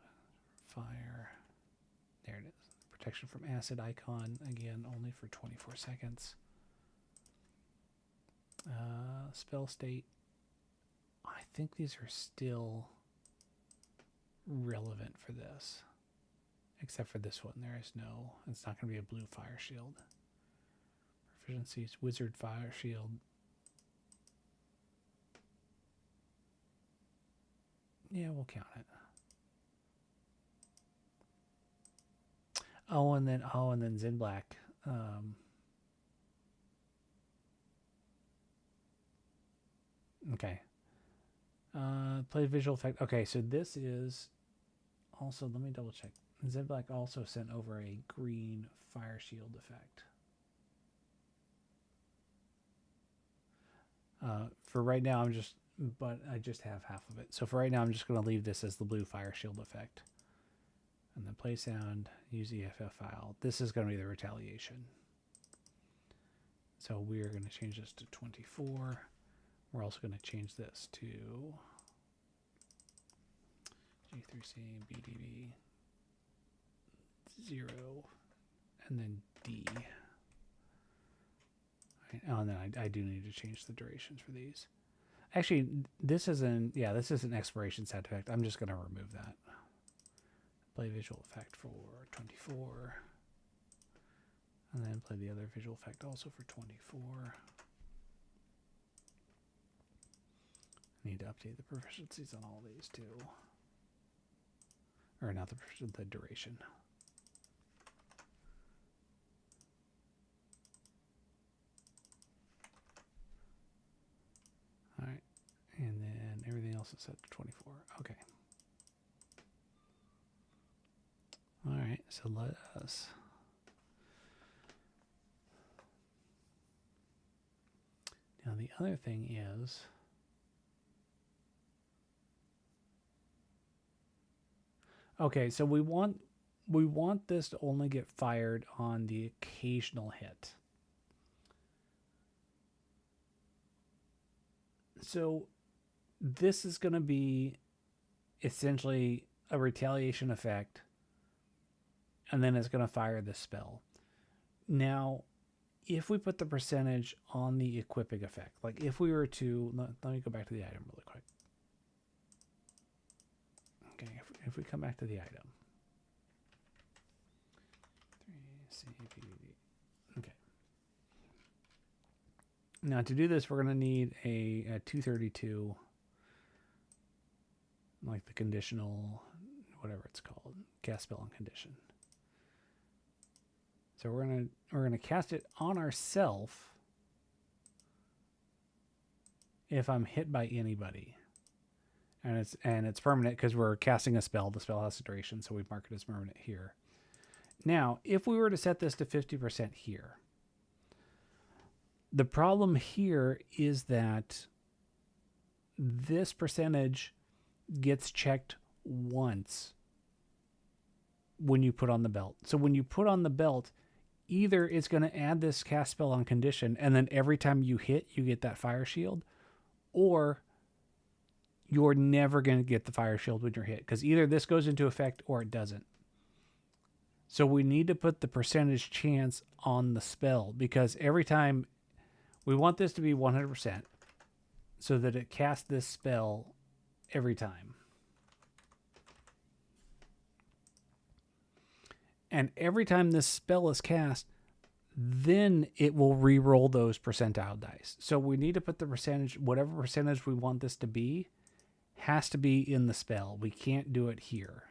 fire. There it is. Protection from acid icon, again, only for 24 seconds. Spell state. I think these are still relevant for this. Except for this one. There is no, it's not going to be a blue Fire Shield. Proficiencies, Wizard Fire Shield. Yeah, we'll count it. Oh, and then Zen Black. Okay. Play visual effect. Okay, so this is also, let me double check. Zen Black also sent over a green Fire Shield effect. For right now, but I just have half of it. So for right now, I'm just going to leave this as the blue Fire Shield effect. And then play sound, use EFF file. This is going to be the retaliation. So we are going to change this to 24. We're also going to change this to G3C BDB 0 and then D. Right. Oh, and then I do need to change the durations for these. Actually, this is an expiration sound effect. I'm just going to remove that. Play visual effect for 24. And then play the other visual effect also for 24. I need to update the proficiencies on all these too. Or not the duration. All right. And then everything else is set to 24. Okay. All right, so let us now the other thing is okay, so we want this to only get fired on the occasional hit. So this is going to be essentially a retaliation effect. And then it's going to fire this spell. Now, if we put the percentage on the equipping effect, like if we were to, let me go back to the item really quick. Okay, if we come back to the item. 3CPVD. Okay. Now to do this, we're going to need a 232, like the conditional, whatever it's called, cast spell on condition. So we're gonna cast it on ourself if I'm hit by anybody, and it's permanent because we're casting a spell. The spell has a duration, so we mark it as permanent here. Now, if we were to set this to 50% here, the problem here is that this percentage gets checked once when you put on the belt. So when you put on the belt, either it's going to add this cast spell on condition, and then every time you hit, you get that fire shield, or you're never going to get the fire shield when you're hit, because either this goes into effect or it doesn't. So we need to put the percentage chance on the spell, because every time we want this to be 100% so that it casts this spell every time. And every time this spell is cast, then it will re-roll those percentile dice. So we need to put the percentage, whatever percentage we want this to be, has to be in the spell. We can't do it here.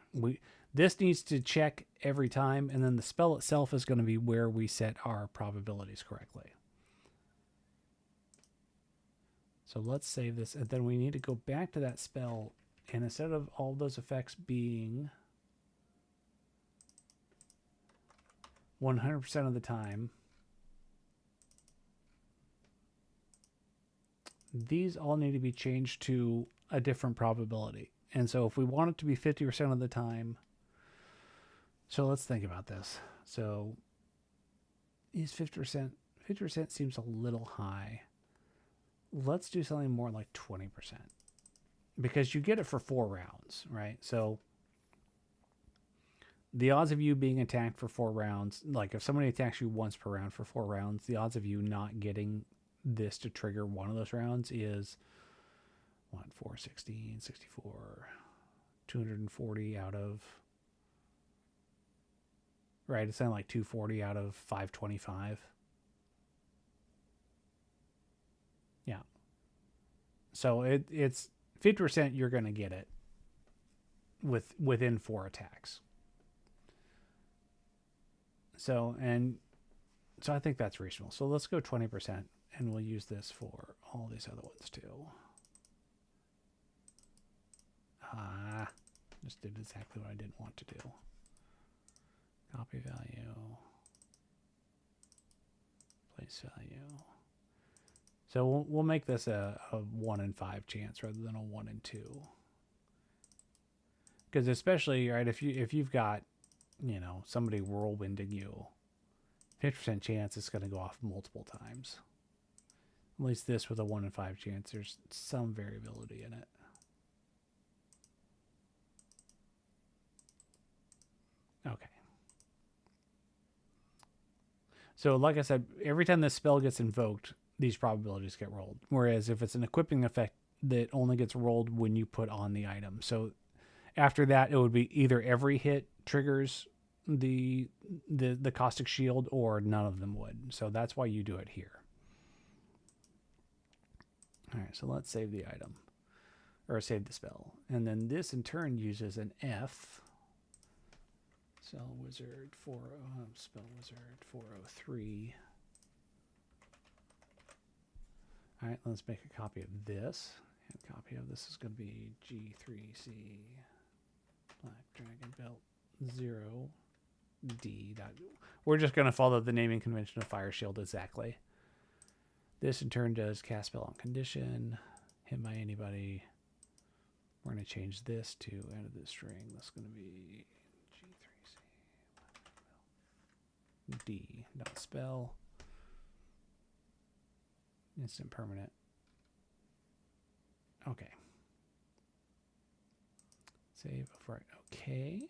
This needs to check every time, and then the spell itself is going to be where we set our probabilities correctly. So let's save this, and then we need to go back to that spell, and instead of all those effects being 100% of the time, these all need to be changed to a different probability. And so if we want it to be 50% of the time, so let's think about this. So is 50%, 50% seems a little high. Let's do something more like 20%, because you get it for 4 rounds, right? So the odds of you being attacked for 4 rounds, like if somebody attacks you once per round for 4 rounds, the odds of you not getting this to trigger one of those rounds is 4, 16, 64, 240 out of, right? It's something like 240 out of 525. Yeah. So it's 50% you're going to get it within 4 attacks. So I think that's reasonable. So let's go 20%, and we'll use this for all these other ones too. Just did exactly what I didn't want to do. Copy value, place value. So we'll make this a 1 in 5 chance rather than a 1 in 2. Because especially, right, if you've got, you know, somebody whirlwinding you, 50% chance it's going to go off multiple times. At least this with a 1 in 5 chance, there's some variability in it. Okay. So like I said, every time this spell gets invoked, these probabilities get rolled. Whereas if it's an equipping effect, that only gets rolled when you put on the item. So after that, it would be either every hit triggers the caustic shield, or none of them would. So that's why you do it here. All right, so let's save the item, or save the spell. And then this in turn uses an F. Spell wizard 403. All right, let's make a copy of this. And a copy of this is going to be G3C Black Dragon Belt 0D. We're just going to follow the naming convention of Fire Shield exactly. This in turn does cast spell on condition, hit by anybody. We're going to change this to end of the string. That's going to be G3C D dot spell. Instant permanent. Okay. Save, overwrite, okay.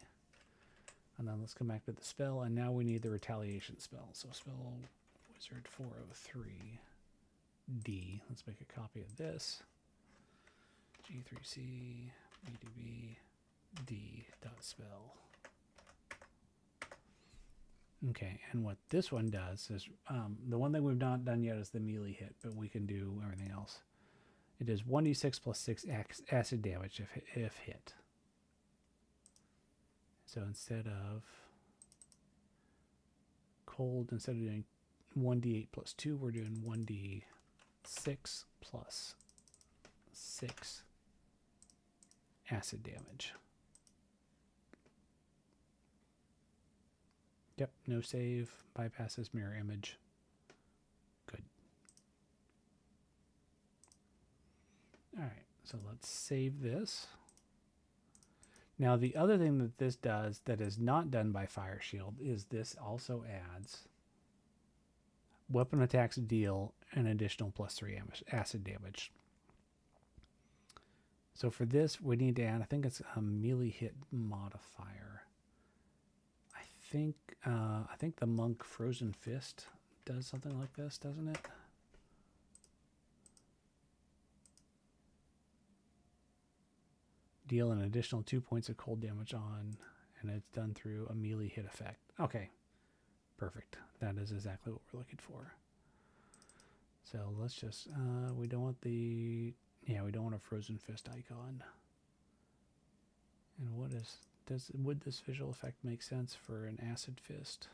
And then let's come back to the spell, and now we need the retaliation spell. So spell wizard 403D. Let's make a copy of this. G3C B2B D dot spell. Okay, and what this one does is, the one thing we've not done yet is the melee hit, but we can do everything else. It is 1d6 plus 6 acid damage if hit. So instead of cold, instead of doing 1d8 plus 2, we're doing 1d6 plus 6 acid damage. Yep, no save, bypasses mirror image. Good. All right, so let's save this. Now, the other thing that this does that is not done by Fire Shield is this also adds weapon attacks deal an additional +3 acid damage. So for this, we need to add, I think it's a melee hit modifier. I think the Monk Frozen Fist does something like this, doesn't it? Deal an additional 2 points of cold damage on, and it's done through a melee hit effect. Okay, perfect. That is exactly what we're looking for. So let's just, we don't want the, yeah, we don't want a Frozen Fist icon. And what is, would this visual effect make sense for an Acid Fist?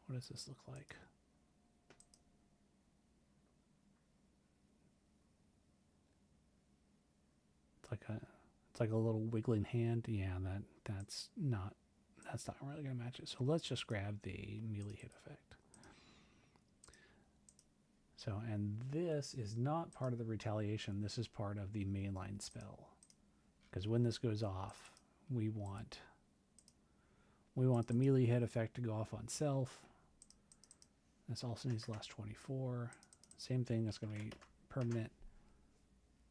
What does this look like? It's like a little wiggling hand. Yeah, that's not really gonna match it. So let's just grab the melee hit effect. So, and this is not part of the retaliation. This is part of the mainline spell. Because when this goes off, we want the melee hit effect to go off on self. This also needs last 24. Same thing, it's going to be permanent.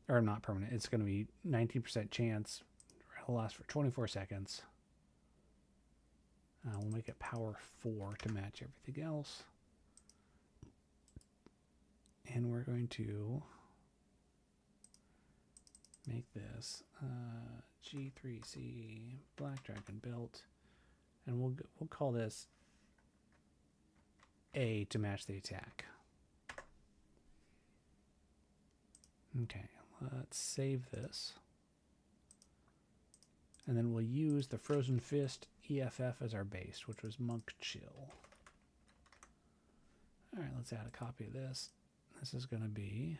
Or not permanent, it's going to be 19% chance. It'll last for 24 seconds. We'll make it power 4 to match everything else. And we're going to make this G3C Black Dragon Belt, and we'll call this A to match the attack. Okay, let's save this, and then we'll use the Frozen Fist EFF as our base, which was Monk Chill. All right, let's add a copy of this. This is going to be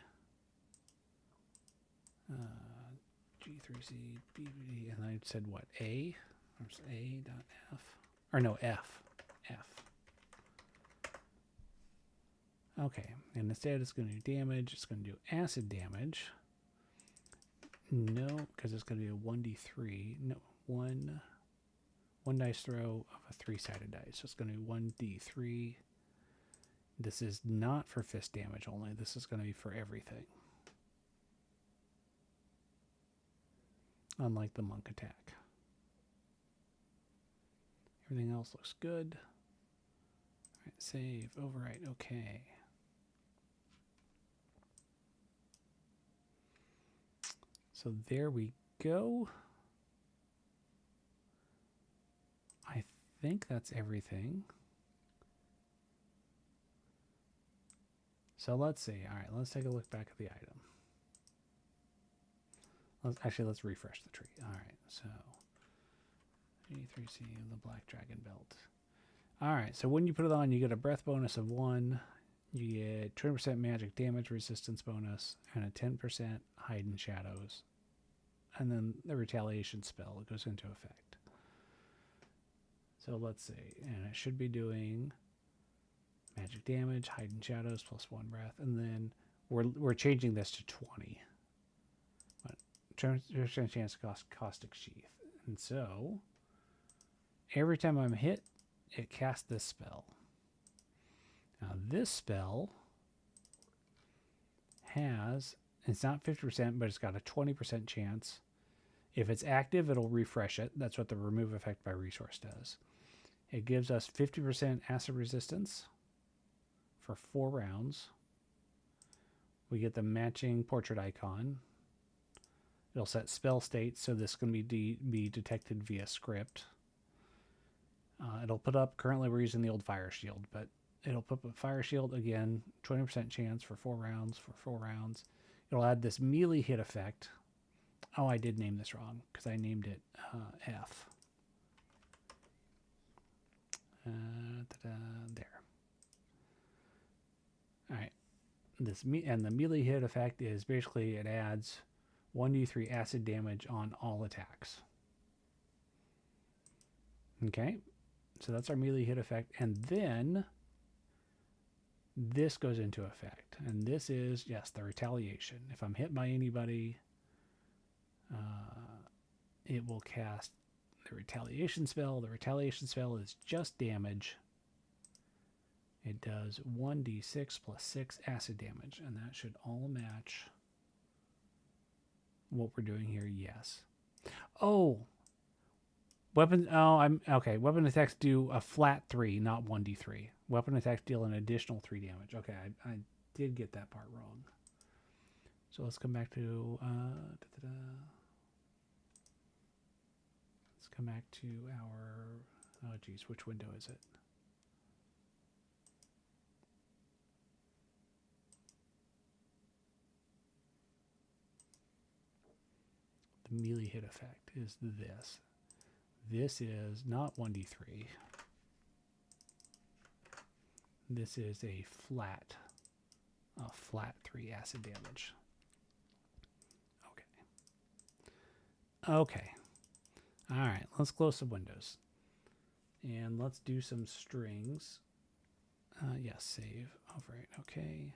G3C BBD, and I said what, A? There's A dot F, or no, F. Okay, and instead it's going to do damage. It's going to do acid damage. No, because it's going to be a 1d3. No, one dice throw of a 3-sided dice. So it's going to be 1d3. This is not for fist damage only. This is going to be for everything. Unlike the monk attack. Everything else looks good. All right, save, overwrite, okay. So there we go. I think that's everything. So let's see. All right, let's take a look back at the item. Let's refresh the tree. All right, so G3C, the Black Dragon Belt. All right, so when you put it on, you get a breath bonus of 1. You get 20% magic damage resistance bonus and a 10% hide in shadows. And then the retaliation spell goes into effect. So let's see, and it should be doing magic damage, hide in shadows, plus 1 breath, and then we're changing this to 20. But chance to cost caustic sheath, and so every time I'm hit, it casts this spell. Now this spell has, it's not 50%, but it's got a 20% chance. If it's active, it'll refresh it. That's what the remove effect by resource does. It gives us 50% acid resistance for 4 rounds. We get the matching portrait icon. It'll set spell states, so this can be detected via script. It'll put up, currently we're using the old fire shield, but it'll put up a fire shield again, 20% chance for 4 rounds. It'll add this melee hit effect. Oh, I did name this wrong because I named it F. There. All right. And the melee hit effect is basically it adds 1d3 acid damage on all attacks. Okay. So that's our melee hit effect. And then this goes into effect. And this is, yes, the retaliation. If I'm hit by anybody, it will cast the retaliation spell. The retaliation spell is just damage. It does 1d6 plus 6 acid damage. And that should all match what we're doing here. Yes. Oh, I'm okay. Weapon attacks do a flat 3, not 1d3. Weapon attacks deal an additional 3 damage. Okay, I did get that part wrong. So let's come back to let's come back to our, oh geez, which window is it? The melee hit effect is this. This is not 1d3. This is a flat 3 acid damage. Okay. All right, let's close some windows. And let's do some strings. Yes, save. Overwrite. Okay.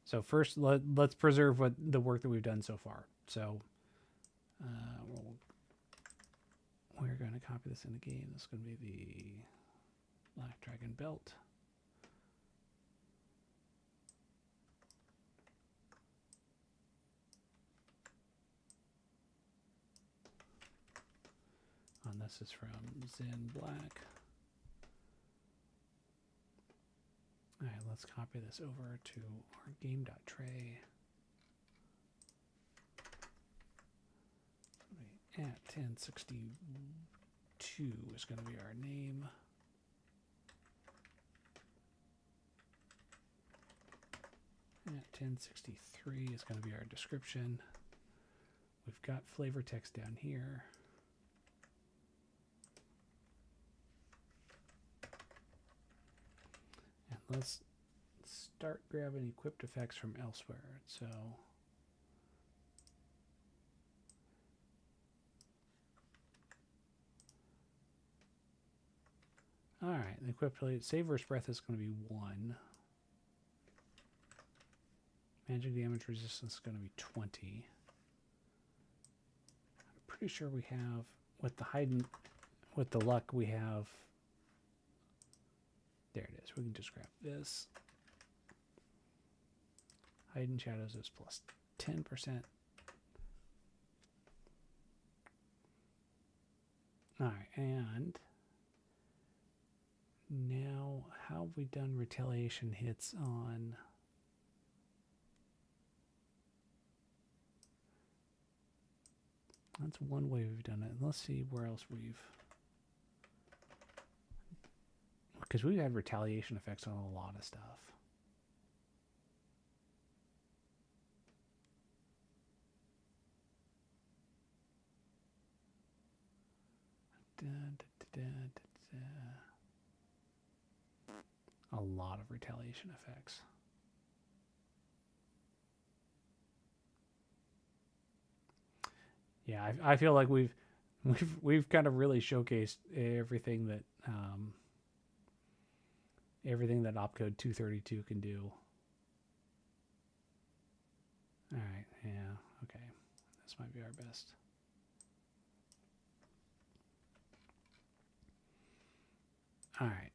So first, let's preserve the work that we've done so far. So we're going to copy this in the game. This is going to be the Black Dragon belt. And this is from Zen Black. All right, let's copy this over to our game.tray. At 1062 is going to be our name. At 1063 is going to be our description. We've got flavor text down here. And let's start grabbing equipped effects from elsewhere. So all right, the equipped save versus breath is going to be 1. Magic damage resistance is going to be 20. I'm pretty sure we have, with the luck we have, there it is. We can just grab this. Hidden Shadows is plus 10%. All right, and now how have we done retaliation hits on? That's one way we've done it. Let's see where else we've, because we've had retaliation effects on a lot of stuff. A lot of retaliation effects. Yeah, I feel like we've kind of really showcased everything that opcode 232 can do. All right, yeah, okay, this might be our best. All right,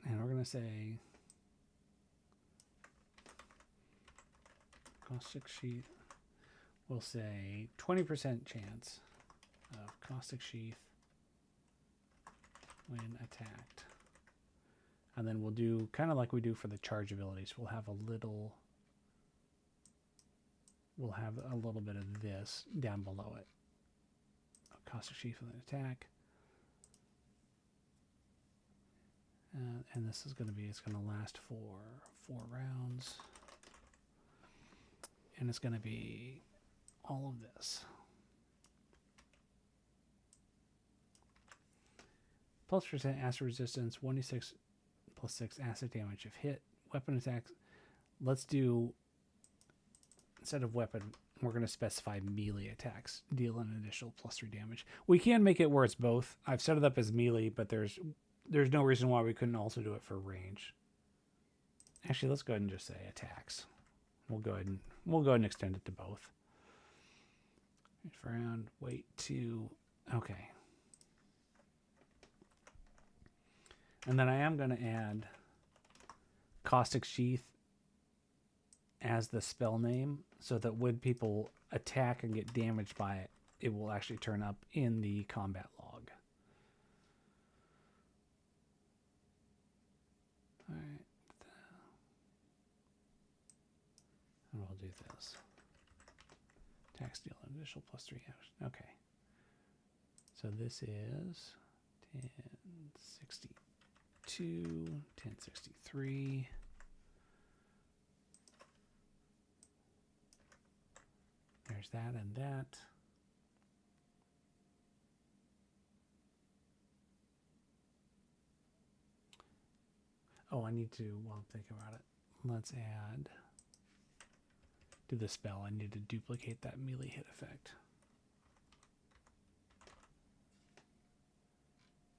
and we're gonna say caustic sheath. We'll say 20% chance of caustic sheath when attacked. And then we'll do kind of like we do for the charge abilities. We'll have a little bit of this down below it. Caustic Sheath with an attack. And this is going to be, it's going to last for 4 rounds. And it's going to be all of this. +% acid resistance, 1d6 plus 6 acid damage if hit. Weapon attacks. Let's do, instead of weapon, we're going to specify melee attacks. Deal an additional +3 damage. We can make it where it's both. I've set it up as melee, but there's no reason why we couldn't also do it for range. Actually, let's go ahead and just say attacks. We'll go ahead and extend it to both. Round, wait to, okay. And then I am going to add Caustic Sheath as the spell name so that when people attack and get damaged by it, it will actually turn up in the combat log. All right. And we'll do this. Attack, steal, an additional +3 action. Okay. So this is 1062, 1063. There's that and that. Oh, I need to, while I'm thinking about it, let's add, do the spell. I need to duplicate that melee hit effect.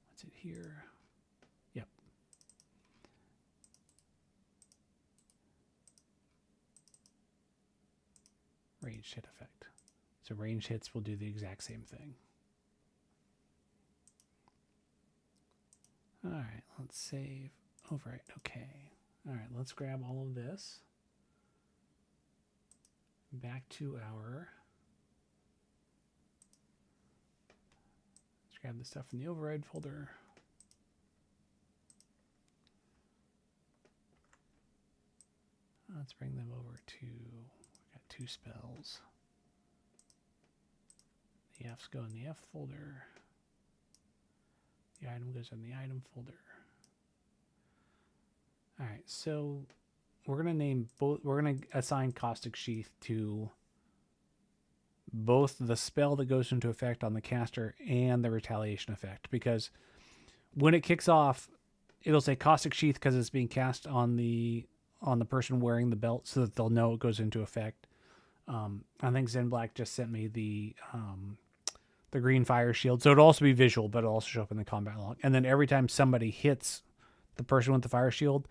What's it here? Yep. Ranged hit effect. So ranged hits will do the exact same thing. All right, let's save. Overwrite. Okay. All right, let's grab all of this. Back to our. Let's grab the stuff in the override folder. Let's bring them over to. We got 2 spells. The F's go in the F folder. The item goes in the item folder. All right, so we're going to name both, we're going to assign Caustic Sheath to both the spell that goes into effect on the caster and the retaliation effect, because when it kicks off, it'll say Caustic Sheath because it's being cast on the person wearing the belt so that they'll know it goes into effect. I think Zen Black just sent me the green fire shield, so it'll also be visual, but it'll also show up in the combat log. And then every time somebody hits the person with the fire shield,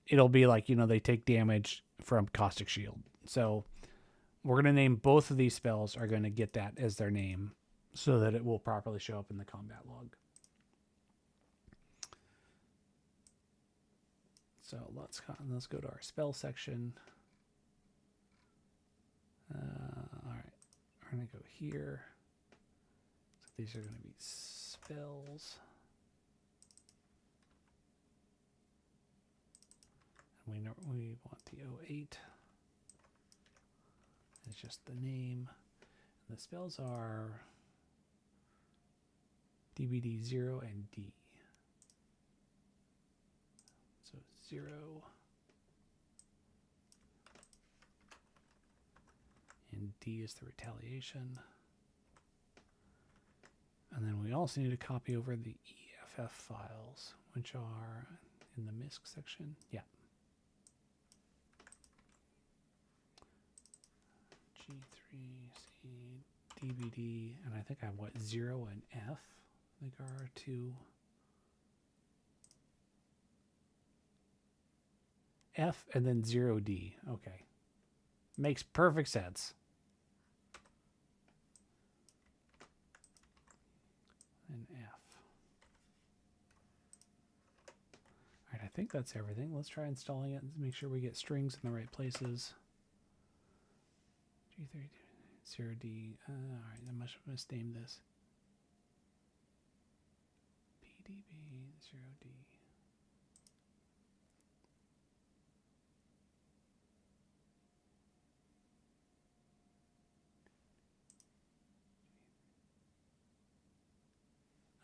it'll be like, they take damage from Caustic Shield. So we're going to name both of these spells, are going to get that as their name so that it will properly show up in the combat log. So let's go to our spell section. All right, we're going to go here. So these are going to be spells. We want the 08. It's just the name. And the spells are DBD 0 and D. So 0. And D is the retaliation. And then we also need to copy over the EFF files, which are in the MISC section. Yeah. G3, C, DBD, and I think I have 0 and F. I think are our 2. F and then 0D. Okay. Makes perfect sense. And F. All right, I think that's everything. Let's try installing it and make sure we get strings in the right places. G32, 0D. All right, I must have misnamed this. DB 0D.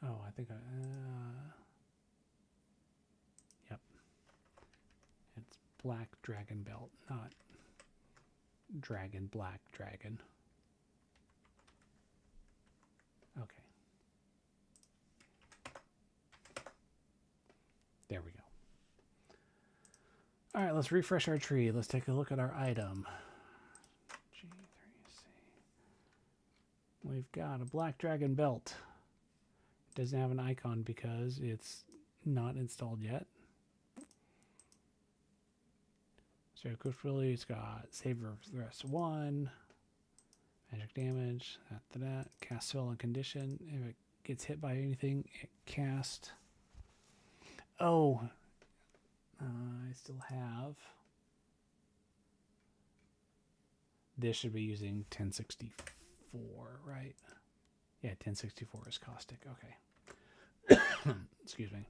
Oh, I think yep. It's Black Dragon Belt, not Dragon Black Dragon. Okay. There we go. All right, let's refresh our tree. Let's take a look at our item. G3C. We've got a Black Dragon Belt. It doesn't have an icon because it's not installed yet. So quickly, it's got Saver of the Rest 1, magic damage, that, cast spell on condition. If it gets hit by anything, it cast. Oh, I still have. This should be using 1064, right? Yeah, 1064 is caustic. Okay. Excuse me.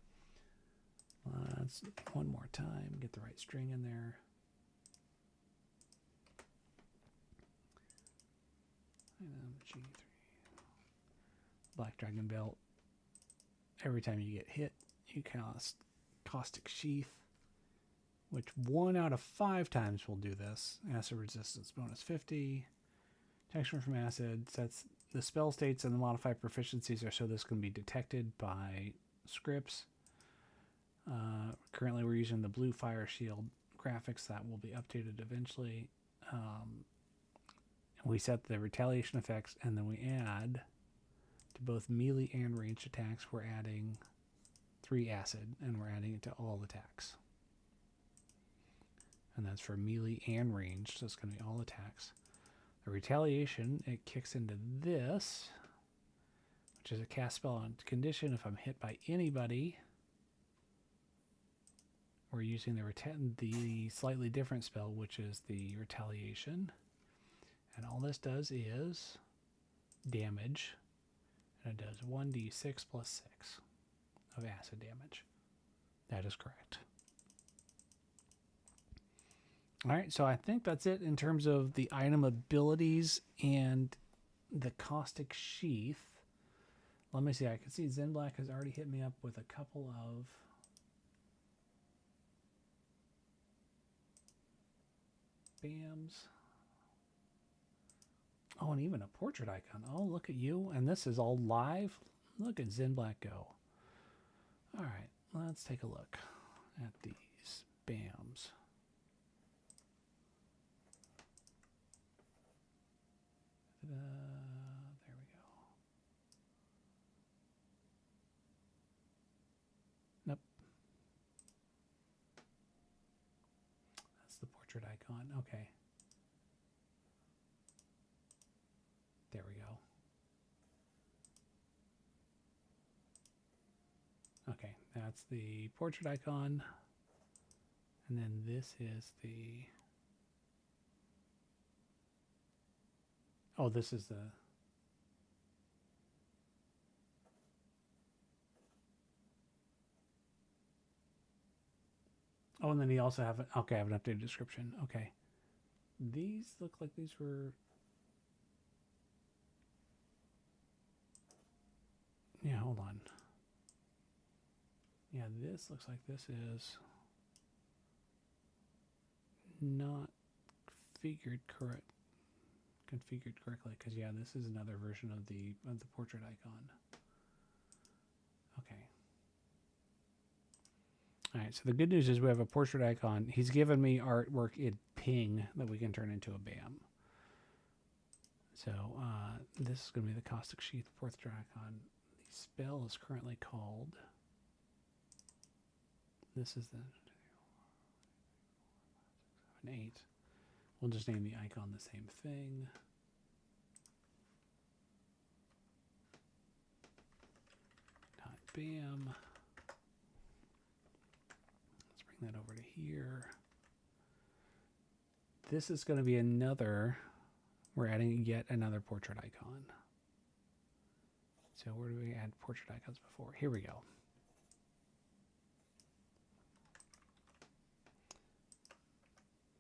Let's one more time get the right string in there. G3. Black Dragon Belt. Every time you get hit, you cast Caustic Sheath, which 1 out of 5 times will do this. Acid resistance bonus 50. Protection from acid sets the spell states and the modified proficiencies are so this can be detected by scripts. Currently we're using the blue fire shield graphics. That will be updated eventually. We set the retaliation effects, and then we add to both melee and ranged attacks. We're adding 3 acid, and we're adding it to all attacks. And that's for melee and ranged, so it's going to be all attacks. The retaliation, it kicks into this, which is a cast spell on condition. If I'm hit by anybody, we're using the slightly different spell, which is the retaliation. And all this does is damage. And it does 1d6 plus 6 of acid damage. That is correct. All right, so I think that's it in terms of the item abilities and the Caustic Sheath. Let me see. I can see Zen Black has already hit me up with a couple of BAMs. Oh, and even a portrait icon. Oh, look at you. And this is all live. Look at Zen Black go. All right, let's take a look at these BAMs. There we go. Nope. That's the portrait icon. Okay. There we go. Okay, that's the portrait icon. And then this is the... Oh, this is the... Oh, and then he also have... Okay, I have an updated description. Okay. These look like these were... Yeah, hold on. Yeah, this looks like this is not configured correctly, because yeah, this is another version of the portrait icon. Okay. All right, so the good news is we have a portrait icon. He's given me artwork in ping that we can turn into a BAM. So this is going to be the Caustic Sheath portrait icon. The spell is currently called... This is the 8. We'll just name the icon the same thing. .bam. Let's bring that over to here. This is going to be another... We're adding yet another portrait icon. So where do we add portrait icons before? Here we go.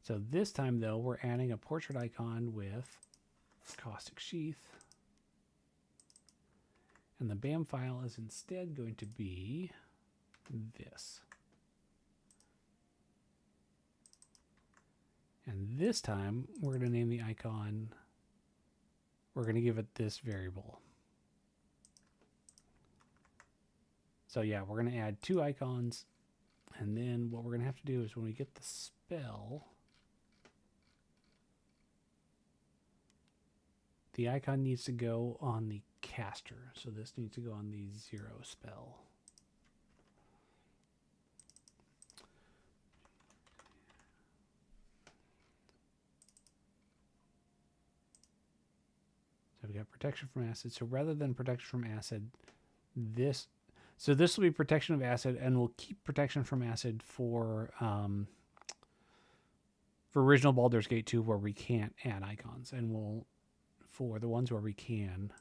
So this time, though, we're adding a portrait icon with caustic sheath. And the BAM file is instead going to be this. And this time, we're going to name the icon, we're going to give it this variable. So yeah, we're going to add 2 icons. And then what we're going to have to do is when we get the spell, the icon needs to go on the caster. So this needs to go on the 0 spell. So we got protection from acid. So rather than protection from acid, this will be protection of acid, and we'll keep protection from acid for original Baldur's Gate 2 where we can't add icons, and we'll, for the ones where we can,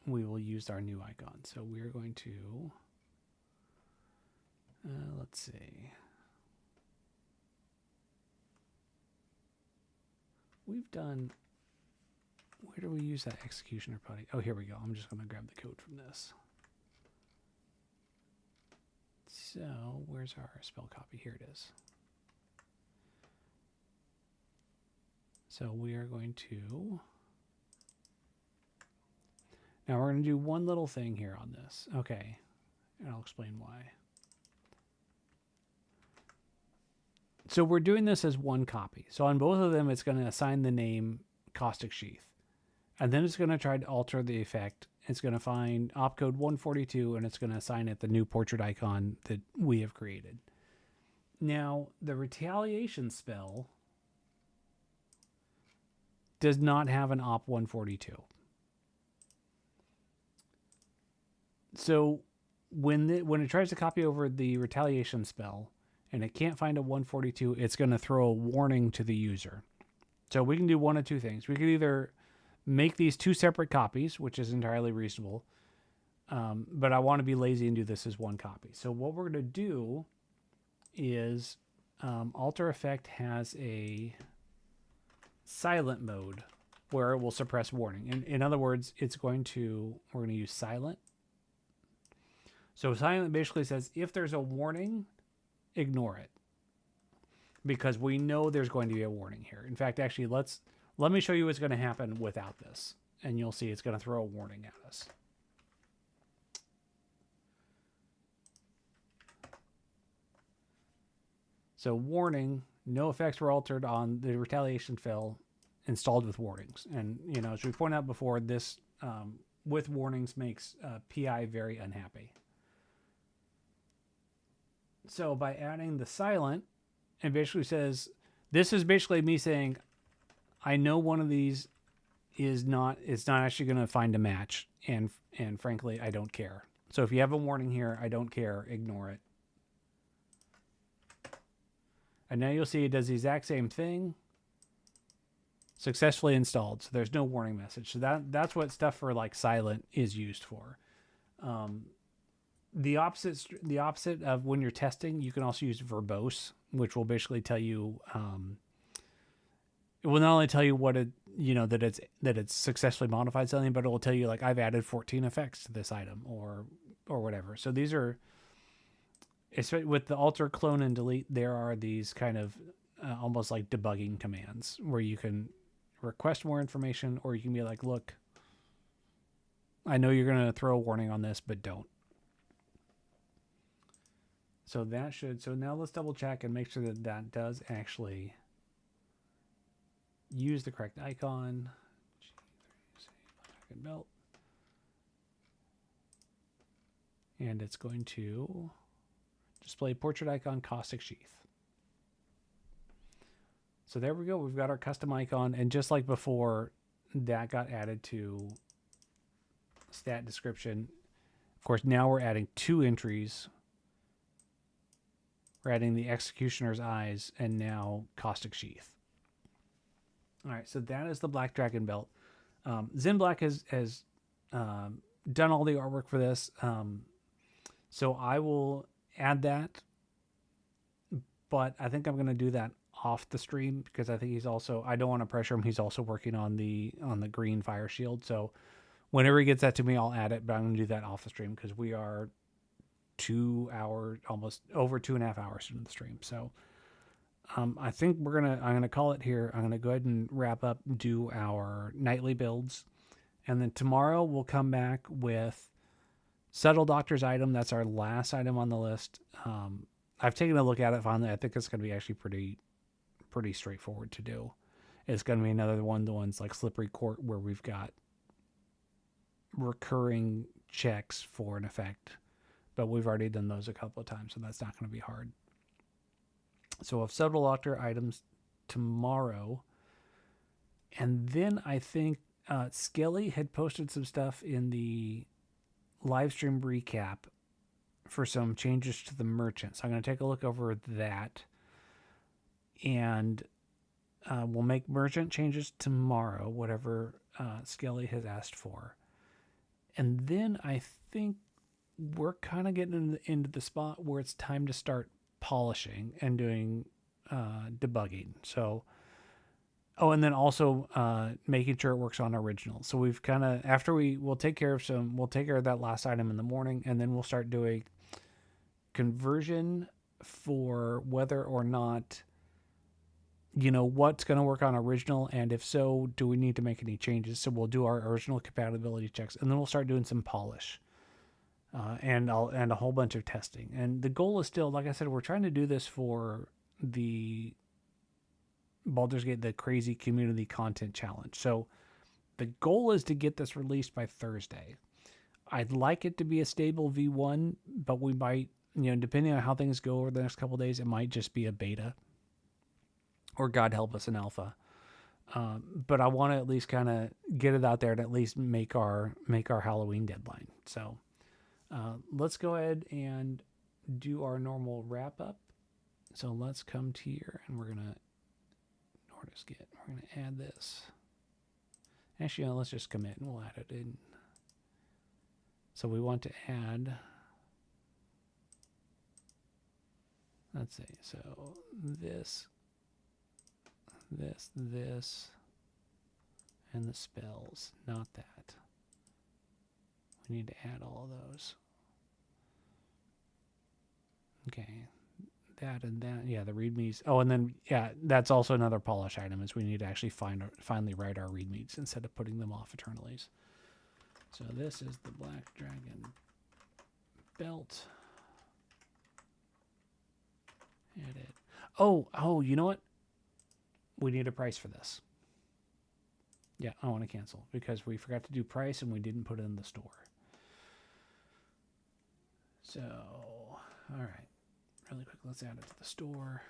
we will use our new icon. So we're going to, let's see. We've done, where do we use that executioner putty? Oh, here we go. I'm just going to grab the code from this. So where's our spell copy? Here it is. So we are going to, now we're going to do one little thing here on this. Okay. And I'll explain why. So we're doing this as one copy. So on both of them, it's going to assign the name Caustic Sheath. And then it's going to try to alter the effect. It's going to find opcode 142, and it's going to assign it the new portrait icon that we have created. Now, the retaliation spell does not have an op 142. So when it tries to copy over the retaliation spell and it can't find a 142, it's going to throw a warning to the user. So we can do one of two things. We could either make these 2 separate copies, which is entirely reasonable, but I want to be lazy and do this as one copy. So what we're going to do is Alter Effect has a silent mode where it will suppress warning. In other words, we're going to use silent. So silent basically says if there's a warning, ignore it, because we know there's going to be a warning here. In fact, actually, let me show you what's going to happen without this, and you'll see it's going to throw a warning at us. So warning, no effects were altered on the retaliation spell installed with warnings. And, as we pointed out before, this with warnings makes PI very unhappy. So by adding the silent, it basically says, this is basically me saying, I know one of these it's not actually going to find a match. And frankly, I don't care. So if you have a warning here, I don't care. Ignore it. And now you'll see it does the exact same thing. Successfully installed. So there's no warning message. So that's what stuff for like silent is used for. The opposite of when you're testing, you can also use verbose, which will basically tell you, it will not only tell you what it, that it's successfully modified something, but it will tell you like, I've added 14 effects to this item or whatever. So these are, with the alter, clone, and delete, there are these kind of almost like debugging commands where you can request more information, or you can be like, look, I know you're going to throw a warning on this, but don't. So so now let's double check and make sure that does actually use the correct icon. Belt. And it's going to display portrait icon caustic sheath. So there we go. We've got our custom icon. And just like before, that got added to stat description. Of course, now we're adding 2 entries. We're adding the executioner's eyes and now caustic sheath. All right, so that is the Black Dragon belt. Zen Black has done all the artwork for this. So I will add that but I think I'm going to do that off the stream because I think he's also, I don't want to pressure him. He's also working on the green fire shield. So whenever he gets that to me, I'll add it, but I'm going to do that off the stream because we are 2 hours, almost over 2.5 hours into the stream. So I think I'm going to call it here. I'm going to go ahead and wrap up, do our nightly builds. And then tomorrow we'll come back with Subtle Doctor's item. That's our last item on the list. I've taken a look at it finally. I think it's going to be actually pretty straightforward to do. It's going to be another one of the ones like Slippery Court where we've got recurring checks for an effect. But we've already done those a couple of times, so that's not going to be hard. So we'll have Subtle Doctor items tomorrow. And then I think Skelly had posted some stuff in the live stream recap for some changes to the merchant. So I'm going to take a look over that. And we'll make merchant changes tomorrow, whatever Skelly has asked for. And then I think we're kind of getting into the spot where it's time to start polishing and doing debugging. So, and then also making sure it works on original. So we've kind of, after we'll take care of that last item in the morning, and then we'll start doing conversion for whether or not, what's going to work on original, and if so, do we need to make any changes? So we'll do our original compatibility checks, and then we'll start doing some polish. And a whole bunch of testing. And the goal is still, like I said, we're trying to do this for the Baldur's Gate, the crazy community content challenge. So the goal is to get this released by Thursday. I'd like it to be a stable V1, but we might, depending on how things go over the next couple of days, it might just be a beta, or God help us, an alpha. But I want to at least kind of get it out there and at least make our Halloween deadline. So let's go ahead and do our normal wrap up. So let's come to here, and we're gonna add this. Actually, let's just commit and we'll add it in. So we want to add, let's see, so this, and the spells, not that. We need to add all of those. Okay, that and that. Yeah, the readmes. Oh, and then, yeah, that's also another polish item, is we need to actually finally write our readmes instead of putting them off eternallys. So this is the Black Dragon belt. Edit. Oh, you know what? We need a price for this. Yeah, I want to cancel because we forgot to do price and we didn't put it in the store. So, all right. Really quick, let's add it to the store.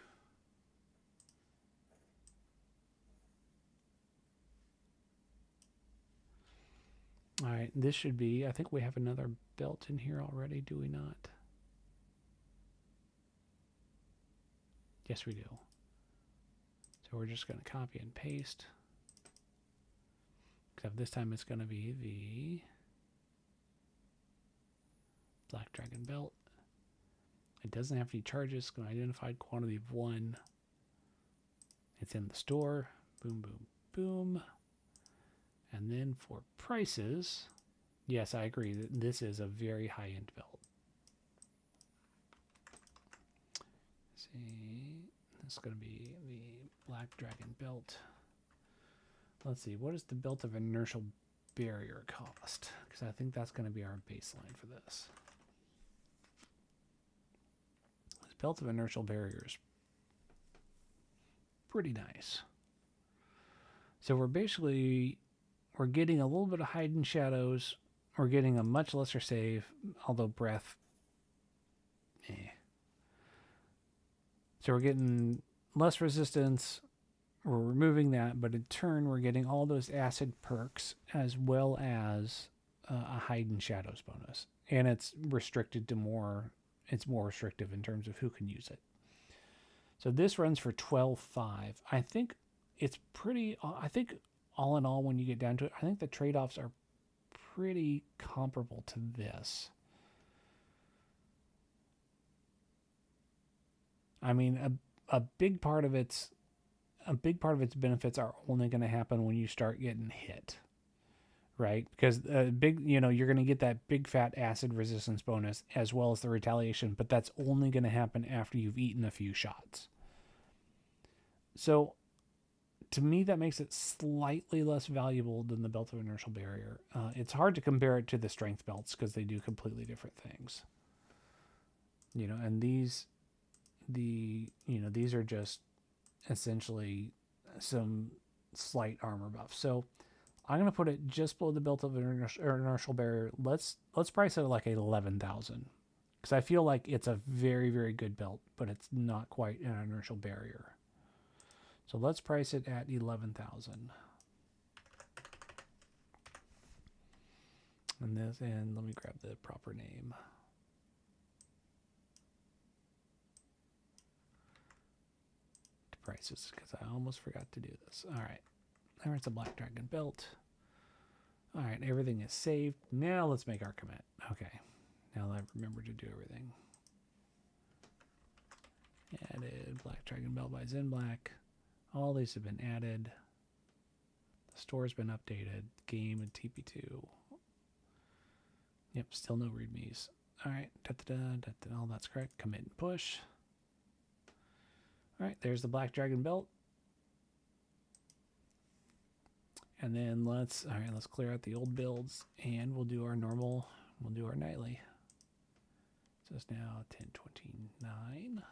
All right, this should be, I think we have another belt in here already, do we not? Yes, we do. So we're just going to copy and paste. Except this time it's going to be the Black Dragon belt. It doesn't have any charges. It's going to identified quantity of 1. It's in the store. Boom, boom, boom. And then for prices, yes, I agree that this is a very high-end belt. Let's see, this is going to be the Black Dragon belt. Let's see, what does the belt of inertial barrier cost? Because I think that's going to be our baseline for this. Belt of inertial barriers. Pretty nice. So we're getting a little bit of hidden shadows. We're getting a much lesser save, although breath. So we're getting less resistance. We're removing that, but in turn we're getting all those acid perks as well as a hidden shadows bonus. And it's restricted to more. It's more restrictive in terms of who can use it. So this runs for $12.5. I think it's pretty, I think all in all, when you get down to it, I think the trade-offs are pretty comparable to this. I mean, a big part of its benefits are only going to happen when you start getting hit, right? Because you're going to get that big fat acid resistance bonus as well as the retaliation, but that's only going to happen after you've eaten a few shots. So to me, that makes it slightly less valuable than the Belt of Inertial Barrier. It's hard to compare it to the Strength Belts because they do completely different things. And these are just essentially some slight armor buff. So I'm going to put it just below the Belt of Inertial Barrier. Let's price it at like 11,000 because I feel like it's a very, very good belt, but it's not quite an inertial barrier. So let's price it at 11,000. And let me grab the proper name. To prices, because I almost forgot to do this. All right, there's a Black Dragon belt. All right, everything is saved. Now let's make our commit. Okay, now I've remembered to do everything. Added Black Dragon belt by Zen Black. All these have been added. The store's been updated. Game and TP2. Yep, still no readmes. All right, all that's correct. Commit and push. All right, there's the Black Dragon belt. And then let's clear out the old builds and we'll do our nightly. So it's now 10:29.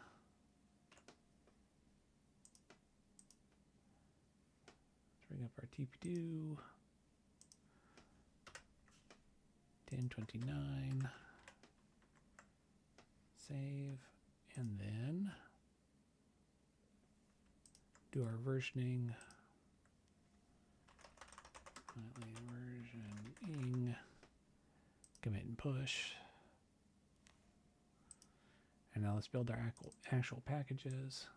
Bring up our TP2. 10:29. Save. And then do our versioning. Versioning. Commit and push. And now let's build our actual packages.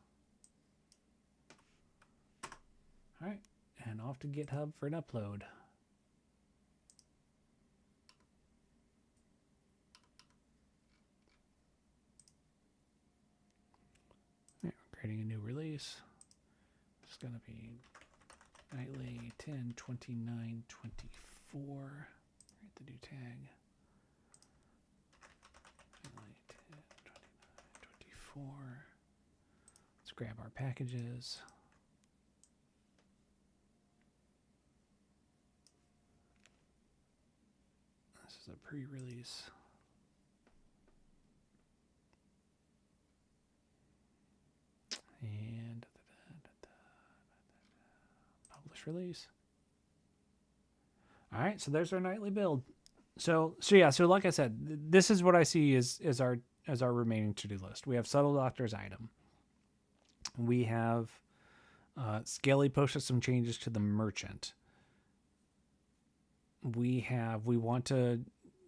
All right. And off to GitHub for an upload. Right, we're creating a new release. It's going to be nightly 10/29/24. Write the new tag. Nightly 10/29/24. Let's grab our packages. This is a pre-release. And publish release. All right, so there's our nightly build. So like I said, this is what I see as our remaining to-do list. We have Subtle Doctor's item. We have Scaly posted some changes to the merchant. We want to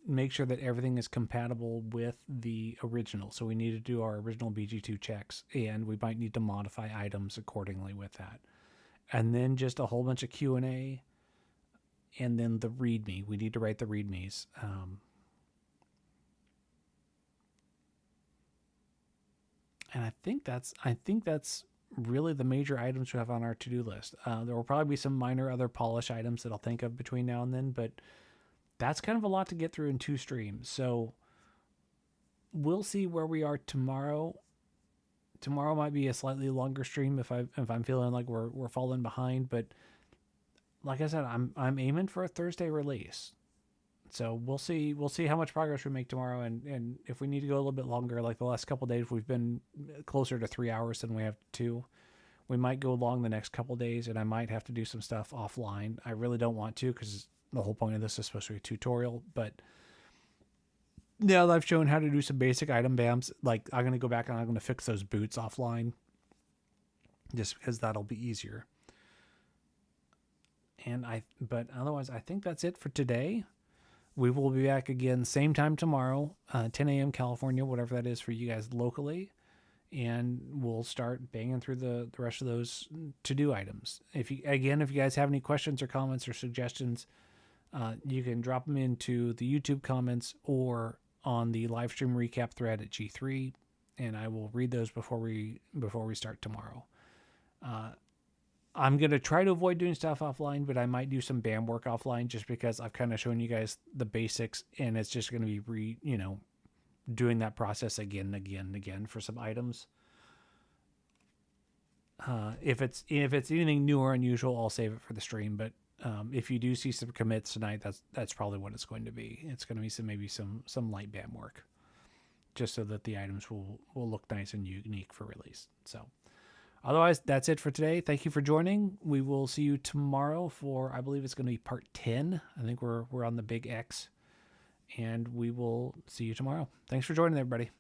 make sure that everything is compatible with the original. So we need to do our original BG2 checks, and we might need to modify items accordingly with that. And then just a whole bunch of Q&A, and then the README. We need to write the READMEs. And I think that's really the major items we have on our to-do list. There will probably be some minor other polish items that I'll think of between now and then, but that's kind of a lot to get through in 2 streams. So we'll see where we are tomorrow. Tomorrow might be a slightly longer stream if I'm feeling like we're falling behind, but like I said, I'm aiming for a Thursday release. So we'll see how much progress we make tomorrow, and if we need to go a little bit longer, like the last couple of days we've been closer to 3 hours than we have 2. We might go long the next couple of days, and I might have to do some stuff offline. I really don't want to, because the whole point of this is supposed to be a tutorial, but now that I've shown how to do some basic item bams, like I'm going to go back and I'm going to fix those boots offline just because that'll be easier. But otherwise, I think that's it for today. We will be back again same time tomorrow, 10 a.m. California, whatever that is for you guys locally. And we'll start banging through the rest of those to-do items. If you guys have any questions or comments or suggestions, you can drop them into the YouTube comments or on the live stream recap thread at G3. and I will read those before we start tomorrow. I'm going to try to avoid doing stuff offline, but I might do some BAM work offline just because I've kind of shown you guys the basics, and it's just going to be doing that process again and again and again for some items. If it's anything new or unusual, I'll save it for the stream, but if you do see some commits tonight, that's probably what it's going to be. It's going to be some light BAM work, just so that the items will look nice and unique for release. So otherwise, that's it for today. Thank you for joining. We will see you tomorrow for, I believe it's going to be part 10. I think we're on the big X, and we will see you tomorrow. Thanks for joining, everybody.